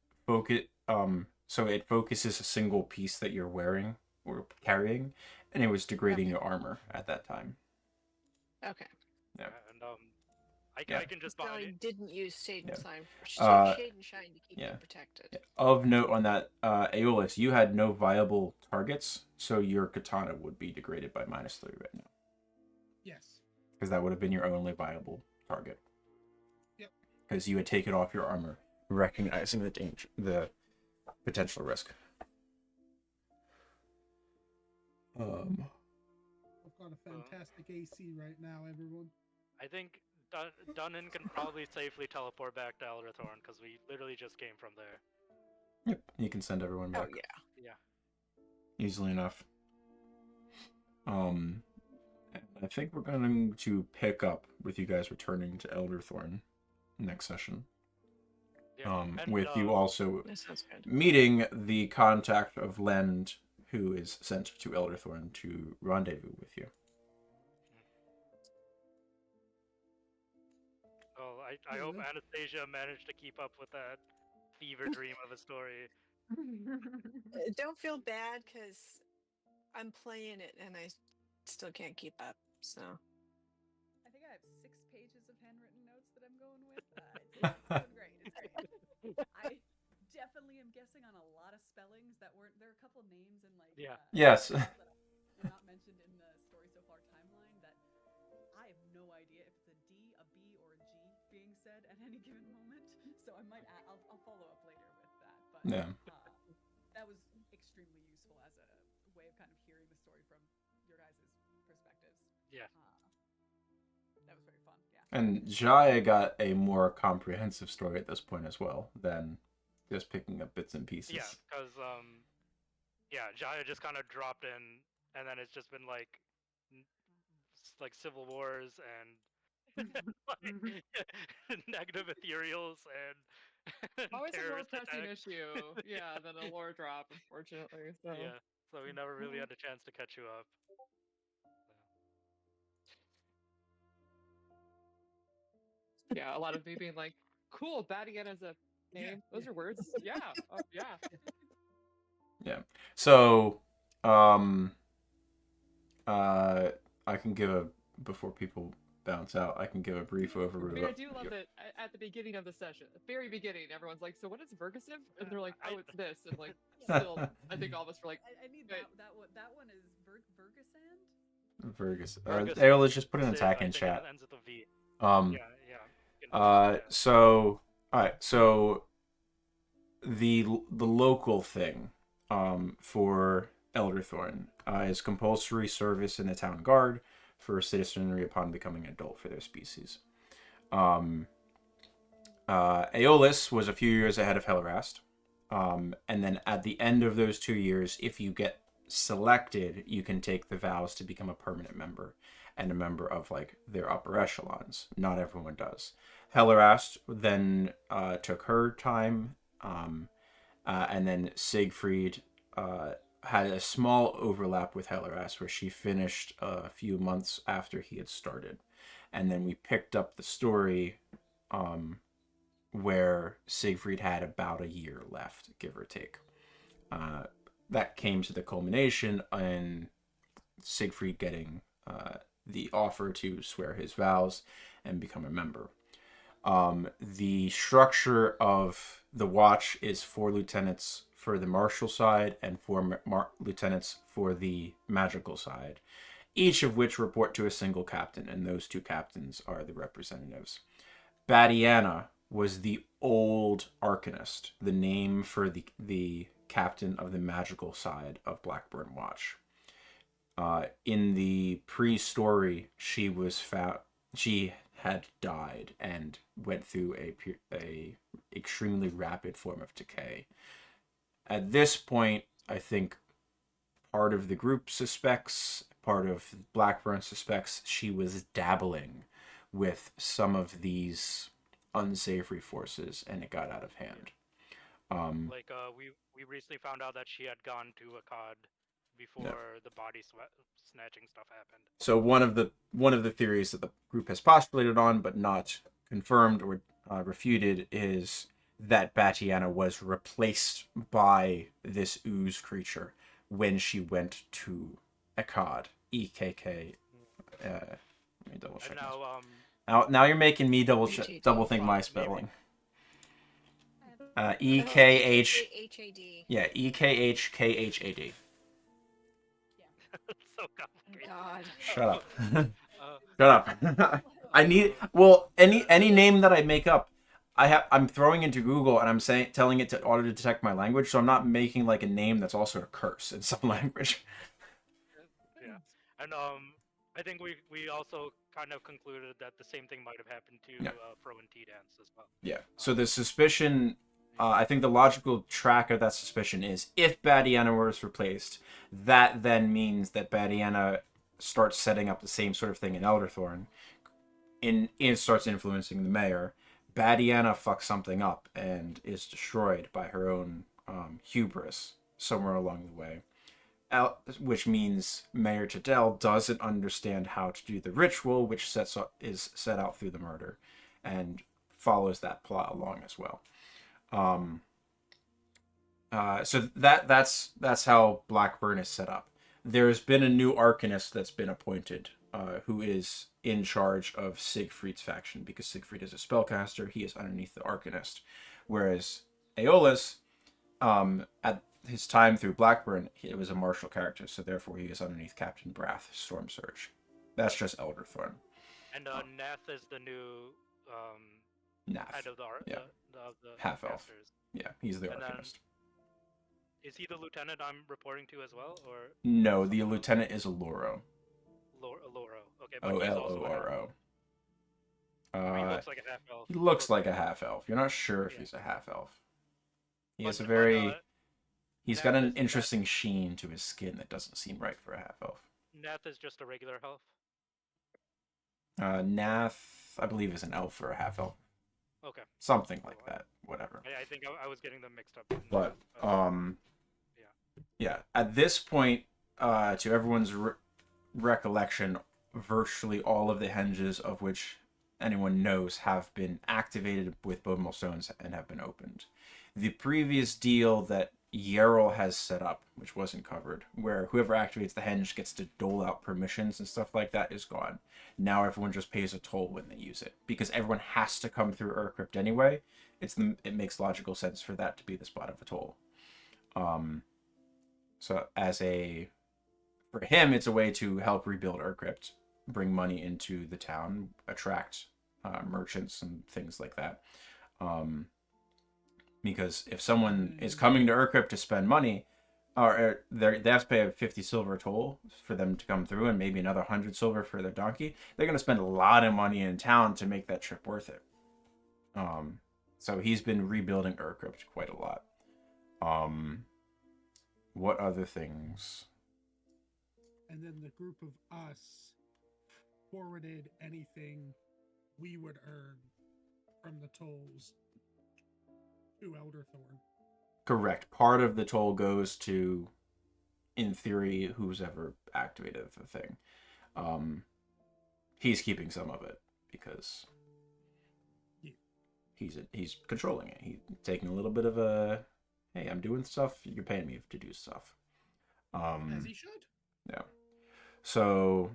so it focuses a single piece that you're wearing or carrying, and it was degrading your armor at that time. Okay. Yeah. And Yeah. I can just So buy I it. didn't use Shade and Uh, Shade and Shine to keep yeah. you protected. Of note on that, Aeolus, you had no viable targets, so your katana would be degraded by -3 right now. Yes. Because that would have been your only viable target. Yep. Because you had taken off your armor, recognizing the danger, the potential risk. I've got a fantastic AC right now, everyone. I think Dunnan can probably safely teleport back to Elderthorn because we literally just came from there. Yep, you can send everyone back. Oh yeah. Yeah. Easily enough. I think we're going to pick up with you guys returning to Elderthorn next session. Yeah. With you also That sounds good. meeting the contact of Lend, who is sent to Elderthorn to rendezvous with you. Oh, I hope Anastasia managed to keep up with that fever dream of a story. Don't feel bad because I'm playing it and I still can't keep up. So I think I have 6 pages of handwritten notes that I'm going with. It's going great. It's great. I definitely am guessing on a lot of spellings that weren't. There are a couple names and Yeah. Yes. that were not mentioned in the story so far timeline that I have no idea if it's a D, a B, or a G being said at any given moment. So I might. I'll follow up later with that. But Yeah. that was extremely useful as a way of kind of hearing the story from your guys' perspectives. Yeah. That was very fun. Yeah. And Jaya got a more comprehensive story at this point as well than just picking up bits and pieces. Yeah, because Jaya just kind of dropped in, and then it's just been like civil wars and negative ethereals and Always a more terrorist pressing attacks. issue, yeah, than a lore drop, unfortunately. So Yeah, so we never really had a chance to catch you up. yeah, a lot of me being like, "Cool, Badian as a name. Those are words. Yeah, yeah." Yeah. So, I can give before people bounce out, I can give a brief overview. I mean, I do love that at the beginning of the session, the very beginning, everyone's like, "So what is Vergasive?" And they're like, "Oh, it's this." And like, still, I think all of us were like, I need but- that one. That one is Vergasand. Vergus. Vergus- There, let's just put an Sid, attack I in think chat. It ends with a V. Yeah. Yeah. So, all right. So, the local thing, for Elderthorn, is compulsory service in the town guard for citizenry upon becoming adult for their species. Aeolus was a few years ahead of Hellerast. And then at the end of those 2 years, if you get selected, you can take the vows to become a permanent member and a member of like their upper echelons. Not everyone does. Hellerast then took her time, and then Siegfried had a small overlap with Hellerast where she finished a few months after he had started. And then we picked up the story where Siegfried had about a year left, give or take. That came to the culmination in Siegfried getting the offer to swear his vows and become a member. The structure of the watch is 4 lieutenants for the martial side and 4 lieutenants for the magical side, each of which report to a single captain, and those 2 captains are the representatives. Badiana was the old Arcanist, the name for the captain of the magical side of Blackburn Watch. In the pre-story, she was found. She had died and went through a extremely rapid form of decay. At this point, I think part of the group suspects, part of Blackburn suspects she was dabbling with some of these unsavory forces, and it got out of hand. Like we recently found out that she had gone to a COD before the body snatching stuff happened. So one of the theories that the group has postulated on, but not confirmed or refuted, is that Batiana was replaced by this ooze creature when she went to Akkad. EKK. Let me double check. Now you're making me double think my spelling. EKH. Yeah, EKHKHAD. So complicated. God. Shut up. Shut up. I need any name that I make up. I'm throwing into Google and I'm telling it to auto detect my language, so I'm not making like a name that's also a curse in some language. Yeah, and I think we also kind of concluded that the same thing might have happened to Fro and T-Dance as well. Yeah. So the suspicion, I think the logical track of that suspicion is if Badiana was replaced, that then means that Badiana starts setting up the same sort of thing in Elderthorn, and starts influencing the mayor. Badiana fucks something up and is destroyed by her own hubris somewhere along the way. Which means Mayor Tadell doesn't understand how to do the ritual, which is set out through the murder, and follows that plot along as well. So that's how Blackburn is set up. There's been a new Arcanist that's been appointed, who is in charge of Siegfried's faction, because Siegfried is a spellcaster. He is underneath the Arcanist, whereas Aeolus, at his time through Blackburn, he was a martial character, so therefore he is underneath Captain Brath, Storm Surge. That's just Elderthorn. And Nath is the new head of the half elf. casters. Yeah, he's the Arcanist. Is he the lieutenant I'm reporting to as well, or no? The lieutenant is Oloro. Oloro. Okay, but Oloro. He looks like a half elf. He looks like a half elf. You're not sure if he's a half elf. He has a very. He's got an interesting sheen to his skin that doesn't seem right for a half elf. Nath is just a regular elf. Nath, I believe, is an elf or a half elf. Okay. Something like that. Whatever. I think I was getting them mixed up. But yeah. At this point, to everyone's recollection, virtually all of the henges of which anyone knows have been activated with bone stones and have been opened. The previous deal that Yerl has set up, which wasn't covered, where whoever activates the henge gets to dole out permissions and stuff like that, is gone. Now everyone just pays a toll when they use it, because everyone has to come through Urcrypt anyway. It makes logical sense for that to be the spot of a toll. So for him, it's a way to help rebuild Urcrypt, bring money into the town, attract merchants and things like that. Because if someone is coming to Urcrypt to spend money, or they have to pay a 50 silver toll for them to come through, and maybe another 100 silver for their donkey, they're going to spend a lot of money in town to make that trip worth it. So he's been rebuilding Urcrypt quite a lot. What other things? And then the group of us forwarded anything we would earn from the tolls to Elderthorn. Correct. Part of the toll goes to, in theory, who's ever activated the thing. He's keeping some of it because he's controlling it. He's taking a little bit of a, hey, I'm doing stuff, you're paying me to do stuff. As he should. Yeah. So,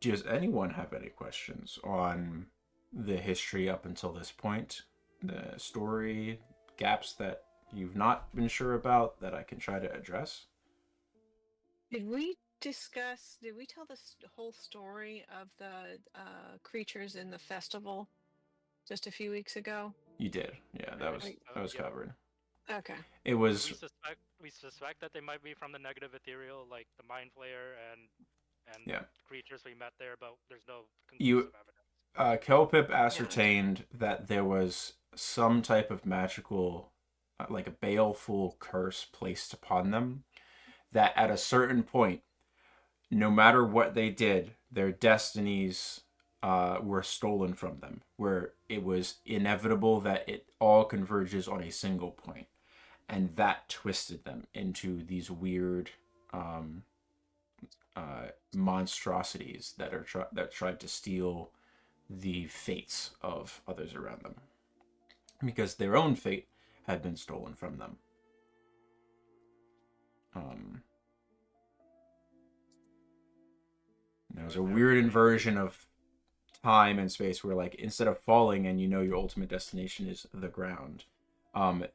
does anyone have any questions on the history up until this point? The story, gaps that you've not been sure about that I can try to address? Did we tell this whole story of the creatures in the festival just a few weeks ago? You did. Yeah, I that think was Like, so, that was yeah. covered. okay. It was We suspect that they might be from the negative ethereal, like the mind flayer and yeah. creatures we met there, but there's no You conclusive evidence. Kelpip ascertained that there was some type of magical, like a baleful curse placed upon them. That at a certain point, no matter what they did, their destinies were stolen from them. Where it was inevitable that it all converges on a single point, and that twisted them into these weird monstrosities that that tried to steal the fates of others around them, because their own fate had been stolen from them. There's a weird inversion of time and space where, like, instead of falling and your ultimate destination is the ground,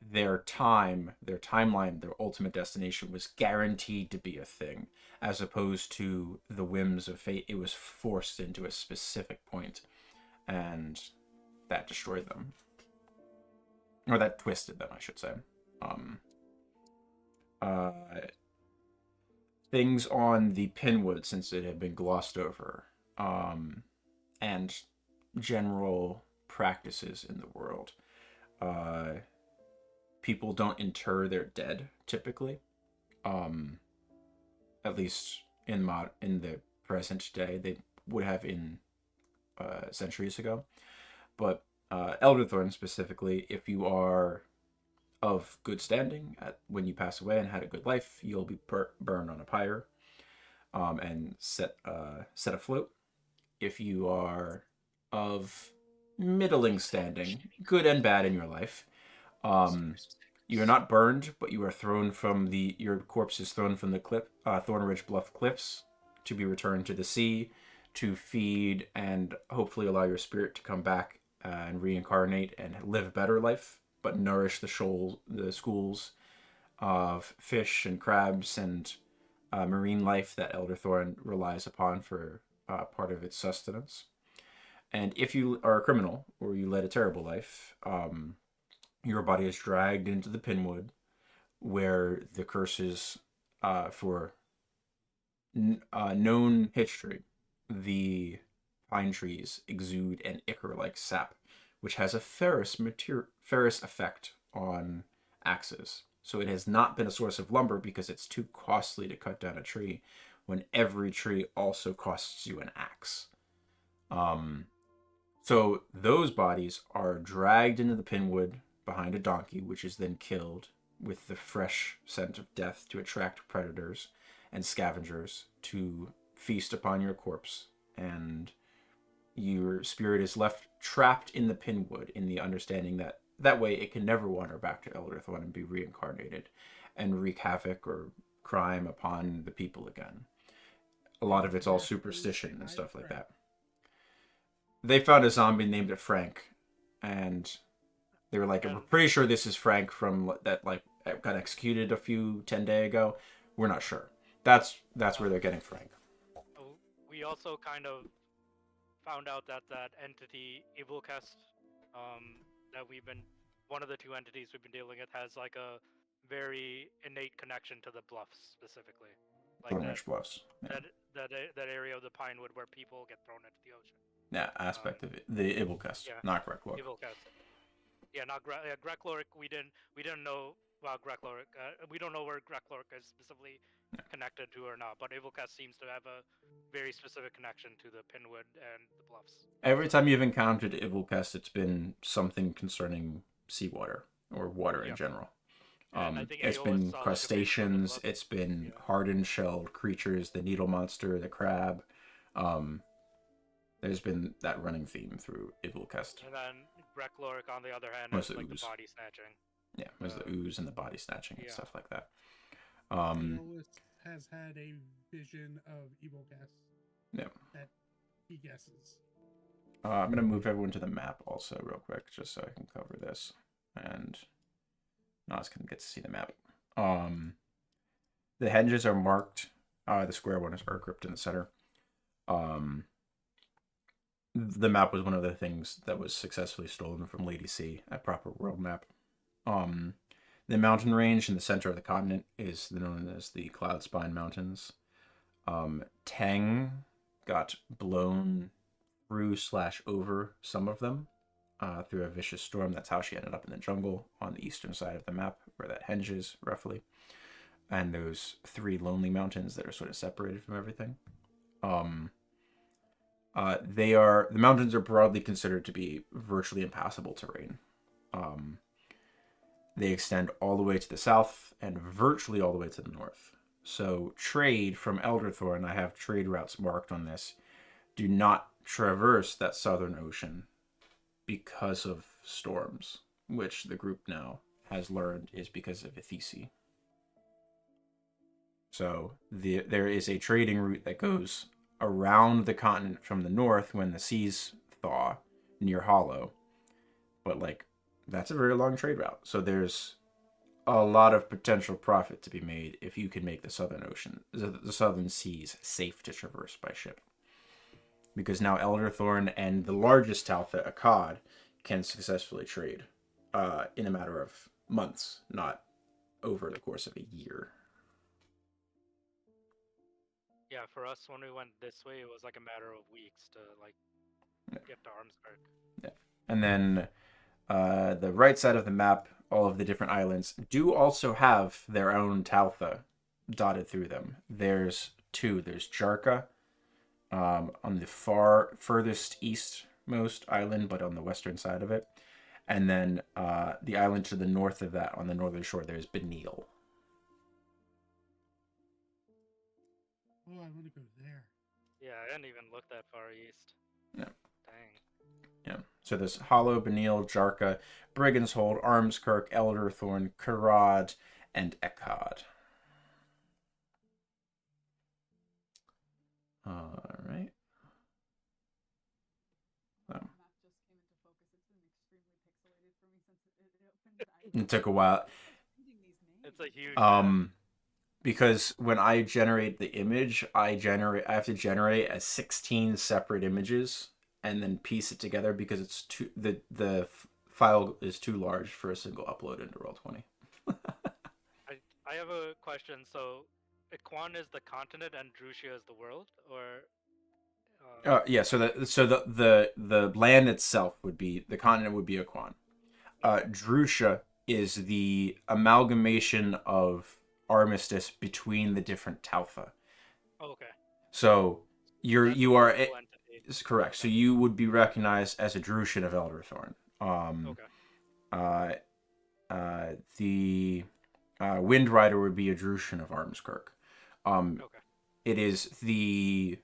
their timeline, their ultimate destination was guaranteed to be a thing, as opposed to the whims of fate. It was forced into a specific point, and that destroyed them, or that twisted them, I should say. Things on the Pinwood, since it had been glossed over, and general practices in the world. People don't inter their dead typically, at least in the present day. They would have in centuries ago, but Elderthorn specifically, if you are of good standing when you pass away and had a good life, you'll be burned on a pyre and set afloat. If you are of middling standing, good and bad in your life, you are not burned, but you are thrown from your corpse is thrown from the Thornridge Bluff cliffs to be returned to the sea to feed and hopefully allow your spirit to come back and reincarnate and live a better life, but nourish the schools of fish and crabs and marine life that Elderthorn relies upon for part of its sustenance. And if you are a criminal or you led a terrible life, your body is dragged into the Pinwood, where the curses for known history, the pine trees exude an ichor-like sap, which has a ferrous effect on axes. So it has not been a source of lumber because it's too costly to cut down a tree, when every tree also costs you an axe. So those bodies are dragged into the Pinwood behind a donkey, which is then killed with the fresh scent of death to attract predators and scavengers to feast upon your corpse. And your spirit is left trapped in the Pinwood, in the understanding that way it can never wander back to Elderthorn and be reincarnated and wreak havoc or crime upon the people again. A lot of it's all superstition and stuff like that. They found a zombie named it Frank, and they were like, "We're pretty sure this is Frank from that got executed 10 days ago. We're not sure." That's where they're getting Frank. We also kind of found out that entity, Evilcast, that one of the two entities we've been dealing with, has like a very innate connection to the bluffs specifically. Like Thornridge Bluffs. Yeah. That area of the Pinewood where people get thrown into the ocean. Yeah, aspect of it. The Evilcast, not Greklork. Evilcast. Yeah, not Greklork. We didn't know about Greklork. We don't know where Greklork is specifically connected to or not, but Evilcast seems to have a very specific connection to the Pinwood and the Bluffs. Every time you've encountered Evilcast, it's been something concerning seawater or water in general. It's been crustaceans, it's been hardened shelled creatures, the needle monster, the crab. There's been that running theme through Evilcast. And then Greklork, on the other hand, was is the like ooze. the body snatching. Yeah, was the ooze and the body snatching and stuff like that. Eolus has had a vision of Evilcast. Yeah. That he guesses. I'm going to move everyone to the map also real quick, just so I can cover this. And I was gonna get to see the map. The hedges are marked. The square one is Urcrypt in the center. The map was one of the things that was successfully stolen from Lady C, a proper world map. The mountain range in the center of the continent is known as the Cloud Spine Mountains. Tang got blown through/over some of them through a vicious storm. That's how she ended up in the jungle on the eastern side of the map, where that hinges roughly. And those 3 lonely mountains that are sort of separated from everything. The mountains are broadly considered to be virtually impassable terrain. They extend all the way to the south and virtually all the way to the north. So trade from Elderthorn, I have trade routes marked on this, do not traverse that southern ocean because of storms, which the group now has learned is because of Ithisi. So there is a trading route that goes around the continent from the north when the seas thaw near Hollow. But, like, that's a very long trade route. So there's a lot of potential profit to be made if you can make the southern seas safe to traverse by ship. Because now Elderthorn and the largest Taltha, Akkad, can successfully trade in a matter of months, not over the course of a year. Yeah, for us, when we went this way, it was like a matter of weeks to like get to Armsburg. Yeah. And then the right side of the map, all of the different islands do also have their own Taltha dotted through them. There's 2. There's Jarka on the furthest eastmost island, but on the western side of it. And then the island to the north of that, on the northern shore, there's Benil. Oh, I want to go there. Yeah, I didn't even look that far east. Yeah. Dang. Yeah. So there's Hollow, Benil, Jarka, Brigand's Hold, Armskirk, Elderthorn, Karad, and Ekkad. All right. The map just came into focus. It's been extremely pixelated for me since it opened. It took a while. It's a huge map. Because when I generate the image, I have to generate as 16 separate images and then piece it together because it's the file is too large for a single upload into Roll20. I have a question. So, Ikwan is the continent and Droucia is the world, or? Yeah. So the land itself would be the continent would be Ikwan. Droucia is the amalgamation of Armistice between the different Taltha. Oh, okay. So you are is correct. So you would be recognized as a Drushan of Elderthorn. Okay. The Wind Rider would be a Drushan of Armskirk. Okay. It is the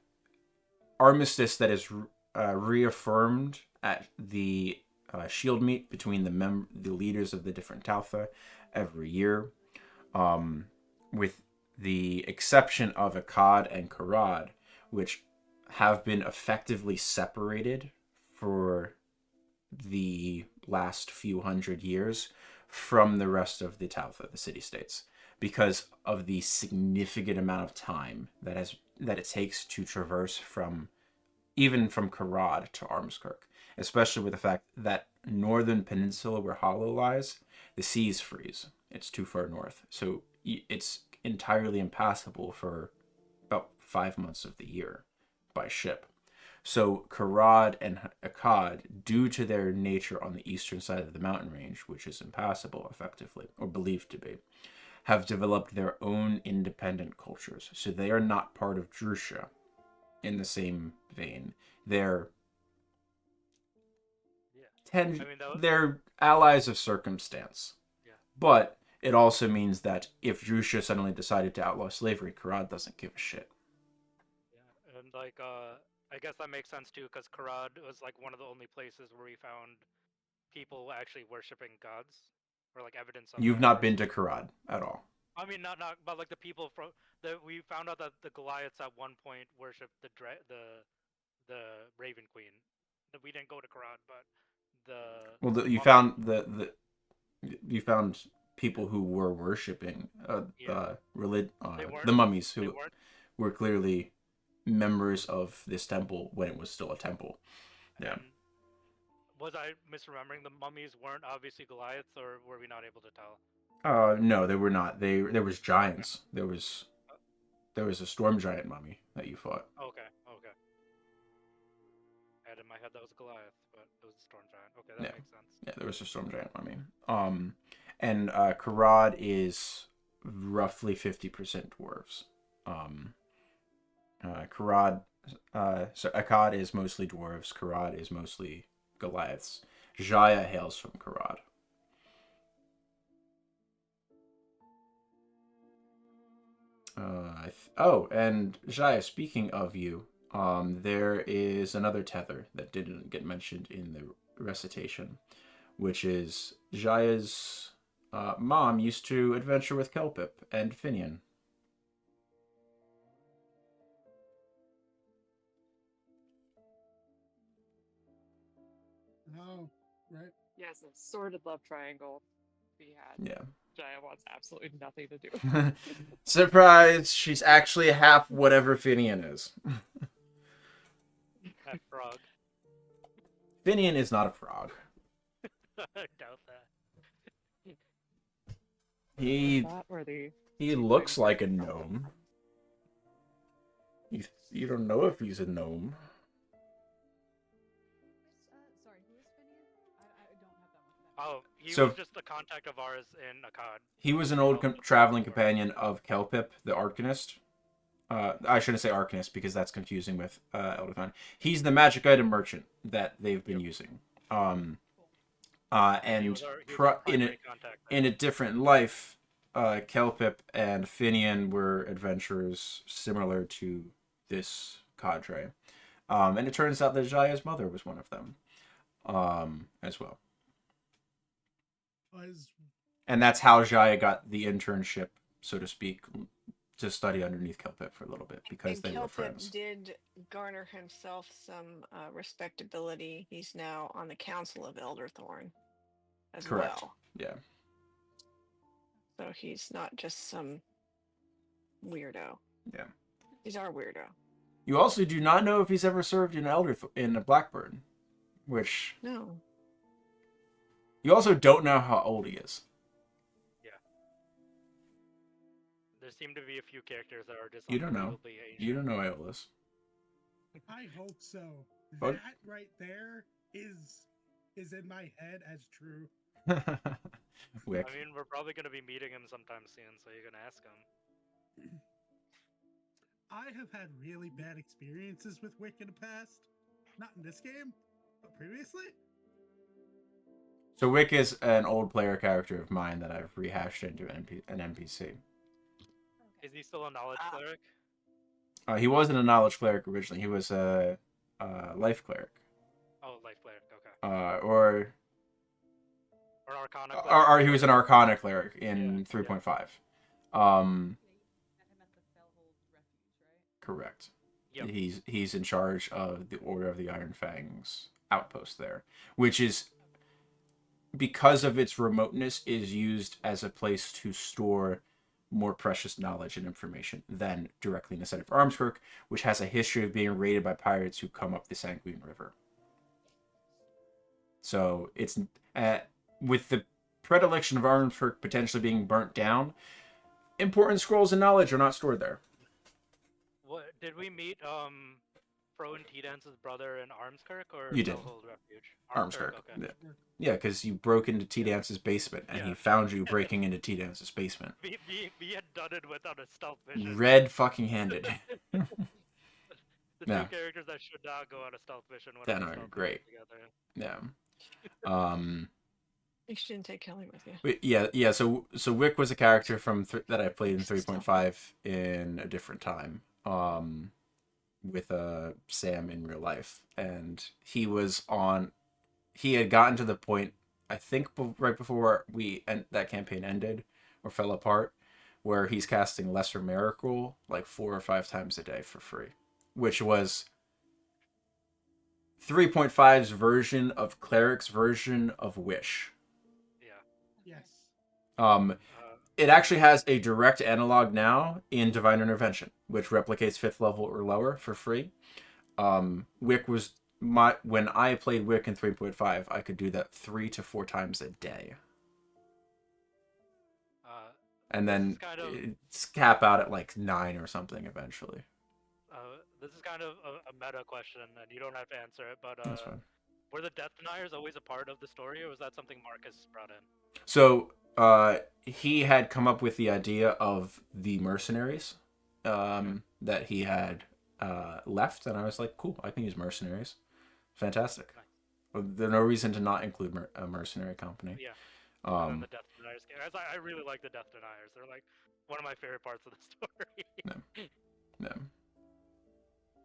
armistice that is reaffirmed at the shield meet between the leaders of the different Taltha every year. With the exception of Akkad and Karad, which have been effectively separated for the last few hundred years from the rest of the Taltha, the city-states, because of the significant amount of time that it takes to traverse even from Karad to Armskirk, especially with the fact that northern peninsula where Hollow lies, the seas freeze. It's too far north. So it's entirely impassable for about 5 months of the year by ship. So Karad and Akkad, due to their nature on the eastern side of the mountain range, which is impassable effectively, or believed to be, have developed their own independent cultures. So they are not part of Droucia in the same vein. They're they're allies of circumstance. Yeah. But it also means that if Droucia suddenly decided to outlaw slavery, Karad doesn't give a shit. Yeah, and I guess that makes sense too, because Karad was like one of the only places where we found people actually worshiping gods, or like evidence of. You've not been to Karad at all. I mean, not, but like the people from we found out that the Goliaths at one point worshipped the Raven Queen. We didn't go to Karad, but you found you found people who were worshiping Yeah. They weren't. the mummies They who weren't. were clearly members of this temple when it was still a temple. Yeah. And was I misremembering? The mummies weren't obviously Goliaths, or were we not able to tell? No, they were not. There was Okay. giants. There was a storm giant mummy that you fought. Okay. Okay. I had in my head that was Goliath, but it was a storm giant. Okay, that Yeah. makes sense. Yeah, there was a storm giant mummy. And Karad is roughly 50% dwarves. Karad, so Akkad is mostly dwarves. Karad is mostly Goliaths. Jaya hails from Karad. And Jaya, speaking of you, there is another tether that didn't get mentioned in the recitation, which is Jaya's mom used to adventure with Kelpip and Finian. Oh, right. Yes, a sordid love triangle we had. Yeah. Jaya wants absolutely nothing to do. Surprise! She's actually half whatever Finian is. That frog. Finian is not a frog. I doubt that. He looks like a gnome. You don't know if he's a gnome. Sorry, who is Finian? I don't have that one. Oh, he So- was just a contact of ours in Akkad. He was an old traveling companion of Kelpip, the Arcanist. I shouldn't say Arcanist because that's confusing with Eldercon. He's the magic item merchant that they've been using. And He was our primary contact there. in a different life, Kelpip and Finian were adventurers similar to this cadre. And it turns out that Jaya's mother was one of them as well. And that's how Jaya got the internship, so to speak, to study underneath Kelpip for a little bit because And they were Kelpip friends. did garner himself some respectability. He's now on the Council of Elderthorn as Correct. well. Yeah. So he's not just some weirdo. Yeah. He's our weirdo. You also do not know if he's ever served in in a Blackburn, which No. you also don't know how old he is. There seem to be a few characters that are just You don't know. unbelievably ancient. You don't know Aeolus. I hope so. Oh. That right there is in my head as true. Wick. I mean, we're probably going to be meeting him sometime soon, so you can ask him. I have had really bad experiences with Wick in the past. Not in this game, but previously. So Wick is an old player character of mine that I've rehashed into an NPC. Is he still a knowledge cleric? He wasn't a knowledge cleric originally. He was a life cleric. Oh, life cleric. Okay. Or Arcana. or he was an Arcana cleric in 3.5. Met him at the Fellhold Refuge, right? Correct. Yep. He's in charge of the Order of the Iron Fangs outpost there, which is, because of its remoteness, is used as a place to store more precious knowledge and information than directly in the center of Armskirk, which has a history of being raided by pirates who come up the Sanguine River. So it's with the predilection of Armskirk potentially being burnt down, important scrolls and knowledge are not stored there. What did we meet? Fro and T-Dance's brother in Armskirk or You did. Fellhold Refuge? Armskirk. Okay. Yeah, because you broke into T-Dance's basement, and he Yeah. found you breaking into T-Dance's basement. We had done it without a stealth mission. Red fucking handed. The Yeah. two characters that should not go on a stealth mission. Went That on a are stealth great. mission together. Yeah. You shouldn't take Kelly with you. But yeah. So Wick was a character from that I played in 3.5 in a different time. With Sam in real life, and he had gotten to the point, I think right before that campaign ended or fell apart, where he's casting Lesser Miracle like 4 or 5 times a day for free, which was 3.5's version of Cleric's version of Wish. Yeah. Yes. It actually has a direct analog now in Divine Intervention, which replicates 5th level or lower for free. Wick was when I played Wick in 3.5, I could do that 3 to 4 times a day. And then it's cap out at like 9 or something eventually. This is kind of a meta question, and you don't have to answer it, but That's fine. were the Death Deniers always a part of the story, or was that something Marcus brought in? So he had come up with the idea of the mercenaries that he had left, and I was like, cool, I can use mercenaries. Fantastic. Nice. There's no reason to not include a mercenary company. Yeah. The Death Deniers game. I really like the Death Deniers. They're like one of my favorite parts of the story. No.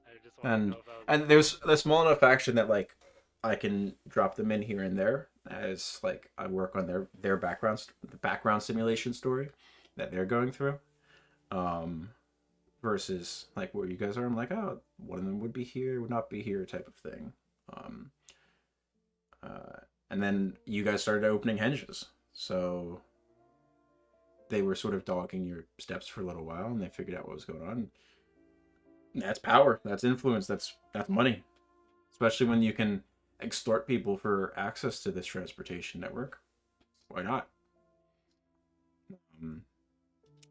I just want to know and there's a small enough action that like I can drop them in here and there as like I work on their backgrounds, the background simulation story that they're going through. Versus like where you guys are, I'm like, oh, one of them would be here, would not be here, type of thing. And then you guys started opening henges, so they were sort of dogging your steps for a little while, and they figured out what was going on. And that's power, that's influence, that's money, especially when you can extort people for access to this transportation network. Why not?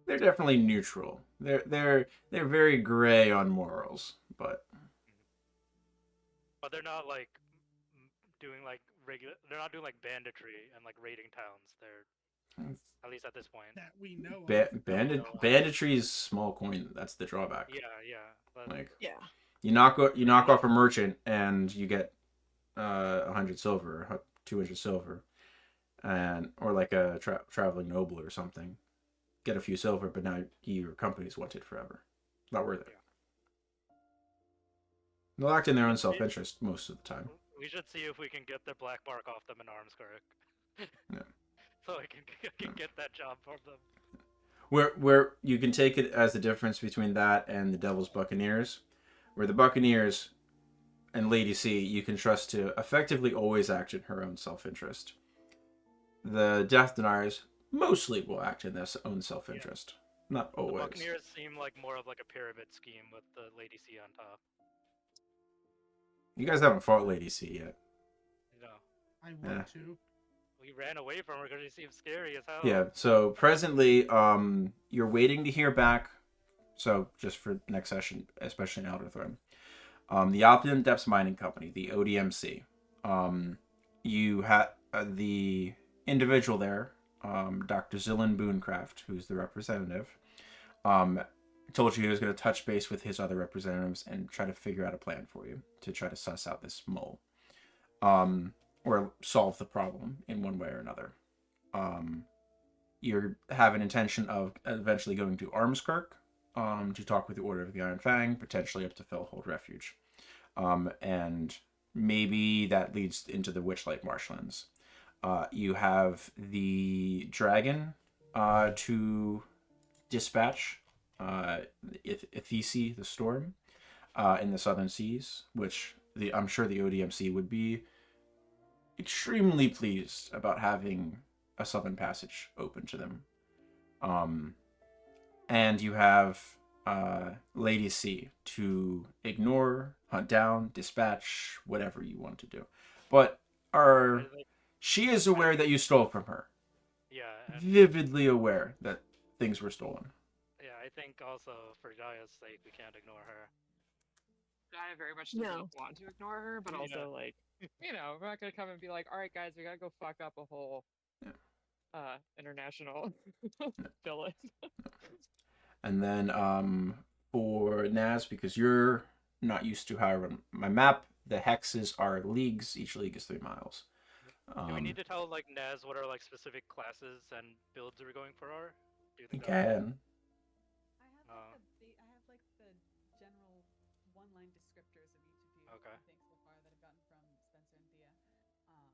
They're definitely neutral. They're very gray on morals, but they're not like doing like regular. They're not doing like banditry and like raiding towns. They're at least at this point that we know. Banditry is small coin. That's the drawback. Yeah. But, like yeah, you knock off a merchant and you get 100 silver, 200 silver, and or like a traveling noble or something. Get a few silver, but now your company's wanted forever. Not worth it. Yeah. They'll act in their own self-interest most of the time. We should see if we can get the black mark off them in Armskirk. Yeah. So I can get that job from them. Where you can take it as the difference between that and the Devil's Buccaneers, where the Buccaneers and Lady C you can trust to effectively always act in her own self-interest. The Death Deniers mostly will act in their own self-interest. Yeah. Not always. The Buccaneers seem like more of like a pyramid scheme with the Lady C on top. You guys haven't fought Lady C yet. No. I want to. We ran away from her because she seems scary as hell. Yeah, so presently, you're waiting to hear back. So just for next session, especially in Elder Throne. The Optimum Depths Mining Company, the ODMC. You had the individual there, Dr. Zillan Booncraft, who's the representative, told you he was going to touch base with his other representatives and try to figure out a plan for you to try to suss out this mole. Or solve the problem in one way or another. You have an intention of eventually going to Armskirk to talk with the Order of the Iron Fang, potentially up to Fellhold Refuge. And maybe that leads into the Witchlight Marshlands. You have the dragon to dispatch, Ithisi, the Storm, in the Southern Seas, which I'm sure the ODMC would be extremely pleased about having a southern passage open to them. And you have Lady C to ignore, hunt down, dispatch, whatever you want to do. But she is aware that you stole from her. Yeah. Vividly aware that things were stolen. Yeah, I think also for Jaya's sake, we can't ignore her. I very much don't want to ignore her, but also like, we're not gonna come and be like, all right, guys, we gotta go fuck up a whole international village. And then for Naz, because you're not used to how I run my map, the hexes are leagues. Each league is 3 miles. Do we need to tell like Naz what our like specific classes and builds we're going for are? Do you You think can. I have like the general one-line descriptors of each of you. Okay. I think so far that I've gotten from Spencer and Thea. But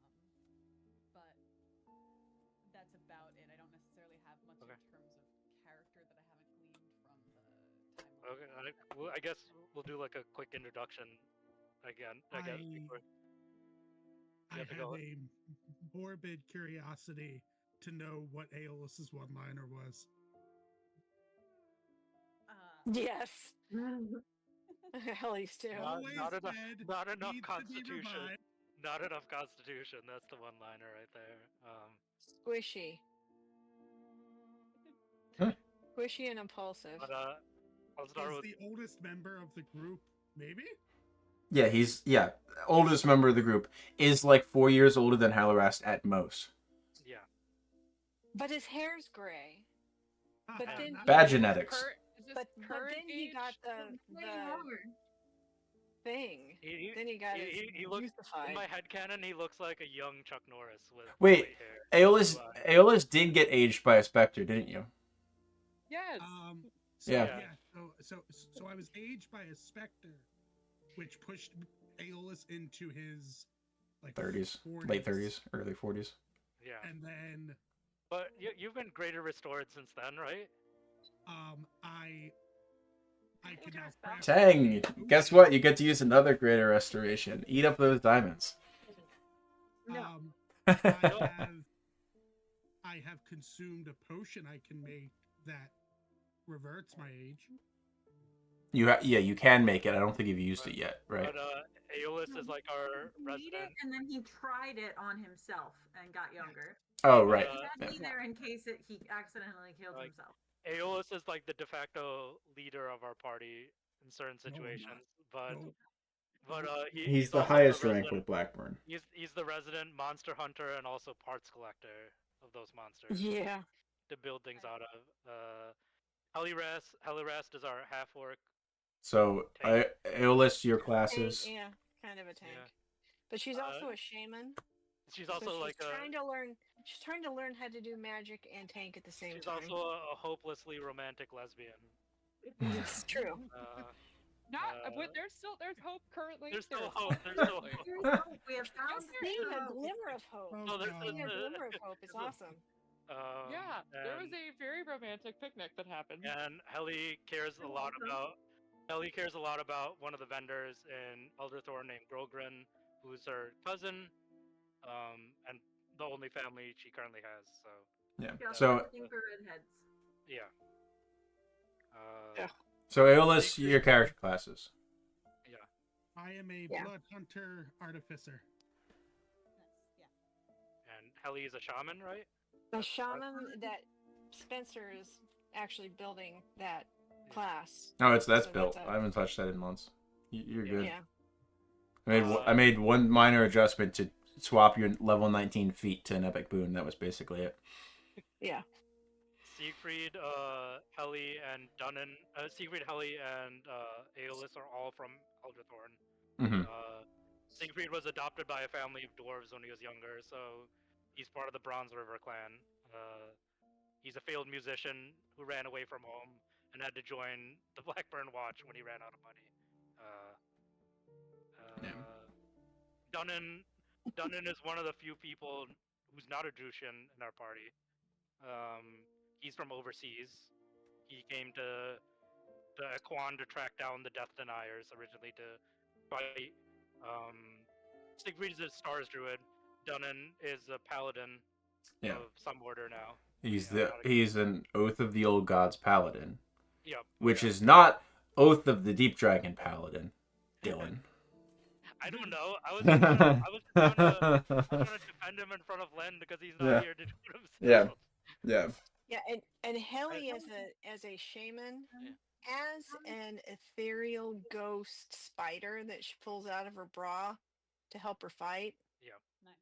that's about it. I don't necessarily have much in terms of character that I haven't gleaned from the timeline. Okay, I guess we'll do like a quick introduction again. I have a morbid curiosity to know what Aeolus's one-liner was. Yes. Helly's too. Always Not enough. dead, Not enough needs to be constitution. revived. Not enough constitution. That's the one-liner right there. Squishy. Huh? Squishy and impulsive. But I'll start Is with the oldest member of the group, maybe? Yeah, he's oldest member of the group, is like 4 years older than Halarast at most. yeah. But his hair's gray. But then Bad genetics. But then he got the thing. Then he got his He looks in youstified. my headcanon. He looks like a young Chuck Norris with Wait, white hair. Aeolus did get aged by a specter, didn't you? Yes. So, Yeah. So I was aged by a specter, which pushed Aeolus into his like 30s, late 30s, early 40s. Yeah. and then But you've been greater restored since then, right? I can now craft Tang, guess what? You get to use another greater restoration. Eat up those diamonds. I have consumed a potion I can make that reverts my age. You can make it. I don't think you've used it yet, right? But Aeolus is like our He made it, resident. and then he tried it on himself and got younger. Oh, right. He had Yeah. me there in case he accidentally killed Like, himself. Aeolus is like the de facto leader of our party in certain situations, but He's the also highest the rank resident- with Blackburn. He's the resident monster hunter and also parts collector of those monsters Yeah. to build things out of. Helirast is our half orc. So, Aeolus, your classes. Tank, yeah, kind of a tank. Yeah. But she's also a shaman. She's So also she's like trying to learn. She's trying to learn how to do magic and tank at the same she's time. also a hopelessly romantic lesbian. It's true. But there's hope currently. There's still hope. There's still hope. We have found Seeing a glimmer of hope. Oh, No, there's God. Seeing a glimmer of hope. It's awesome. Yeah, there was and- a very romantic picnic that happened. And Helly cares a lot about one of the vendors in Elderthorn named Grogrin, who's her cousin, and the only family she currently has. So Yeah. Yeah, So, looking for redheads. yeah. Yeah. so Aeolus, your character classes. I am a Yeah. blood hunter artificer. And Helly is a shaman, right? The shaman that Spencer is actually building that class. Oh, that's So built. that's a- I haven't touched that in months. You're Yeah. good. Yeah. I made one minor adjustment to swap your level 19 feet to an epic boon. That was basically it. Yeah. Siegfried, Helly, and Dunnan. Siegfried, Helly, and Aeolus are all from Elderthorn. Hmm. Siegfried was adopted by a family of dwarves when he was younger, so he's part of the Bronze River clan. He's a failed musician who ran away from home and had to join the Blackburn Watch when he ran out of money. Dunnan is one of the few people who's not a Drusian in our party. He's from overseas. He came to Equan to track down the Death Deniers originally to fight. Siegfried is a Stars Druid. Dunnan is a paladin Yeah. of some order now. He's an Oath of the Old Gods paladin, Yep. which is not Oath of the Deep Dragon paladin. Dylan. I don't know. I was trying to defend him in front of Len because he's not Yeah. here to do it himself. Yeah. Yeah. Yeah, and Helly as a shaman has an ethereal ghost spider that she pulls out of her bra to help her fight. Nice.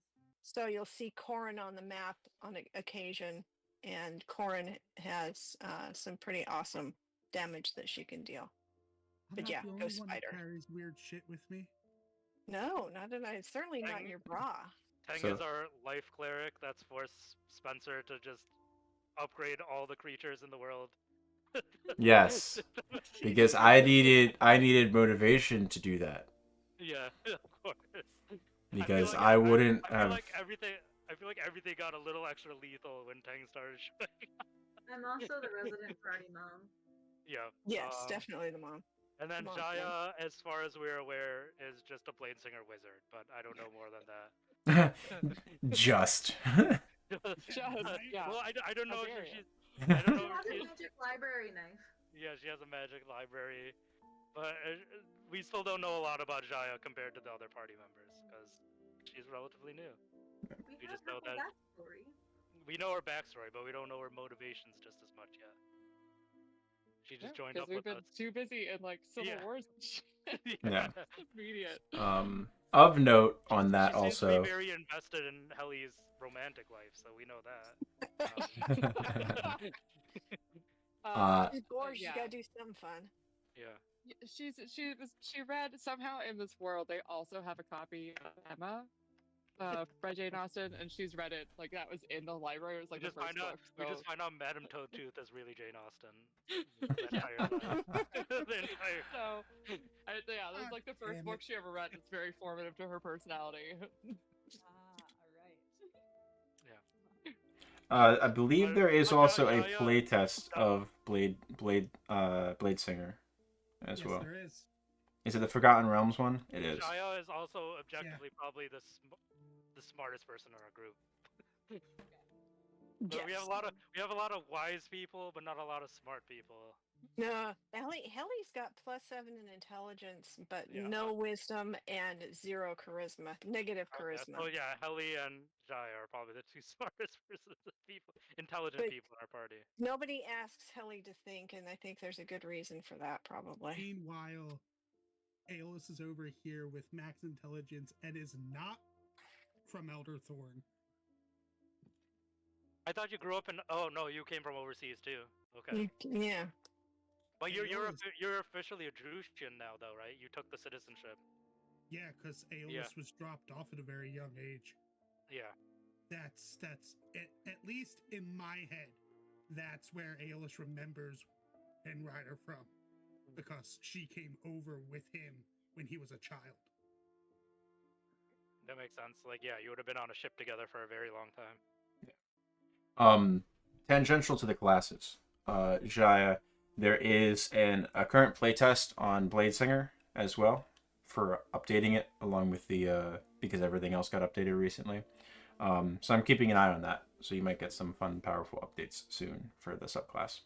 So you'll see Corin on the map on occasion, and Corin has some pretty awesome damage that she can deal. I'm But not yeah, the only ghost one that spider. carries weird shit with me. No, not in I. Certainly not in your bra. Tang So- is our life cleric that's forced Spencer to just upgrade all the creatures in the world. Yes. Because I needed motivation to do that. Yeah, of course. Because feel I like wouldn't I feel have. like everything got a little extra lethal when Tang started showing. I'm also the resident party mom. Yeah. Yes, definitely the mom. And then Come on, Jaya, as far as we're aware, is just a Bladesinger wizard, but I don't know more than that. Just. Just, right? yeah. Well, I don't know if Area. she's. I don't She know has if a she's. magic library knife. Yeah, she has a magic library, but we still don't know a lot about Jaya compared to the other party members because she's relatively new. We We have just her know whole that backstory. we know her backstory, but we don't know her motivations just as much yet. She just joined Because up we've with been us. too busy in like civil Yeah. wars and shit. Yeah. Immediate. Of note on that She seems to be also. very invested in Helly's romantic life, so we know that. Or she's yeah. got to do some fun. Yeah. She read somehow in this world they also have a copy of Emma by Jane Austen, and she's read it like that was in the library. It was like the first book. We So just find out Madame Toadtooth is really Jane Austen. The Yeah. entire life. The entire. so yeah, that's like the first Damn book it. she ever read. It's very formative to her personality. All right. I believe there is also a playtest of Blade Singer as Yes, well. there is. Is it the Forgotten Realms one? It is. Jaya is also objectively probably the smartest person in our group. So we have a lot of wise people, but not a lot of smart people. No, Helly's got +7 in intelligence, but Yeah. no wisdom and 0 charisma, negative Okay, charisma. so yeah, Helly and Jaya are probably the two smartest intelligent But- people in our party. Nobody asks Helly to think, and I think there's a good reason for that, probably. Meanwhile, Aeolus is over here with max intelligence and is not from Elder Thorn. I thought you grew up in. Oh no, you came from overseas too. Okay, Yeah. but you're Aeolus- officially a Druscian now, though, right? You took the citizenship. Yeah, because Aeolus Yeah. was dropped off at a very young age. Yeah. That's at least in my head, that's where Aeolus remembers Ben Ryder from, because she came over with him when he was a child. That makes sense. Like, yeah, you would have been on a ship together for a very long time. Tangential to the classes, Jaya, there is a current playtest on Blade Singer as well for updating it along with the because everything else got updated recently. So I'm keeping an eye on that. So you might get some fun, powerful updates soon for the subclass.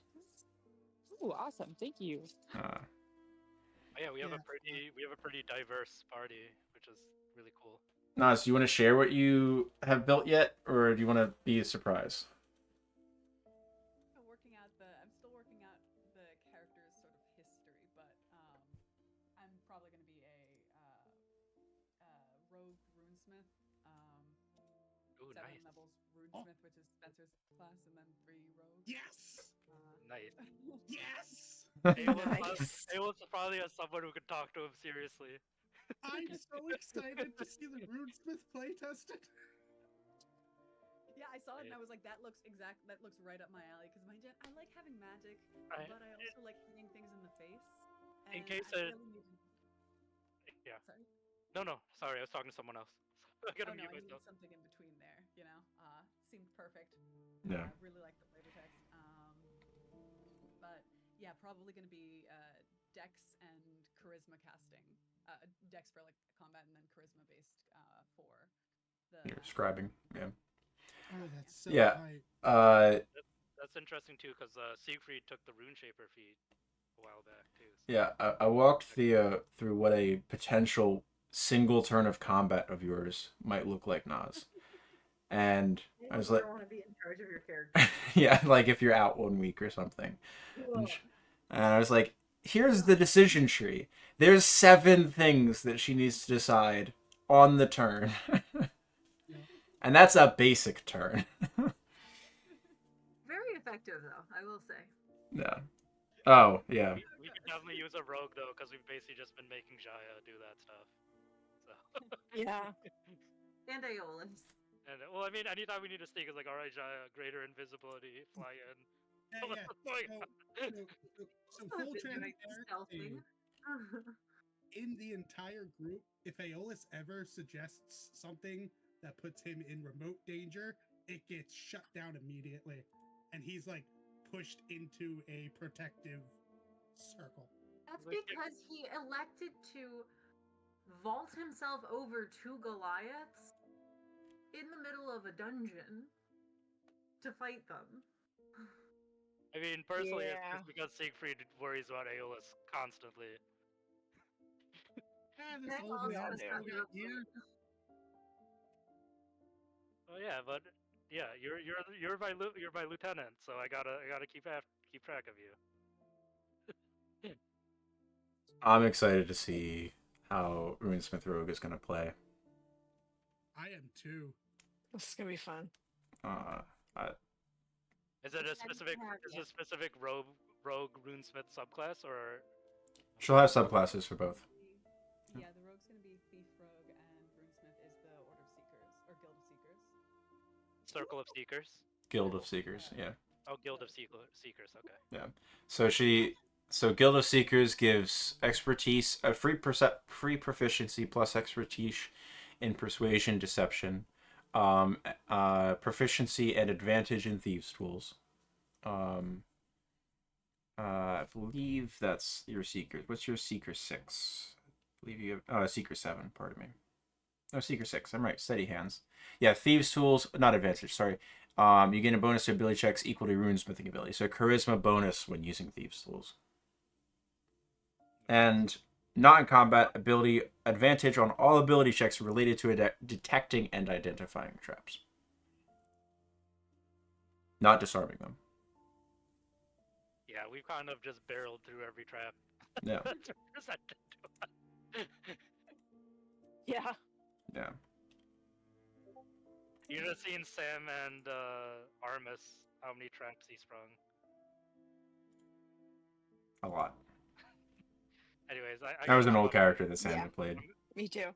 Ooh, awesome! Thank you. Yeah, we have Yeah. a pretty diverse party, which is really cool. Nas, do you want to share what you have built yet, or do you want to be a surprise? I'm still working out the character's sort of history, but I'm probably going to be a rogue runesmith. Ooh, 7 nice. levels runesmith, which is Spencer's class, and then 3 rogues. Yes! Nice. Yes! Nice. Aeolus probably has someone who could talk to him seriously. I'm so excited to see the Runesmith playtested. Yeah, I saw it and I was like, that looks right up my alley. Because I like having magic, Right. but I also like hitting things in the face. In And case I it- really need to... Yeah. Sorry. No, sorry, I was talking to someone else. I gotta Oh no, mute I needed myself. something in between there. You know, seemed perfect. Yeah. Really like the flavor text. But yeah, probably going to be Dex and charisma casting. Dex for like combat, and then charisma based for the. You're scribing, yeah. Oh, that's so Yeah. hype. That's interesting too, because Siegfried took the Rune Shaper feat a while back too. So. Yeah, I walked through what a potential single turn of combat of yours might look like, Nas. And I was like, want to be in charge of your character. yeah, like if you're out 1 week or something. And I was like, here's the decision tree. There's 7 things that she needs to decide on the turn. And that's a basic turn. Very effective, though, I will say. Yeah. Oh, yeah. We could definitely use a rogue though, because we've basically just been making Jaya do that stuff. So. Yeah. And Aeolus. And well, I mean, anytime we need to sneak, it's like, all right, Jaya, greater invisibility, fly in. Yeah. So full I've been doing transparency. stealthing. In the entire group, if Aeolus ever suggests something that puts him in remote danger, it gets shut down immediately. And he's like pushed into a protective circle. That's Like, because he elected to vault himself over 2 Goliaths in the middle of a dungeon. to fight them. I mean, personally, it's Yeah. just because Siegfried worries about Aeolus constantly. This Nick old also man all has still do. gotten got up you. Oh yeah, but yeah, you're my lieutenant, so I gotta keep track of you. I'm excited to see how Runesmith Rogue is going to play. I am too. This is gonna be fun. Is it a Excited to specific have is you. it a specific rogue runesmith subclass or? She'll have subclasses for both. Yeah, the rogue's gonna be Thief Rogue, and Runesmith is the Order of Seekers or Guild of Seekers. Circle of Seekers? Guild of Seekers, yeah. Oh, Guild of Seekers, okay. Yeah. So Guild of Seekers gives expertise, a free proficiency plus expertise in persuasion, deception, proficiency and advantage in thieves' tools. I believe that's your Seeker. What's your Seeker 6? I believe you have Seeker 7, pardon me. No, Seeker 6. I'm right. Steady hands. Yeah, Thieves' Tools, not advantage, sorry. You gain a bonus to ability checks equal to runesmithing ability. So charisma bonus when using Thieves' Tools. And not in combat ability advantage on all ability checks related to detecting and identifying traps. Not disarming them. Yeah, we've kind of just barreled through every trap. Yeah. Yeah. Yeah. You should have seen Sam and Armus, how many traps he sprung. A lot. Anyways, I That was gotta an hop old off. character that Sam Yeah. had played. Me too.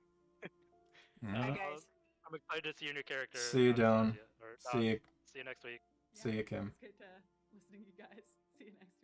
Mhm. Bye, guys. I'm excited to see your new character. See you, Dylan. Anastasia, or, See you. see you next week. See you, Kim. It's good listen to you guys. See you next